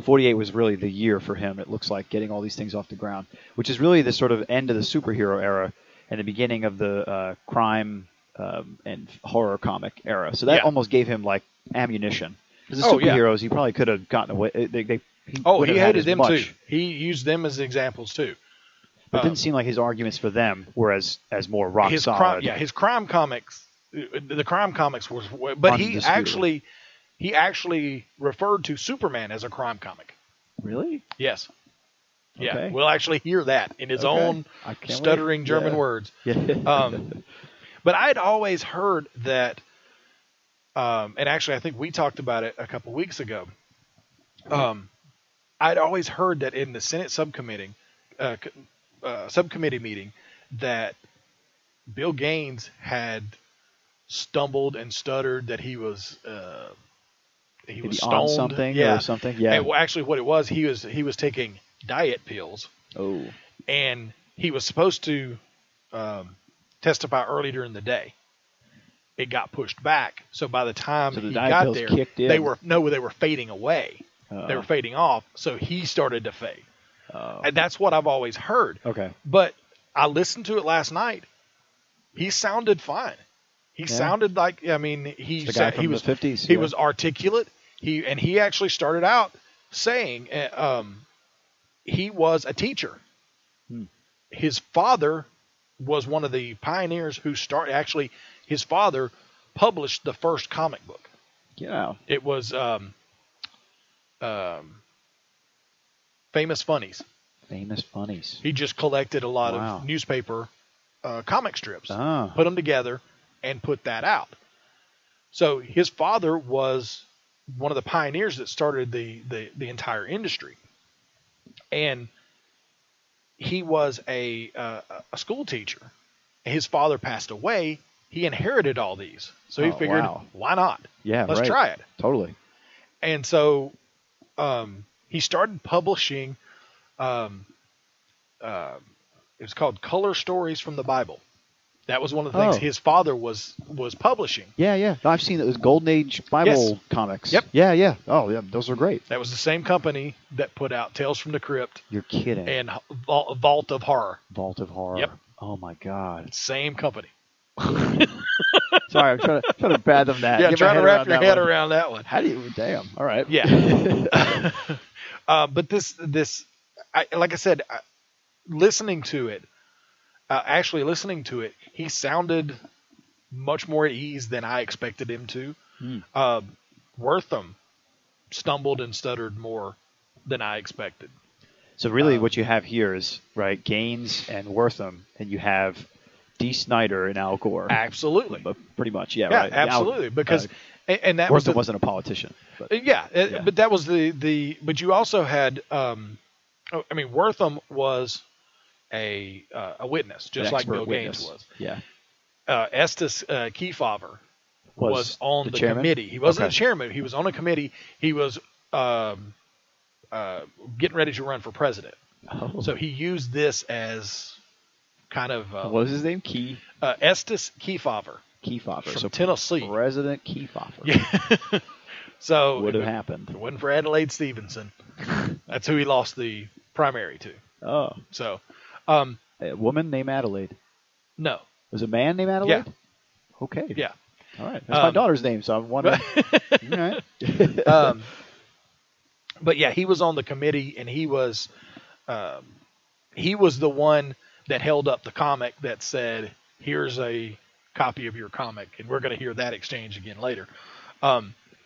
48 was really the year for him. It looks like getting all these things off the ground, which is really the sort of end of the superhero era and the beginning of the crime and horror comic era. So that almost gave him like ammunition. Because the superheroes, he probably could have gotten away. He hated them too. He used them as examples too. But it didn't seem like his arguments for them were as more rock solid. His crime comics, the crime comics was, but he actually referred to Superman as a crime comic. Really? Yes. Yeah, okay. We'll actually hear that in his own stuttering German words. Yeah. But I'd always heard that, and actually I think we talked about it a couple weeks ago. I'd always heard that in the Senate subcommittee meeting that Bill Gaines had stumbled and stuttered, that he was stoned on something or something. Yeah. And, well, actually, what it was, he was taking diet pills. Oh. And he was supposed to testify early during the day. It got pushed back, so by the time he got there, they were fading away. They were fading off, so he started to fade. And that's what I've always heard. Okay. But I listened to it last night. He sounded fine. He sounded like, I mean, he was the 50s. He was articulate. He actually started out saying he was a teacher. His father was one of the pioneers who actually his father published the first comic book. Yeah. It was Famous Funnies. Famous Funnies. He just collected a lot of newspaper comic strips, put them together, and put that out. So his father was one of the pioneers that started the entire industry. And he was a school teacher. His father passed away. He inherited all these. So he figured, why not? Yeah, let's try it. Totally. And so he started publishing, it was called Color Stories from the Bible. That was one of the things his father was publishing. Yeah. I've seen it was Golden Age Bible comics. Yep. Yeah. Oh, yeah. Those are great. That was the same company that put out Tales from the Crypt. You're kidding. And Vault of Horror. Vault of Horror. Yep. Oh, my God. Same company. Sorry, I'm trying to fathom that. Yeah, trying to wrap your head around that one. How do you? Damn. All right. Yeah. But this, like I said, listening to it, he sounded much more at ease than I expected him to. Wortham stumbled and stuttered more than I expected. So really what you have here is, right, Gaines and Wortham, and you have D. Snyder and Al Gore. Absolutely. But pretty much, yeah, Yeah, right. absolutely. Because and that Wortham wasn't a politician. But, but that was but you also had Wortham was a witness, just like Bill Gaines was. Yeah. Estes Kefauver was on the committee. He wasn't the chairman. He was on a committee. He was getting ready to run for president. Oh. So he used this as kind of what was his name? Estes Kefauver. From Tennessee. President Kefauver. Yeah. So would have happened. If it wasn't for Adelaide Stevenson, that's who he lost the primary to. Oh. So a woman named Adelaide. No. Was a man named Adelaide? Yeah. Okay. Yeah. All right. That's my daughter's name, so I'm wondering. All right. But yeah, he was on the committee, and he was the one that held up the comic that said, "Here's a copy of your comic," and we're going to hear that exchange again later.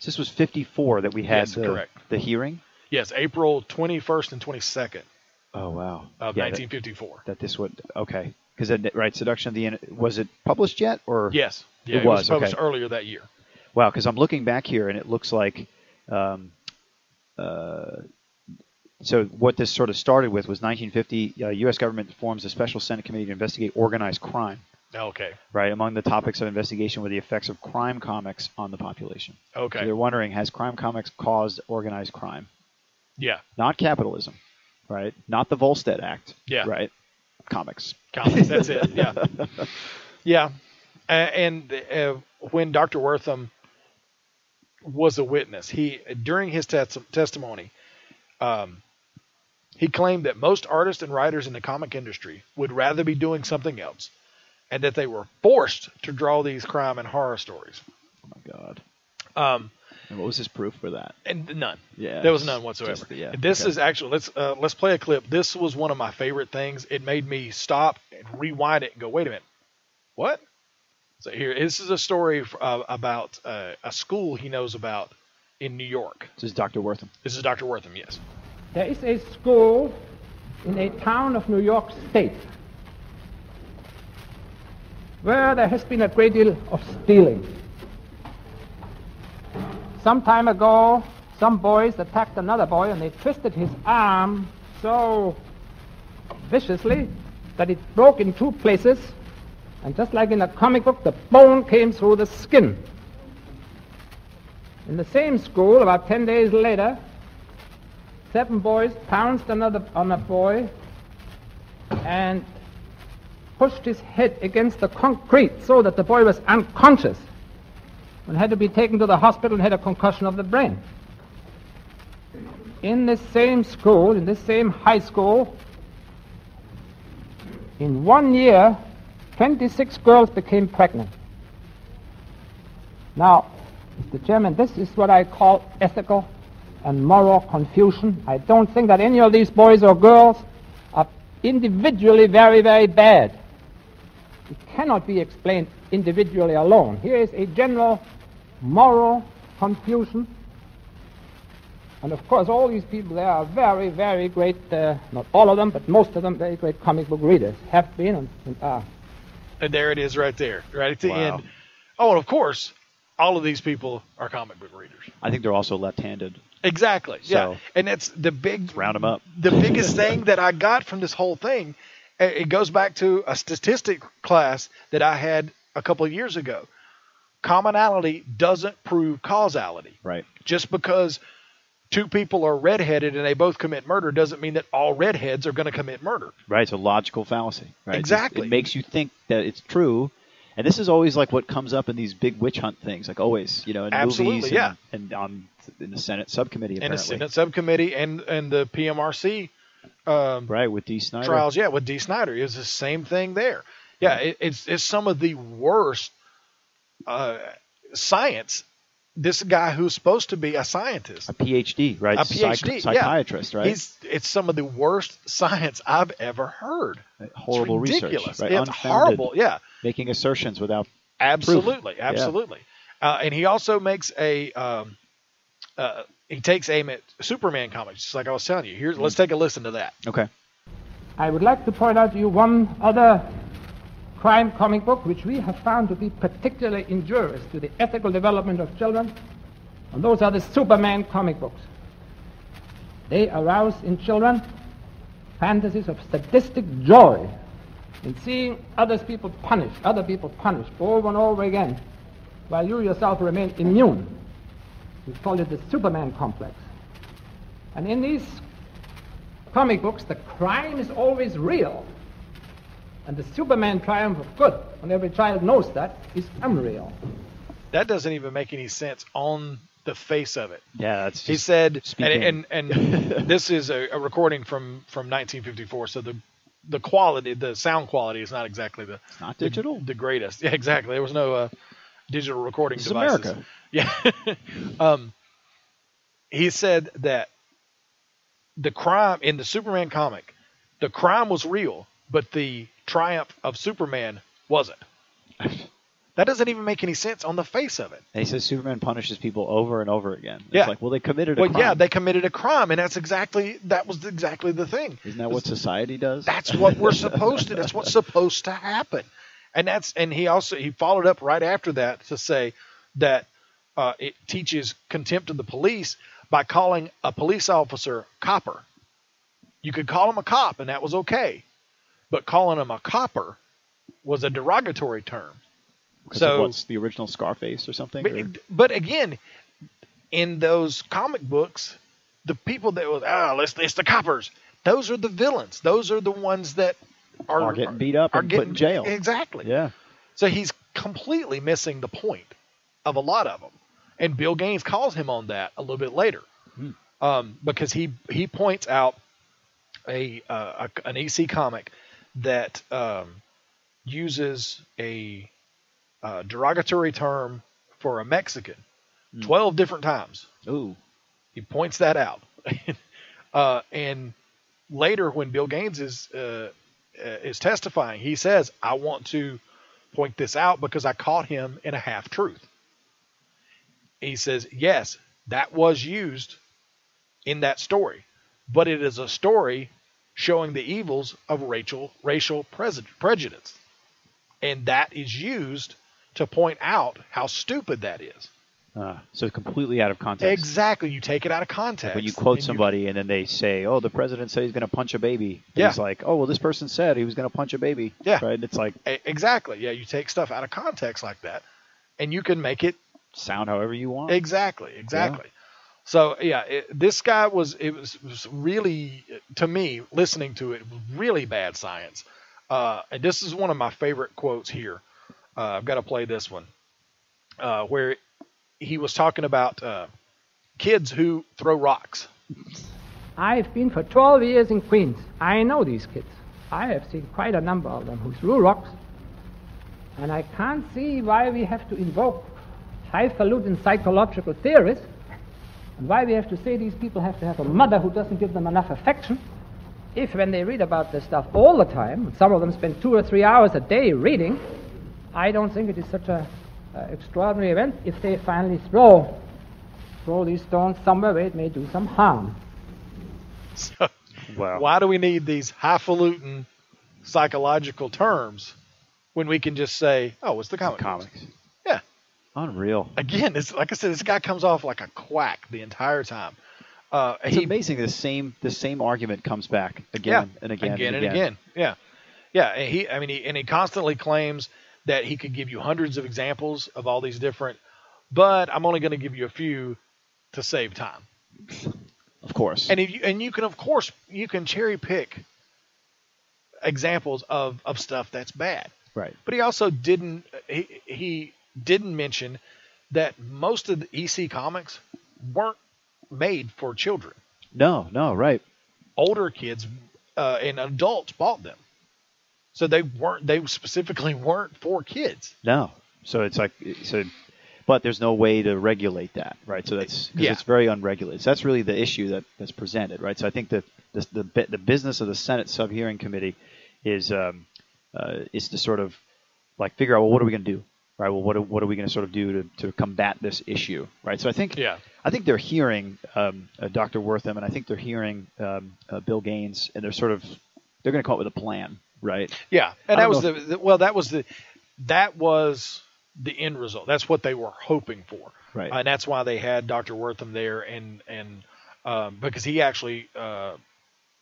This was 54 that we had the hearing? Yes, April 21st and 22nd. Oh, wow. Of 1954. That this would, okay. Because, Seduction of the End, was it published yet? Or yes. Yeah, it was published earlier that year. Wow, because I'm looking back here, and it looks like, so what this sort of started with was 1950, U.S. government forms a special Senate committee to investigate organized crime. Okay. Right. Among the topics of investigation were the effects of crime comics on the population. Okay. So they're wondering, has crime comics caused organized crime? Yeah. Not capitalism, right? Not the Volstead Act. Yeah. Right. Comics. Comics, that's it. Yeah. Yeah. And when Dr. Wortham was a witness, during his testimony, he claimed that most artists and writers in the comic industry would rather be doing something else, and that they were forced to draw these crime and horror stories. Oh my God. And what was his proof for that? And none. Yeah, there was none whatsoever. This okay. is actually let's play a clip. This was one of my favorite things. It made me stop and rewind it and go, wait a minute, what? So here, this is a story about a school he knows about in New York. This is Dr. Wortham. This is Dr. Wortham, yes. There is a school in a town of New York State where there has been a great deal of stealing. Some time ago, some boys attacked another boy and they twisted his arm so viciously that it broke in two places, and just like in a comic book, the bone came through the skin. In the same school, about 10 days later, 7 boys pounced on a boy and pushed his head against the concrete so that the boy was unconscious and had to be taken to the hospital and had a concussion of the brain. In this same school, in this same high school, in 1 year, 26 girls became pregnant. Now, Mr. Chairman, this is what I call ethical and moral confusion. I don't think that any of these boys or girls are individually very, very bad. It cannot be explained individually alone. Here is a general moral confusion. And of course, all these people there are very, very great, not all of them, but most of them, very great comic book readers, have been and are. And there it is right there, right at the end. Oh, and of course, all of these people are comic book readers. I think they're also left-handed. Exactly, So, yeah. And that's the big... round them up. The biggest thing that I got from this whole thing, it goes back to a statistic class that I had a couple of years ago. Commonality doesn't prove causality. Right. Just because 2 people are redheaded and they both commit murder doesn't mean that all redheads are going to commit murder. Right, it's a logical fallacy. Right? Exactly. It makes you think that it's true. And this is always like what comes up in these big witch hunt things, like always, in movies and in the Senate subcommittee, apparently. And the Senate subcommittee and the PMRC right, with D. Snyder. trials, with D. Snyder. It's the same thing there. Yeah, it's some of the worst science. This guy who's supposed to be a scientist. A PhD, right? A PhD, psychiatrist, right? It's some of the worst science I've ever heard. Horrible it's ridiculous. research. Right? It's Unfounded, horrible, yeah. Making assertions without Absolutely, proof. absolutely. Yeah. And he also makes he takes aim at Superman comics, just like I was telling you. Let's take a listen to that. Okay. I would like to point out to you one other crime comic book which we have found to be particularly injurious to the ethical development of children, and those are the Superman comic books. They arouse in children fantasies of sadistic joy in seeing other people punished over and over again, while you yourself remain immune. We call it the Superman complex. And in these comic books, the crime is always real, and the Superman triumph of good, and every child knows that, is unreal. That doesn't even make any sense on the face of it. Yeah, that's just he said, speaking. and this is a recording from 1954, so the quality, the sound quality is not exactly it's not digital. The greatest. Yeah, exactly. There was no digital recording this devices. Is America. Yeah. He said that the crime in the Superman comic, the crime was real, but the triumph of Superman wasn't. That doesn't even make any sense on the face of it. And he says Superman punishes people over and over again. It's like, well, they committed a crime. Yeah, they committed a crime, and that was exactly the thing. Isn't that what society does? That's what we're supposed to. That's what's supposed to happen. And he followed up right after that to say that it teaches contempt of the police by calling a police officer copper. You could call him a cop, and that was okay, but calling him a copper was a derogatory term. So what's the original Scarface or something? But again, in those comic books, the people that was it's the coppers. Those are the villains. Those are the ones that are getting beat up and put in jail. Exactly. Yeah. So he's completely missing the point of a lot of them. And Bill Gaines calls him on that a little bit later, because he points out an EC comic that uses a derogatory term for a Mexican 12 different times. Ooh. He points that out. And later when Bill Gaines is testifying, he says, I want to point this out because I caught him in a half-truth. He says, yes, that was used in that story, but it is a story showing the evils of racial prejudice. And that is used to point out how stupid that is. So completely out of context. Exactly. You take it out of context. When you quote somebody and then they say, oh, the president said he's going to punch a baby. And Yeah. He's like, oh, well, this person said he was going to punch a baby. Yeah. Right? It's like. Exactly. Yeah, you take stuff out of context like that, and you can make it sound however you want. Exactly. Yeah. So, yeah, this guy was really, to me, listening to it, was really bad science. And this is one of my favorite quotes here. I've got to play this one, where he was talking about kids who throw rocks. I've been for 12 years in Queens. I know these kids. I have seen quite a number of them who threw rocks. And I can't see why we have to invoke highfalutin psychological theories, and why we have to say these people have to have a mother who doesn't give them enough affection, if when they read about this stuff all the time, some of them spend 2 or 3 hours a day reading, I don't think it is such a extraordinary event if they finally throw these stones somewhere where it may do some harm. So, why do we need these highfalutin psychological terms when we can just say, oh, it's the comics? Yeah. Unreal. Again, it's like I said, this guy comes off like a quack the entire time. It's amazing. The same argument comes back again and again. Yeah. And he constantly claims that he could give you hundreds of examples of all these different, but I'm only going to give you a few to save time. Of course. And you can cherry pick examples of stuff that's bad. Right. But he also didn't mention that most of the EC comics weren't made for children. No, right. Older kids and adults bought them. So they specifically weren't for kids. No. So it's like, but there's no way to regulate that, right? So it's very unregulated. So that's really the issue that's presented, right? So I think that the business of the Senate Sub-Hearing Committee is to sort of like figure out, well, what are we going to do? Right. Well, what are we going to sort of do to combat this issue? Right. So I think they're hearing Dr. Wortham, and I think they're hearing Bill Gaines, and they're going to come up with a plan. Right. Yeah. And that was the end result. That's what they were hoping for. Right. And that's why they had Dr. Wortham there, and because he actually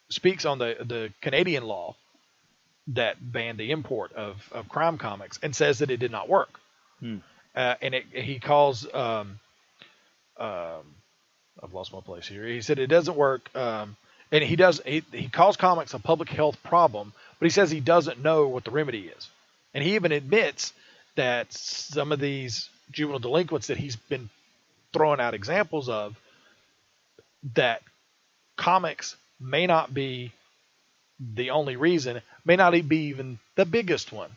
speaks on the Canadian law that banned the import of crime comics, and says that it did not work. He calls I've lost my place here. He said it doesn't work, and he calls comics a public health problem, but he says he doesn't know what the remedy is. And he even admits that some of these juvenile delinquents that he's been throwing out examples of, that comics may not be the only reason, may not be even the biggest one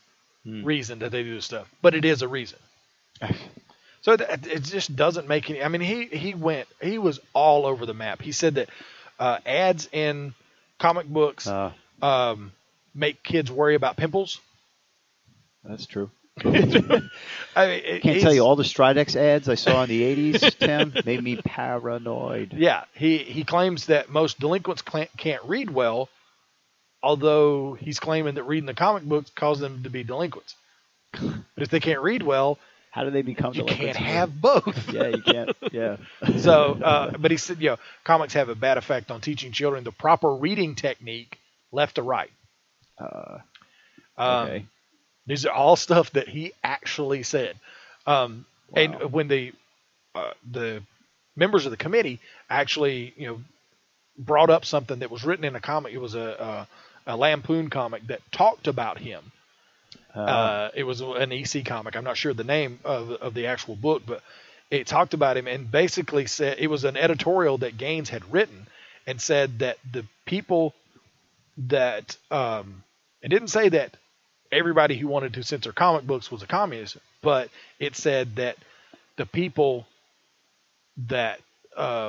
reason that they do this stuff, but it is a reason. So it just doesn't make any. I mean, he was all over the map. He said that ads in comic books make kids worry about pimples. That's true. I mean, can't tell you all the Stridex ads I saw in the 80s, Tim, made me paranoid. Yeah, he claims that most delinquents can't read well, although he's claiming that reading the comic books causes them to be delinquents. But if they can't read well, how do they become delinquents? You can't have both. Yeah, you can't. Yeah. So, but he said, comics have a bad effect on teaching children the proper reading technique, left to right. Okay. These are all stuff that he actually said. And when the members of the committee actually, brought up something that was written in a comic, it was a a Lampoon comic that talked about him. It was an EC comic. I'm not sure the name of the actual book, but it talked about him and basically said it was an editorial that Gaines had written and said that the people that it didn't say that everybody who wanted to censor comic books was a communist, but it said that the people that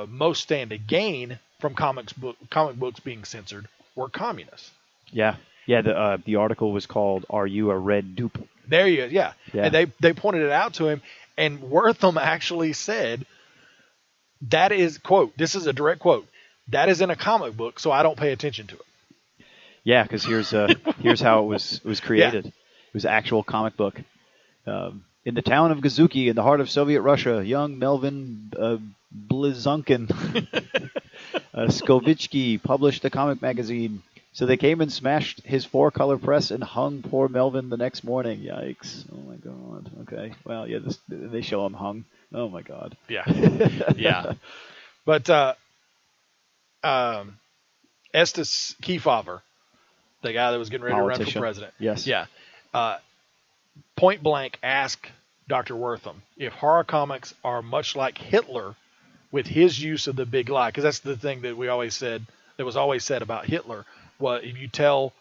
most stand to gain from comic books being censored were communists. Yeah. The article was called "Are You a Red Dupe?" There you go. Yeah. And they pointed it out to him, and Wortham actually said, "That is quote. This is a direct quote. That is in a comic book, so I don't pay attention to it." Yeah, because here's how it was created. Yeah. It was an actual comic book. In the town of Gazuki, in the heart of Soviet Russia, young Melvin Blizunkin Skovitsky published a comic magazine. So they came and smashed his 4-color press and hung poor Melvin the next morning. Yikes. Oh, my God. Okay. Well, yeah, they show him hung. Oh, my God. Yeah. Yeah. But Estes Kefauver, the guy that was getting ready to run for president. Yes. Yeah. Point blank asked Dr. Wortham if horror comics are much like Hitler with his use of the big lie. Because that's the thing that was always said about Hitler. Well, if you tell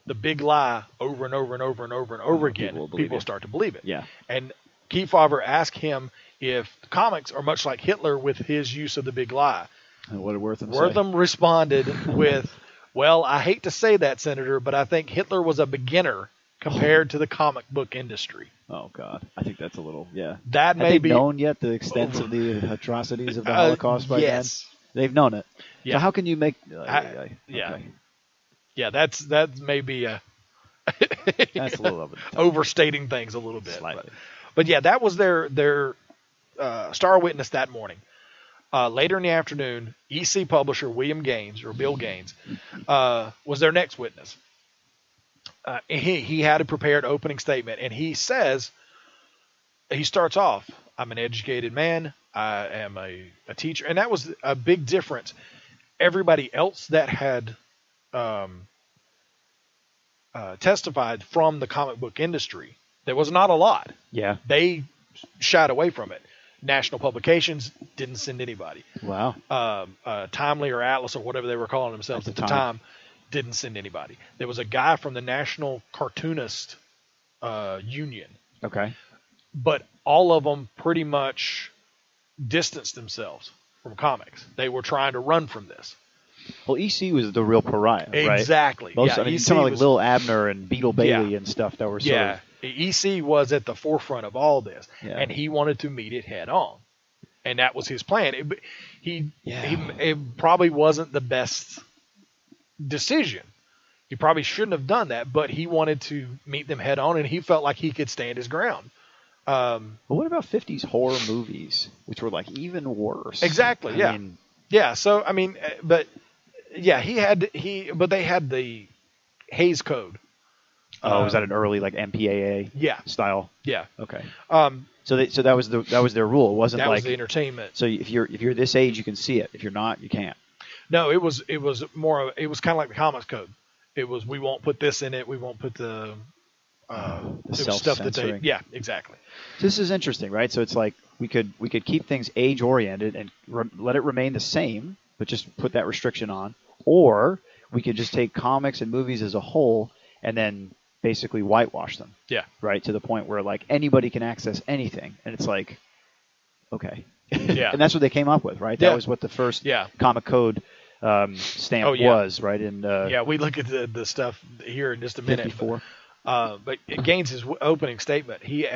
the big lie over and over and over and over and over again, people start to believe it. Yeah. And Kefauver asked him if comics are much like Hitler with his use of the big lie. And what did Wortham say? Wortham responded with, "Well, I hate to say that, Senator, but I think Hitler was a beginner compared to the comic book industry." Oh, God. I think that's a little, yeah. That may be known yet the extent of the atrocities of the Holocaust by then? They've known it. Yeah. So how can you make... Yeah. Okay. Yeah, that may be that's a little overstating things a little bit. Slightly. But yeah, that was their star witness that morning. Later in the afternoon, EC publisher Bill Gaines, was their next witness. He had a prepared opening statement, and he starts off, "I'm an educated man. I am a teacher." And that was a big difference. Everybody else that had testified from the comic book industry, there was not a lot. Yeah. They shied away from it. National Publications didn't send anybody. Wow. Timely or Atlas or whatever they were calling themselves at the time didn't send anybody. There was a guy from the National Cartoonist Union. Okay. But all of them pretty much distanced themselves from comics. They were trying to run from this. Well, EC was the real pariah, right? Exactly. Most, I mean, some like Lil Abner and Beetle Bailey and stuff that were sort of... EC was at the forefront of all this, and he wanted to meet it head on. And that was his plan. It probably wasn't the best decision. He probably shouldn't have done that, but he wanted to meet them head on, and he felt like he could stand his ground. But what about 50s horror movies, which were like even worse? Exactly, I mean, yeah, so, I mean, but... Yeah, but they had the Hays Code. Oh, was that an early like MPAA style? Yeah. Okay. So that was their rule. It wasn't that like was the entertainment. So if you're this age, you can see it. If you're not, you can't. No, it was more. It was kind of like the Comics Code. It was we won't put this in it. We won't put the self-censoring. Yeah, exactly. This is interesting, right? So it's like we could keep things age oriented and let it remain the same, but just put that restriction on. Or we could just take comics and movies as a whole and then basically whitewash them. Yeah. Right? To the point where like anybody can access anything. And it's like, okay. Yeah. And that's what they came up with, right? That was what the first comic code stamp was, right? And we look at the stuff here in just a minute. 54. But Gaines' opening statement, he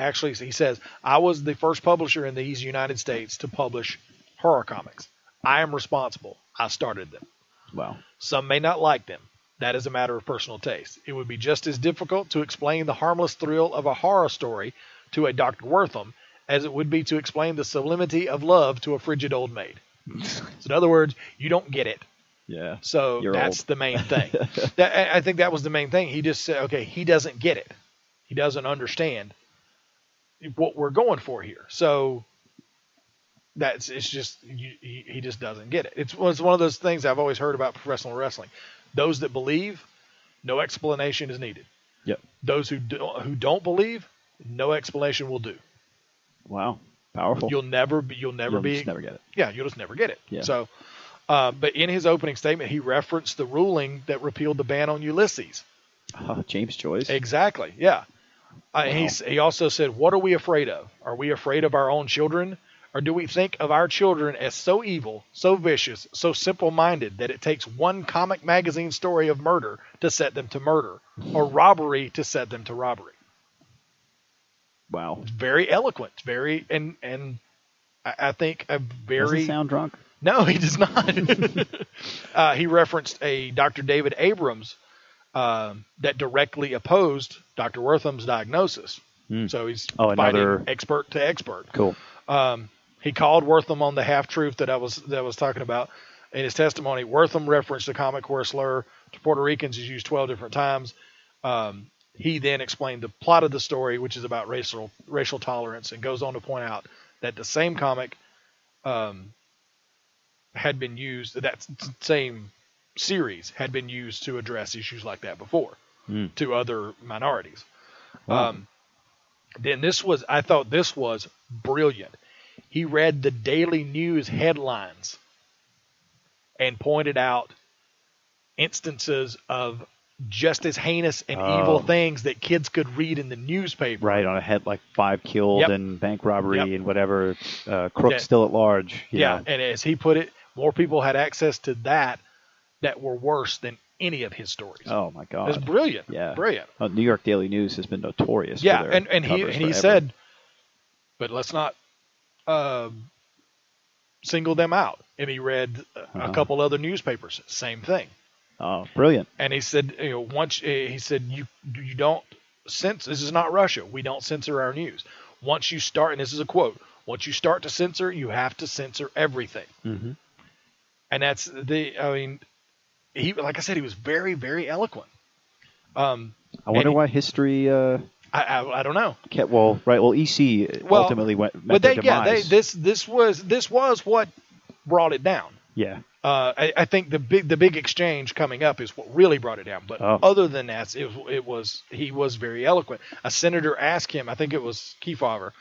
says, "I was the first publisher in these United States to publish horror comics. I am responsible. I started them. Wow. Some may not like them. That is a matter of personal taste. It would be just as difficult to explain the harmless thrill of a horror story to a Dr. Wortham as it would be to explain the sublimity of love to a frigid old maid." So in other words, you don't get it. Yeah. So that's the main thing. I think that was the main thing. He just said, okay, he doesn't get it. He doesn't understand what we're going for here. So he just doesn't get it. It's one of those things I've always heard about professional wrestling. Those that believe no explanation is needed. Yep. Those who don't believe, no explanation will do. Wow. Powerful. You'll never just never get it. Yeah, you'll just never get it. Yeah. So, but in his opening statement, he referenced the ruling that repealed the ban on Ulysses. James Joyce. Exactly. Yeah. Wow. He also said, "What are we afraid of? Are we afraid of our own children? Or do we think of our children as so evil, so vicious, so simple-minded that it takes one comic magazine story of murder to set them to murder, or robbery to set them to robbery?" Wow. Very eloquent, very, and I think a very... Doesn't sound drunk. No, he does not. He referenced a Dr. David Abrams that directly opposed Dr. Wortham's diagnosis. So he's fighting expert to expert. Cool. He called Wortham on the half-truth that I was talking about. In his testimony, Wortham referenced the comic where a slur to Puerto Ricans is used 12 different times. He then explained the plot of the story, which is about racial tolerance, and goes on to point out that the same comic had been used, that same series had been used to address issues like that before to other minorities. Wow. Then I thought this was brilliant. He read the Daily News headlines and pointed out instances of just as heinous and evil things that kids could read in the newspaper. Right, on a head like 5 killed and bank robbery and whatever, crooks still at large. Yeah, and as he put it, more people had access to that were worse than any of his stories. Oh my God, it's brilliant. Yeah, brilliant. New York Daily News has been notorious. Yeah, for their and he said, but let's not single them out. And he read a couple other newspapers, same thing. Oh, brilliant! And he said, you don't censor. This is not Russia. We don't censor our news. Once you start, and this is a quote: once you start to censor, you have to censor everything. Mm-hmm. And that's he, like I said, he was very, very eloquent. I wonder why history. I don't know. Well, EC ultimately met their demise. This was what brought it down. Yeah. I think the big exchange coming up is what really brought it down. But other than that, he was very eloquent. A senator asked him, I think it was Kefauver,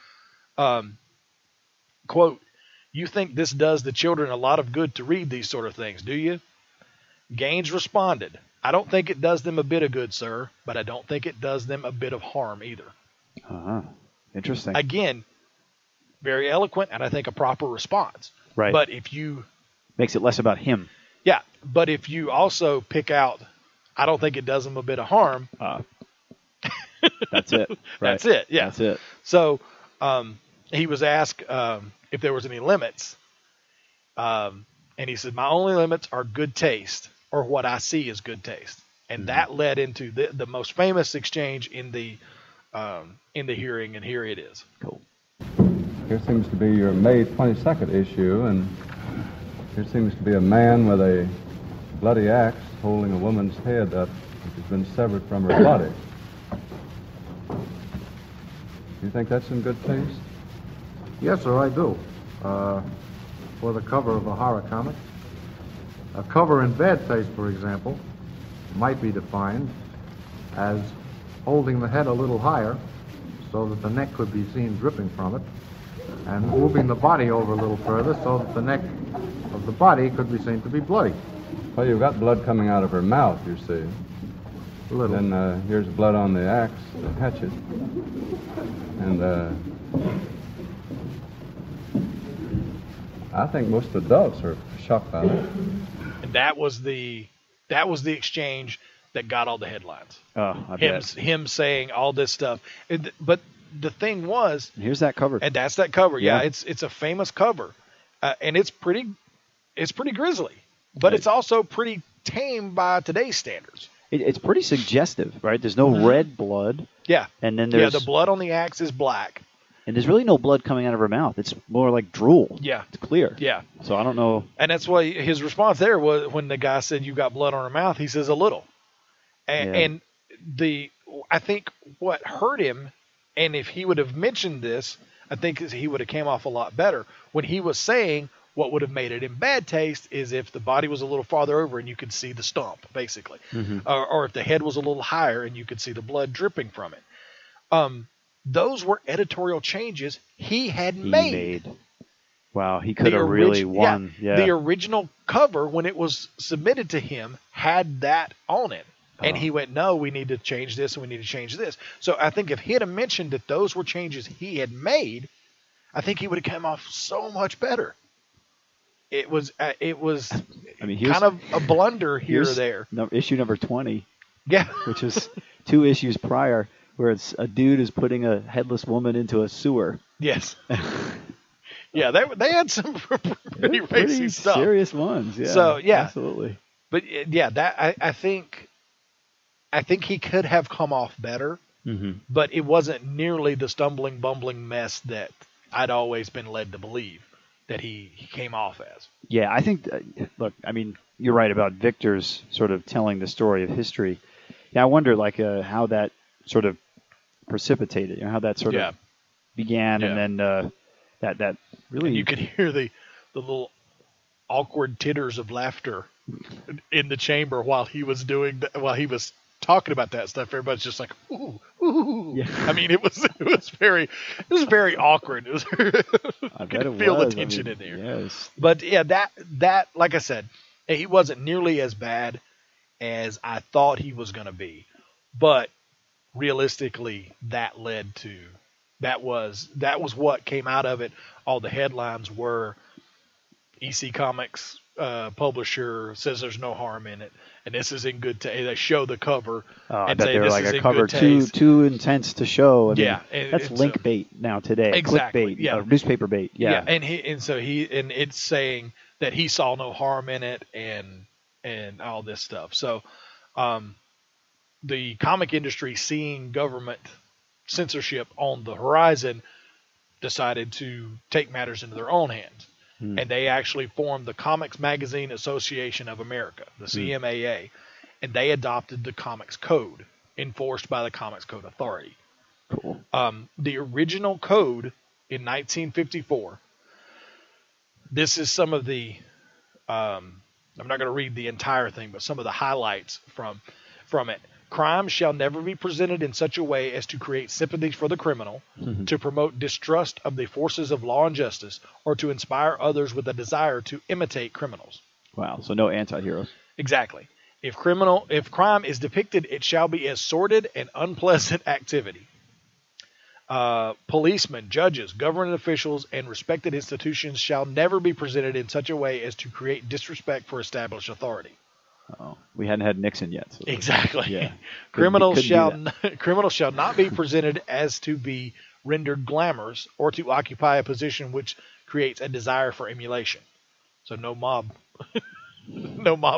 quote, "You think this does the children a lot of good to read these sort of things, do you?" Gaines responded, "I don't think it does them a bit of good, sir, but I don't think it does them a bit of harm either." Interesting. Again, very eloquent, and I think a proper response. Right. But if you... Makes it less about him. Yeah, but if you also pick out, "I don't think it does them a bit of harm." That's it. Right. That's it, yeah. That's it. So he was asked if there was any limits, and he said, "My only limits are good taste, or what I see as good taste." And that led into the most famous exchange in the hearing, and here it is. Cool. Here seems to be your May 22nd issue, and here seems to be a man with a bloody axe holding a woman's head up, which has been severed from her body. Do you think that's in good taste? Yes, sir, I do. For the cover of a horror comic. A cover in bad taste, for example, might be defined as holding the head a little higher so that the neck could be seen dripping from it, and moving the body over a little further so that the neck of the body could be seen to be bloody. Well, you've got blood coming out of her mouth, you see. A little. Then here's blood on the axe, the hatchet. And I think most adults are shocked by that. And that was the exchange that got all the headlines. Oh, I bet. Him saying all this stuff. But the thing was, here's that cover. And that's that cover. Yeah, it's a famous cover, and it's pretty grisly, but it's also pretty tame by today's standards. It's pretty suggestive, right? There's no red blood. Yeah. And then there's the blood on the axe is black. And there's really no blood coming out of her mouth. It's more like drool. Yeah. It's clear. Yeah. So I don't know. And that's why his response there was, when the guy said, "You got blood on her mouth," he says, "A little." And I think what hurt him, and if he would have mentioned this, I think he would have came off a lot better, when he was saying What would have made it in bad taste is if the body was a little farther over and you could see the stump, basically. Or if the head was a little higher and you could see the blood dripping from it. Those were editorial changes he had made. Wow, he could have really won. Yeah. The original cover, when it was submitted to him, had that on it. And he went, no, we need to change this and we need to change this. So I think if he had mentioned that those were changes he had made, I think he would have come off so much better. It was kind of a blunder here or there. Issue number 20. Yeah. Which is 2 issues prior, where it's a dude is putting a headless woman into a sewer. Yes. Yeah, they had some pretty racy stuff. Serious ones, yeah. So yeah, absolutely. But yeah, that I think he could have come off better, but it wasn't nearly the stumbling, bumbling mess that I'd always been led to believe that he came off as. Yeah, I think. Look, I mean, you're right about Victor's sort of telling the story of history. Yeah, I wonder how that sort of precipitated, how that sort of began, and then that really. And you could hear the little awkward titters of laughter in the chamber while he was talking about that stuff. Everybody's just like, ooh, ooh. Yeah. I mean, it was very awkward. It was I could feel the tension in there. Yes. But yeah, that like I said, he wasn't nearly as bad as I thought he was going to be. But realistically, that was what came out of it. All the headlines were EC Comics publisher says there's no harm in it, and this is in good taste. They show the cover and say this is in good taste. Too intense to show. I mean, and that's link bait now today. Exactly. Clickbait, newspaper bait. Yeah. And it's saying that he saw no harm in it and all this stuff. So, the comic industry, seeing government censorship on the horizon, decided to take matters into their own hands. And they actually formed the Comics Magazine Association of America, the CMAA, and they adopted the Comics Code, enforced by the Comics Code Authority. Cool. The original code in 1954, this is some of the, I'm not going to read the entire thing, but some of the highlights from it. Crime shall never be presented in such a way as to create sympathy for the criminal, to promote distrust of the forces of law and justice, or to inspire others with a desire to imitate criminals. Wow, so no anti-heroes. Exactly. If crime is depicted, it shall be as sordid and unpleasant activity. Policemen, judges, government officials, and respected institutions shall never be presented in such a way as to create disrespect for established authority. Oh, we hadn't had Nixon yet. So exactly. Yeah. Criminals shall not be presented as to be rendered glamorous or to occupy a position which creates a desire for emulation. So no mob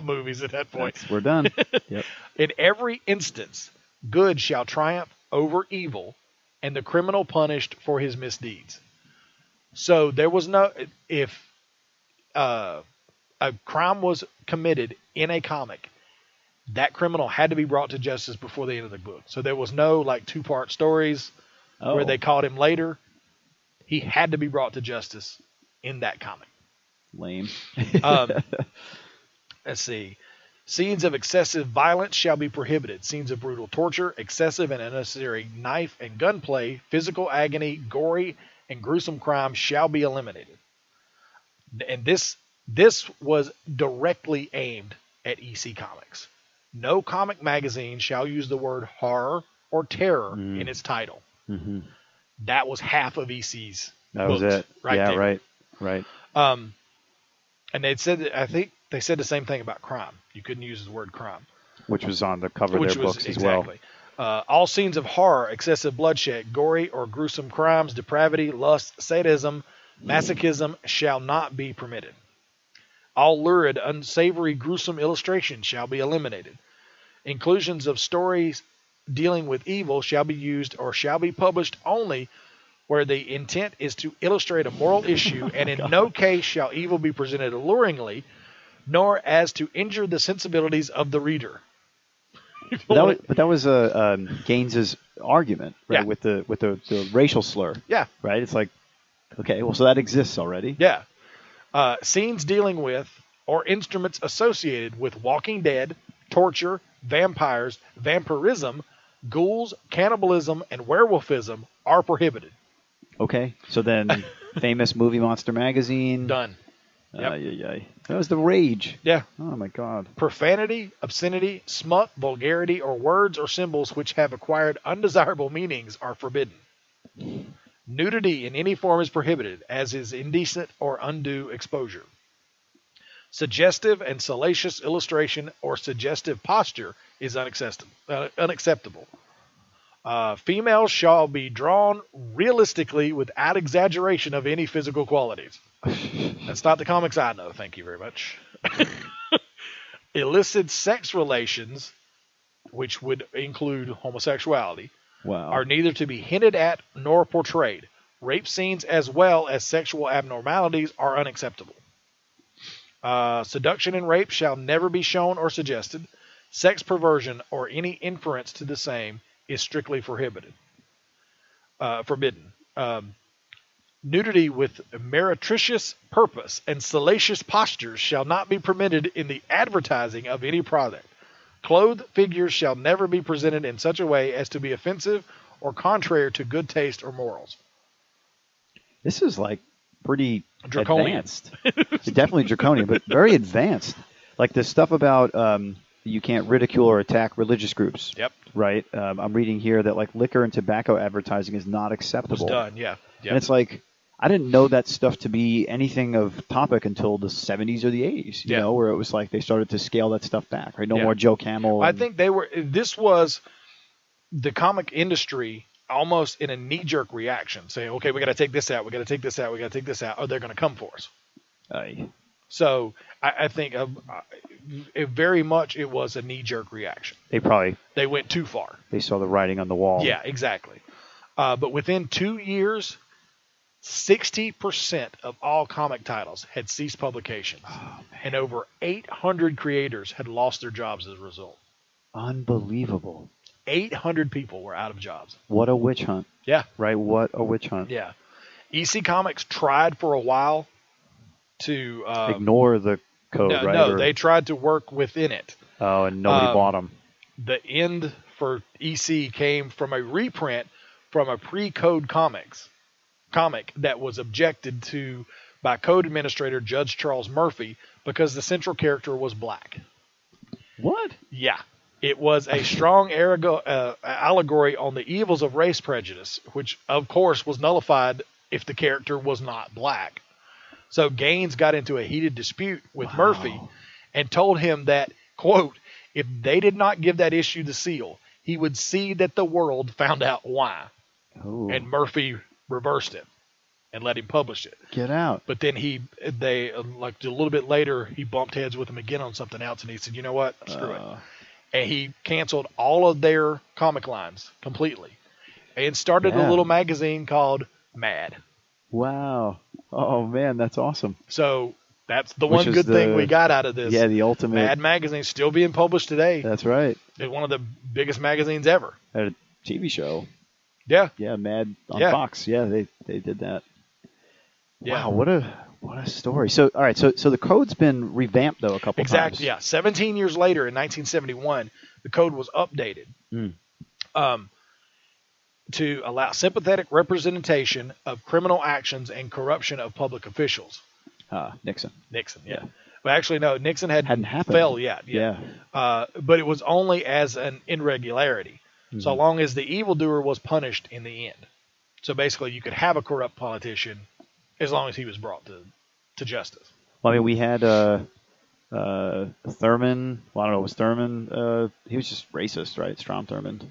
movies at that point. We're done. Yep. In every instance, good shall triumph over evil, and the criminal punished for his misdeeds. So there was if a crime was committed in a comic, that criminal had to be brought to justice before the end of the book. So there was no 2-part stories where they caught him later. He had to be brought to justice in that comic. Lame. Let's see. Scenes of excessive violence shall be prohibited. Scenes of brutal torture, excessive and unnecessary knife and gunplay, physical agony, gory and gruesome crime shall be eliminated. And this was directly aimed at EC Comics. No comic magazine shall use the word horror or terror in its title. Mm-hmm. That was half of EC's That books was it. right yeah, there. right. And they said, I think they said the same thing about crime. You couldn't use the word crime. Which was on the cover of their books as well. All scenes of horror, excessive bloodshed, gory or gruesome crimes, depravity, lust, sadism, masochism shall not be permitted. All lurid, unsavory, gruesome illustrations shall be eliminated. Inclusions of stories dealing with evil shall be used or shall be published only where the intent is to illustrate a moral issue, and in no case shall evil be presented alluringly, nor as to injure the sensibilities of the reader. But that was Gaines's argument, right? Yeah. With the racial slur. Yeah. Right. It's like, okay, well, so that exists already. Yeah. Scenes dealing with or instruments associated with Walking Dead, torture, vampires, vampirism, ghouls, cannibalism, and werewolfism are prohibited. Okay, so then famous Movie Monster Magazine. Done. Yep. That was the rage. Yeah. Oh, my God. Profanity, obscenity, smut, vulgarity, or words or symbols which have acquired undesirable meanings are forbidden. Nudity in any form is prohibited, as is indecent or undue exposure. Suggestive and salacious illustration or suggestive posture is unacceptable. Females shall be drawn realistically without exaggeration of any physical qualities. That's not the comics I know, thank you very much. Illicit sex relations, which would include homosexuality, are neither to be hinted at nor portrayed. Rape scenes as well as sexual abnormalities are unacceptable. Seduction and rape shall never be shown or suggested. Sex perversion or any inference to the same is strictly forbidden. Nudity with meretricious purpose and salacious postures shall not be permitted in the advertising of any product. Clothed figures shall never be presented in such a way as to be offensive or contrary to good taste or morals. This is like pretty draconian. Advanced. Definitely draconian, but very advanced. Like the stuff about you can't ridicule or attack religious groups. Yep. Right? I'm reading here that like liquor and tobacco advertising is not acceptable. It's done, yeah. And it's like, I didn't know that stuff to be anything of topic until the 70s or the 80s, you know, where it was like they started to scale that stuff back, right? No more Joe Camel. I think this was the comic industry almost in a knee-jerk reaction, saying, okay, we got to take this out, we got to take this out, we got to take this out, or they're going to come for us. So I think very much it was a knee-jerk reaction. They went too far. They saw the writing on the wall. Yeah, exactly. But within 2 years, 60% of all comic titles had ceased publication, and over 800 creators had lost their jobs as a result. Unbelievable. 800 people were out of jobs. What a witch hunt. Yeah. Right, what a witch hunt. Yeah. EC Comics tried for a while to... ignore the code, right? No, they tried to work within it. Oh, and nobody bought them. The end for EC came from a reprint from a pre-code comic that was objected to by code administrator Judge Charles Murphy because the central character was black. What? Yeah. It was a strong allegory on the evils of race prejudice, which, of course, was nullified if the character was not black. So Gaines got into a heated dispute with Murphy and told him that, quote, if they did not give that issue the seal, he would see that the world found out why. Ooh. And Murphy reversed it and let him publish it. Get out. But then they like a little bit later, he bumped heads with him again on something else, and he said, you know what, screw it. And he canceled all of their comic lines completely and started a little magazine called Mad. Wow. Oh, man, that's awesome. So that's the one good thing we got out of this. Yeah, the ultimate. Mad magazine still being published today. That's right. It's one of the biggest magazines ever. Had a TV show. Yeah. Yeah, Mad on Fox. Yeah, they did that. Yeah. Wow, what a story. So, all right, so the code's been revamped, though, a couple times. Exactly, yeah. 17 years later, in 1971, the code was updated to allow sympathetic representation of criminal actions and corruption of public officials. Nixon, yeah. Well, actually, no, Nixon hadn't happened. fell yet. But it was only as an irregularity, so long as the evildoer was punished in the end. So basically, you could have a corrupt politician as long as he was brought to justice. Well, I mean, we had Thurman. Well, I don't know, was Thurman? He was just racist, right? Strom Thurmond.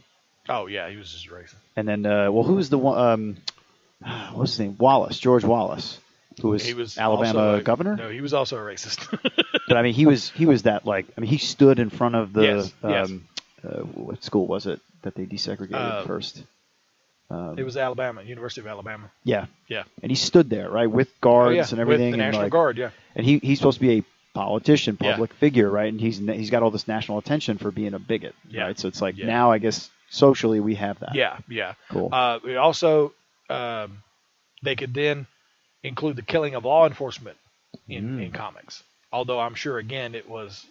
Oh, yeah, he was just racist. And then, who was the one? What's his name? Wallace, George Wallace, who was Alabama governor. No, he was also a racist. But I mean, he was that, like, I mean, he stood in front of the yes. What school was it that they desegregated first? It was Alabama, University of Alabama. Yeah. Yeah. And he stood there, right, with guards and everything. With the National and, Guard, yeah. And he's supposed to be a politician, public figure, right? And he's got all this national attention for being a bigot, right? So it's like now, I guess, socially we have that. Yeah, yeah. Cool. We also, they could then include the killing of law enforcement in comics. Although I'm sure again it was,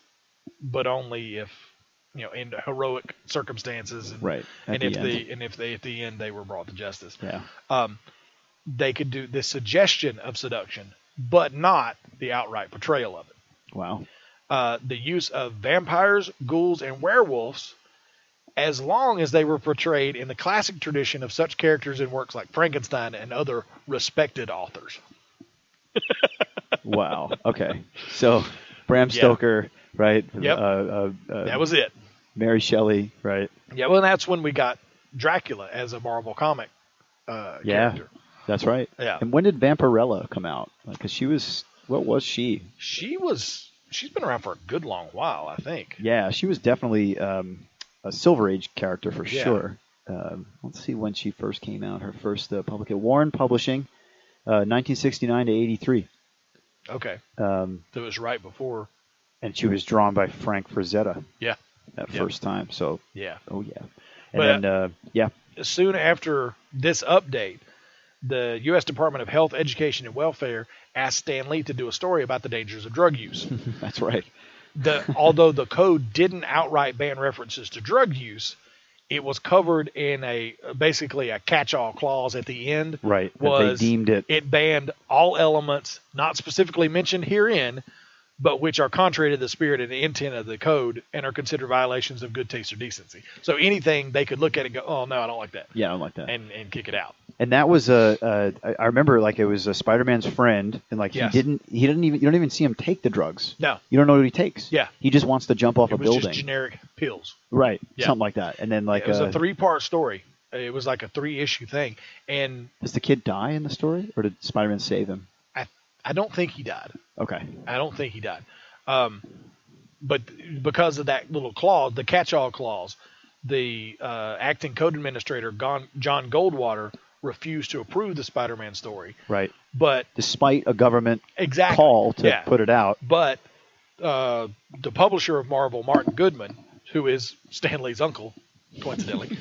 but only if in heroic circumstances, and, right, and if they at the end they were brought to justice. Yeah. They could do the suggestion of seduction, but not the outright portrayal of it. Wow. The use of vampires, ghouls, and werewolves, as long as they were portrayed in the classic tradition of such characters in works like Frankenstein and other respected authors. Wow. Okay. So Bram Stoker, right? Yep. That was it. Mary Shelley, right? Yeah. Well, that's when we got Dracula as a Marvel comic character. That's right. Yeah. And when did Vampirella come out? Because she was, what was she? She's been around for a good long while, I think. Yeah, she was definitely a Silver Age character for sure. Let's see when she first came out. Her first publication, Warren Publishing, 1969 to 83. Okay. So it was right before. And she was drawn by Frank Frazetta. Yeah. That first time. So. Yeah. Oh yeah. And but, then soon after this update, the U.S. Department of Health, Education, and Welfare asked Stan Lee to do a story about the dangers of drug use. That's right. Although the code didn't outright ban references to drug use, it was covered in basically a catch-all clause at the end. Right. Was they deemed it. It banned all elements not specifically mentioned herein, but which are contrary to the spirit and the intent of the code and are considered violations of good taste or decency. So anything they could look at and go, oh no, I don't like that. Yeah, I don't like that. And kick it out. And that was I remember like it was Spider-Man's friend, and like Yes. you don't even see him take the drugs. No. You don't know what he takes. Yeah. He just wants to jump off a It was building. just generic pills. Right. Yeah. Something like that. And then like it was a 3-part story. It was like a 3-issue thing. And does the kid die in the story, or did Spider-Man save him? I don't think he died. Okay. I don't think he died. But because of that little clause, the catch-all clause, the acting code administrator, John Goldwater, refused to approve the Spider-Man story. Right. But despite a government exactly, call to put it out. But the publisher of Marvel, Martin Goodman, who is Stan Lee's uncle, coincidentally,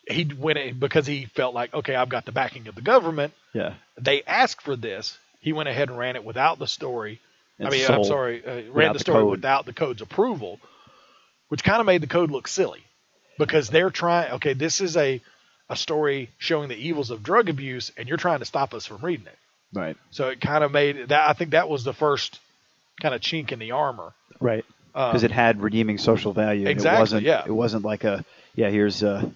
he went in because he felt like, okay, I've got the backing of the government. Yeah. They asked for this. He went ahead and ran it without the story. And ran the story without the code's approval, which kind of made the code look silly because they're trying, okay, this is a story showing the evils of drug abuse, and you're trying to stop us from reading it. Right. So it kind of made that, I think that was the first kind of chink in the armor. Right. Because it had redeeming social value. Exactly. It wasn't like here's the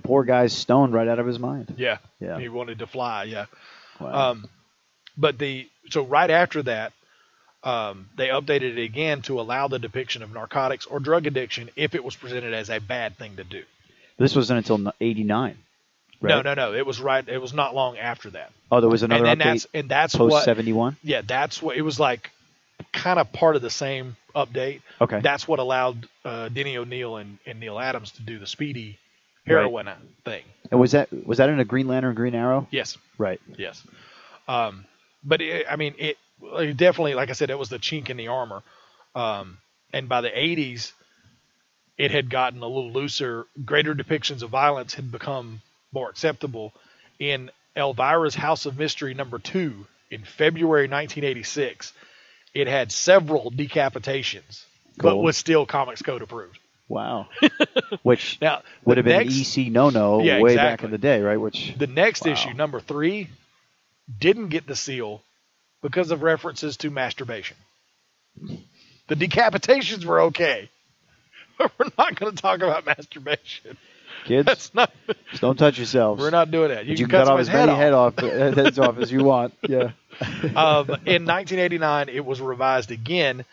poor guy's stoned right out of his mind. Yeah. Yeah. He wanted to fly. Yeah. Wow. So right after that, they updated it again to allow the depiction of narcotics or drug addiction if it was presented as a bad thing to do. This wasn't until 89. Right? No. It was right. It was not long after that. Oh, there was another update. That's post 71. Yeah, that's what it was like. Kind of part of the same update. Okay. That's what allowed Denny O'Neil and Neil Adams to do the Speedy heroin thing. And was that in a Green Lantern, Green Arrow? Yes. Right. Yes. But it definitely, like I said, it was the chink in the armor. And by the 80s, it had gotten a little looser. Greater depictions of violence had become more acceptable. In Elvira's House of Mystery #2 in February 1986, it had several decapitations, but was still Comics Code approved. Wow. Which now, would have been an EC no-no way back in the day, right? The next issue, #3, didn't get the seal because of references to masturbation. The decapitations were okay, but we're not going to talk about masturbation. Kids, just don't touch yourselves. We're not doing that. You can cut off as many heads off as you want. Yeah. In 1989, it was revised again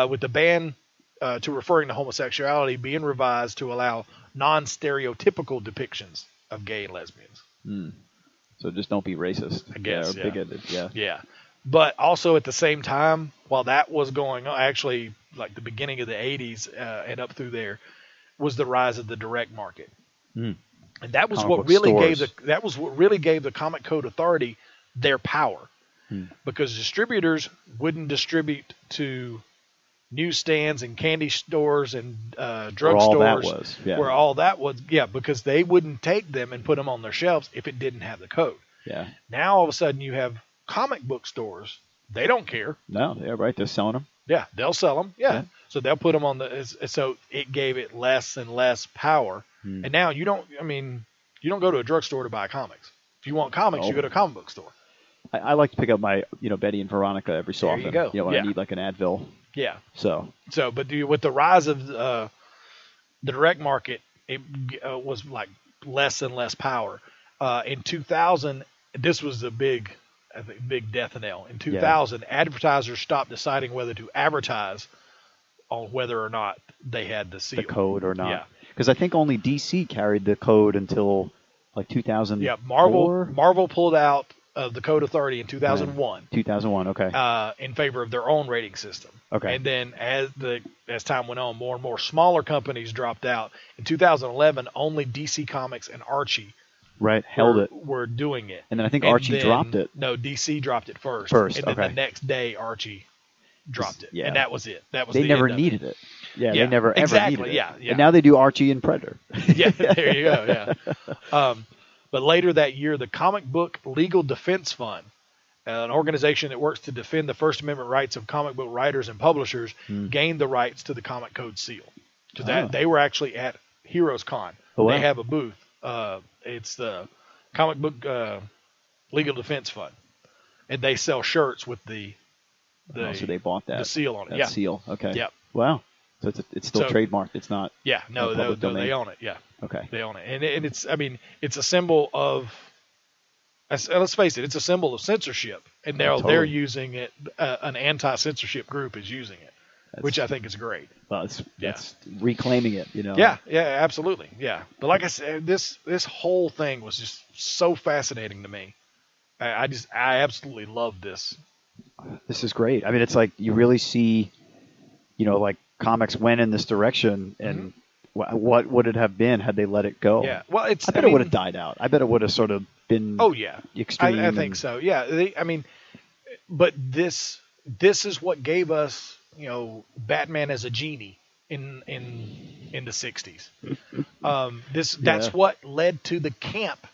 with the ban to referring to homosexuality being revised to allow non-stereotypical depictions of gay and lesbians. So just don't be racist. I guess. Or bigoted. Yeah. Yeah. But also at the same time, while that was going on, actually, like the beginning of the 80s and up through there, was the rise of the direct market. And that was what really gave the Comic Code Authority their power, because distributors wouldn't distribute to newsstands and candy stores and drugstores where all that was, because they wouldn't take them and put them on their shelves if it didn't have the code. Yeah. Now all of a sudden you have comic book stores, they don't care. No, yeah, right. They're selling them. Yeah, they'll sell them. Yeah. So they'll put them on so it gave it less and less power. And now you don't go to a drugstore to buy comics. If you want comics, you go to a comic book store. I like to pick up my, Betty and Veronica every so often. There you go. When I need like an Advil. Yeah. So, but with the rise of the direct market, it was like less and less power. In 2000, this was the big death knell. In 2000, advertisers stopped deciding whether to advertise on whether or not they had the seal. The code or not. Yeah. Because I think only DC carried the code until like 2000. Yeah, Marvel pulled out of the code authority in 2001. 2001, okay. In favor of their own rating system. Okay. And then as time went on, more and more smaller companies dropped out. In 2011, only DC Comics and Archie were doing it. And then I think Archie dropped it. No, DC dropped it first. And then the next day, Archie dropped it. Yeah. And that was it. They never needed it. Yeah, they never ever needed it. Yeah. And now they do Archie and Predator. Yeah, there you go, yeah. But later that year, the Comic Book Legal Defense Fund, an organization that works to defend the First Amendment rights of comic book writers and publishers, gained the rights to the Comic Code seal. Because they were actually at Heroes Con. Oh, wow. They have a booth. It's the Comic Book Legal Defense Fund. And they sell shirts with the so they bought the seal on it. That seal, okay. Yep. Wow. So it's still trademarked. It's not. Yeah, no, they own it. Yeah. Okay. They own it, and it's a symbol of. Let's face it, it's a symbol of censorship, and they're using it. An anti-censorship group is using it, which I think is great. Well, that's reclaiming it, Yeah, absolutely, yeah. But like I said, this whole thing was just so fascinating to me. I absolutely love this. This is great. I mean, it's like you really see, like comics went in this direction, and what would it have been had they let it go? Yeah, well, I bet it would have died out. I bet it would have sort of been. Oh yeah, extreme. I think so. Yeah, but this is what gave us, Batman as a genie in the '60s. That's what led to the camp.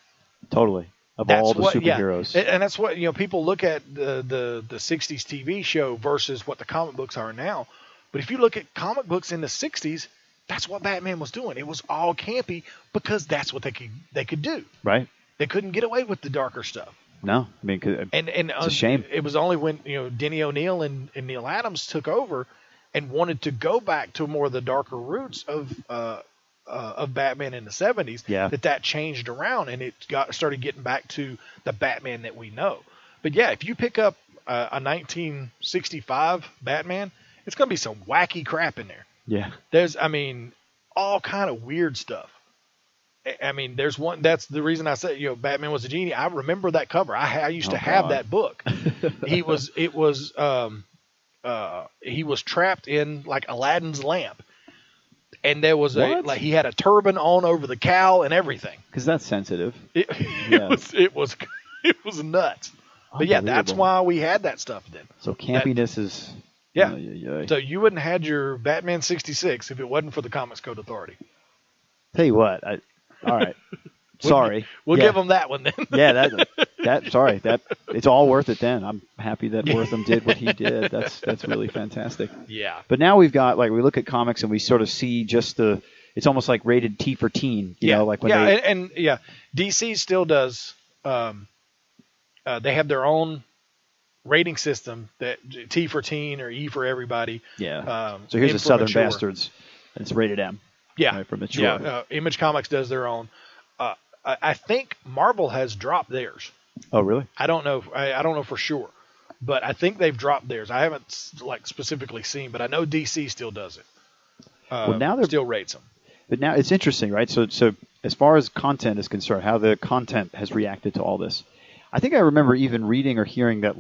Totally. Of all the superheroes. Yeah. And that's what, people look at the 60s TV show versus what the comic books are now. But if you look at comic books in the 60s, that's what Batman was doing. It was all campy because that's what they could do. Right. They couldn't get away with the darker stuff. No. I mean, it's a shame. It was only when, Denny O'Neil and Neil Adams took over and wanted to go back to more of the darker roots of Batman in the 70s, that changed around, and it started getting back to the Batman that we know. But yeah, if you pick up a 1965 Batman, it's going to be some wacky crap in there. Yeah. There's, all kind of weird stuff. There's one, that's the reason I said, Batman was a genie. I remember that cover. I used to have that book. He was trapped in like Aladdin's lamp. And there was he had a turban on over the cowl and everything. Because that's sensitive. It was nuts. But yeah, that's why we had that stuff then. So campiness is. Yeah. So you wouldn't have had your Batman 66 if it wasn't for the Comics Code Authority. Tell you what, all right. Sorry. We'll give them that one then. Yeah, sorry. It's all worth it then. I'm happy that Wortham did what he did. That's really fantastic. Yeah. But now we've got, we look at comics and we sort of see just it's almost like rated T for teen, like when DC still does, they have their own rating system, that T for teen or E for everybody. Yeah. So here's the Southern Bastards. It's rated M. Yeah. Right, for mature. Yeah. Image Comics does their own. I think Marvel has dropped theirs. Oh, really? I don't know. I don't know for sure, but I think they've dropped theirs. I haven't specifically seen, but I know DC still does it. Well, now they're still rates them. But now it's interesting, right? So as far as content is concerned, how the content has reacted to all this. I think I remember even reading or hearing that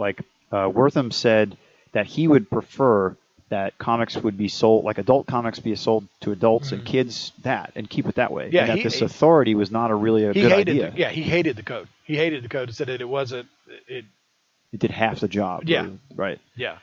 Wortham said that he would prefer that comics would be sold, adult comics be sold to adults and kids and keep it that way. Yeah, and that this authority was not a good idea. He hated the code. He hated the code and said that it wasn't. It did half the job. Yeah. Right. Yeah.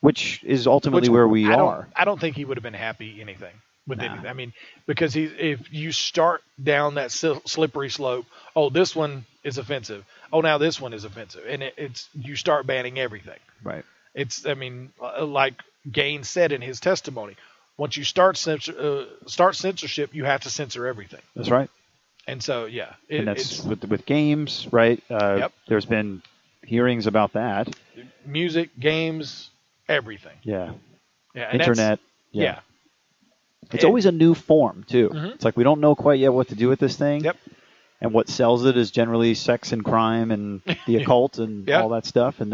Which is ultimately where we are. I don't think he would have been happy anything with anything. Because if you start down that slippery slope, this one is offensive. oh, now this one is offensive, and it's you start banning everything. Right. It's, I mean, like Gaines said in his testimony, once you start censorship, you have to censor everything. That's right. And so, yeah. And that's with games, right? Yep. There's been hearings about that. Music, games, everything. Yeah. Yeah. And Internet. Yeah. It's always a new form, too. Mm-hmm. It's like we don't know quite yet what to do with this thing. Yep. And what sells it is generally sex and crime and the occult and all that stuff. And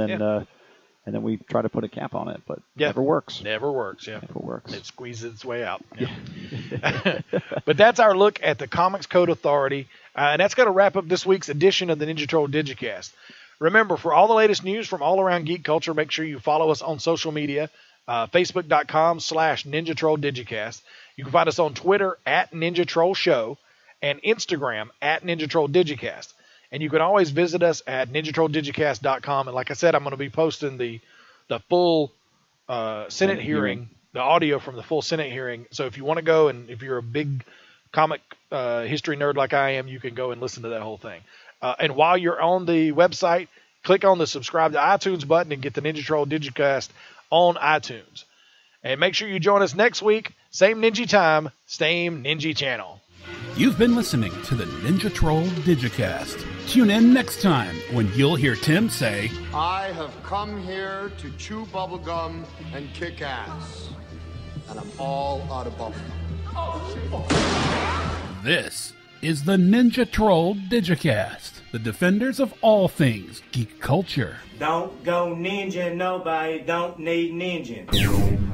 then we try to put a cap on it, but never works. Never works, yeah. Never works. It squeezes its way out. Yeah. But that's our look at the Comics Code Authority. And that's going to wrap up this week's edition of the Ninja Troll Digicast. Remember, for all the latest news from all around geek culture, make sure you follow us on social media, Facebook.com/Ninja Troll Digicast. You can find us on Twitter at Ninja Troll Show and Instagram at Ninja Troll Digicast. And you can always visit us at NinjaTrollDigicast.com. And like I said, I'm going to be posting the full Senate hearing, the audio from the full Senate hearing. So if you want to go, and if you're a big comic history nerd like I am, you can go and listen to that whole thing. And while you're on the website, click on the subscribe to iTunes button and get the Ninja Troll Digicast on iTunes. And make sure you join us next week. Same Ninja time, same Ninja channel. You've been listening to the Ninja Troll Digicast. Tune in next time when you'll hear Tim say, I have come here to chew bubblegum and kick ass. And I'm all out of bubblegum. This is the Ninja Troll Digicast, the defenders of all things geek culture. Don't go ninja, nobody don't need ninja.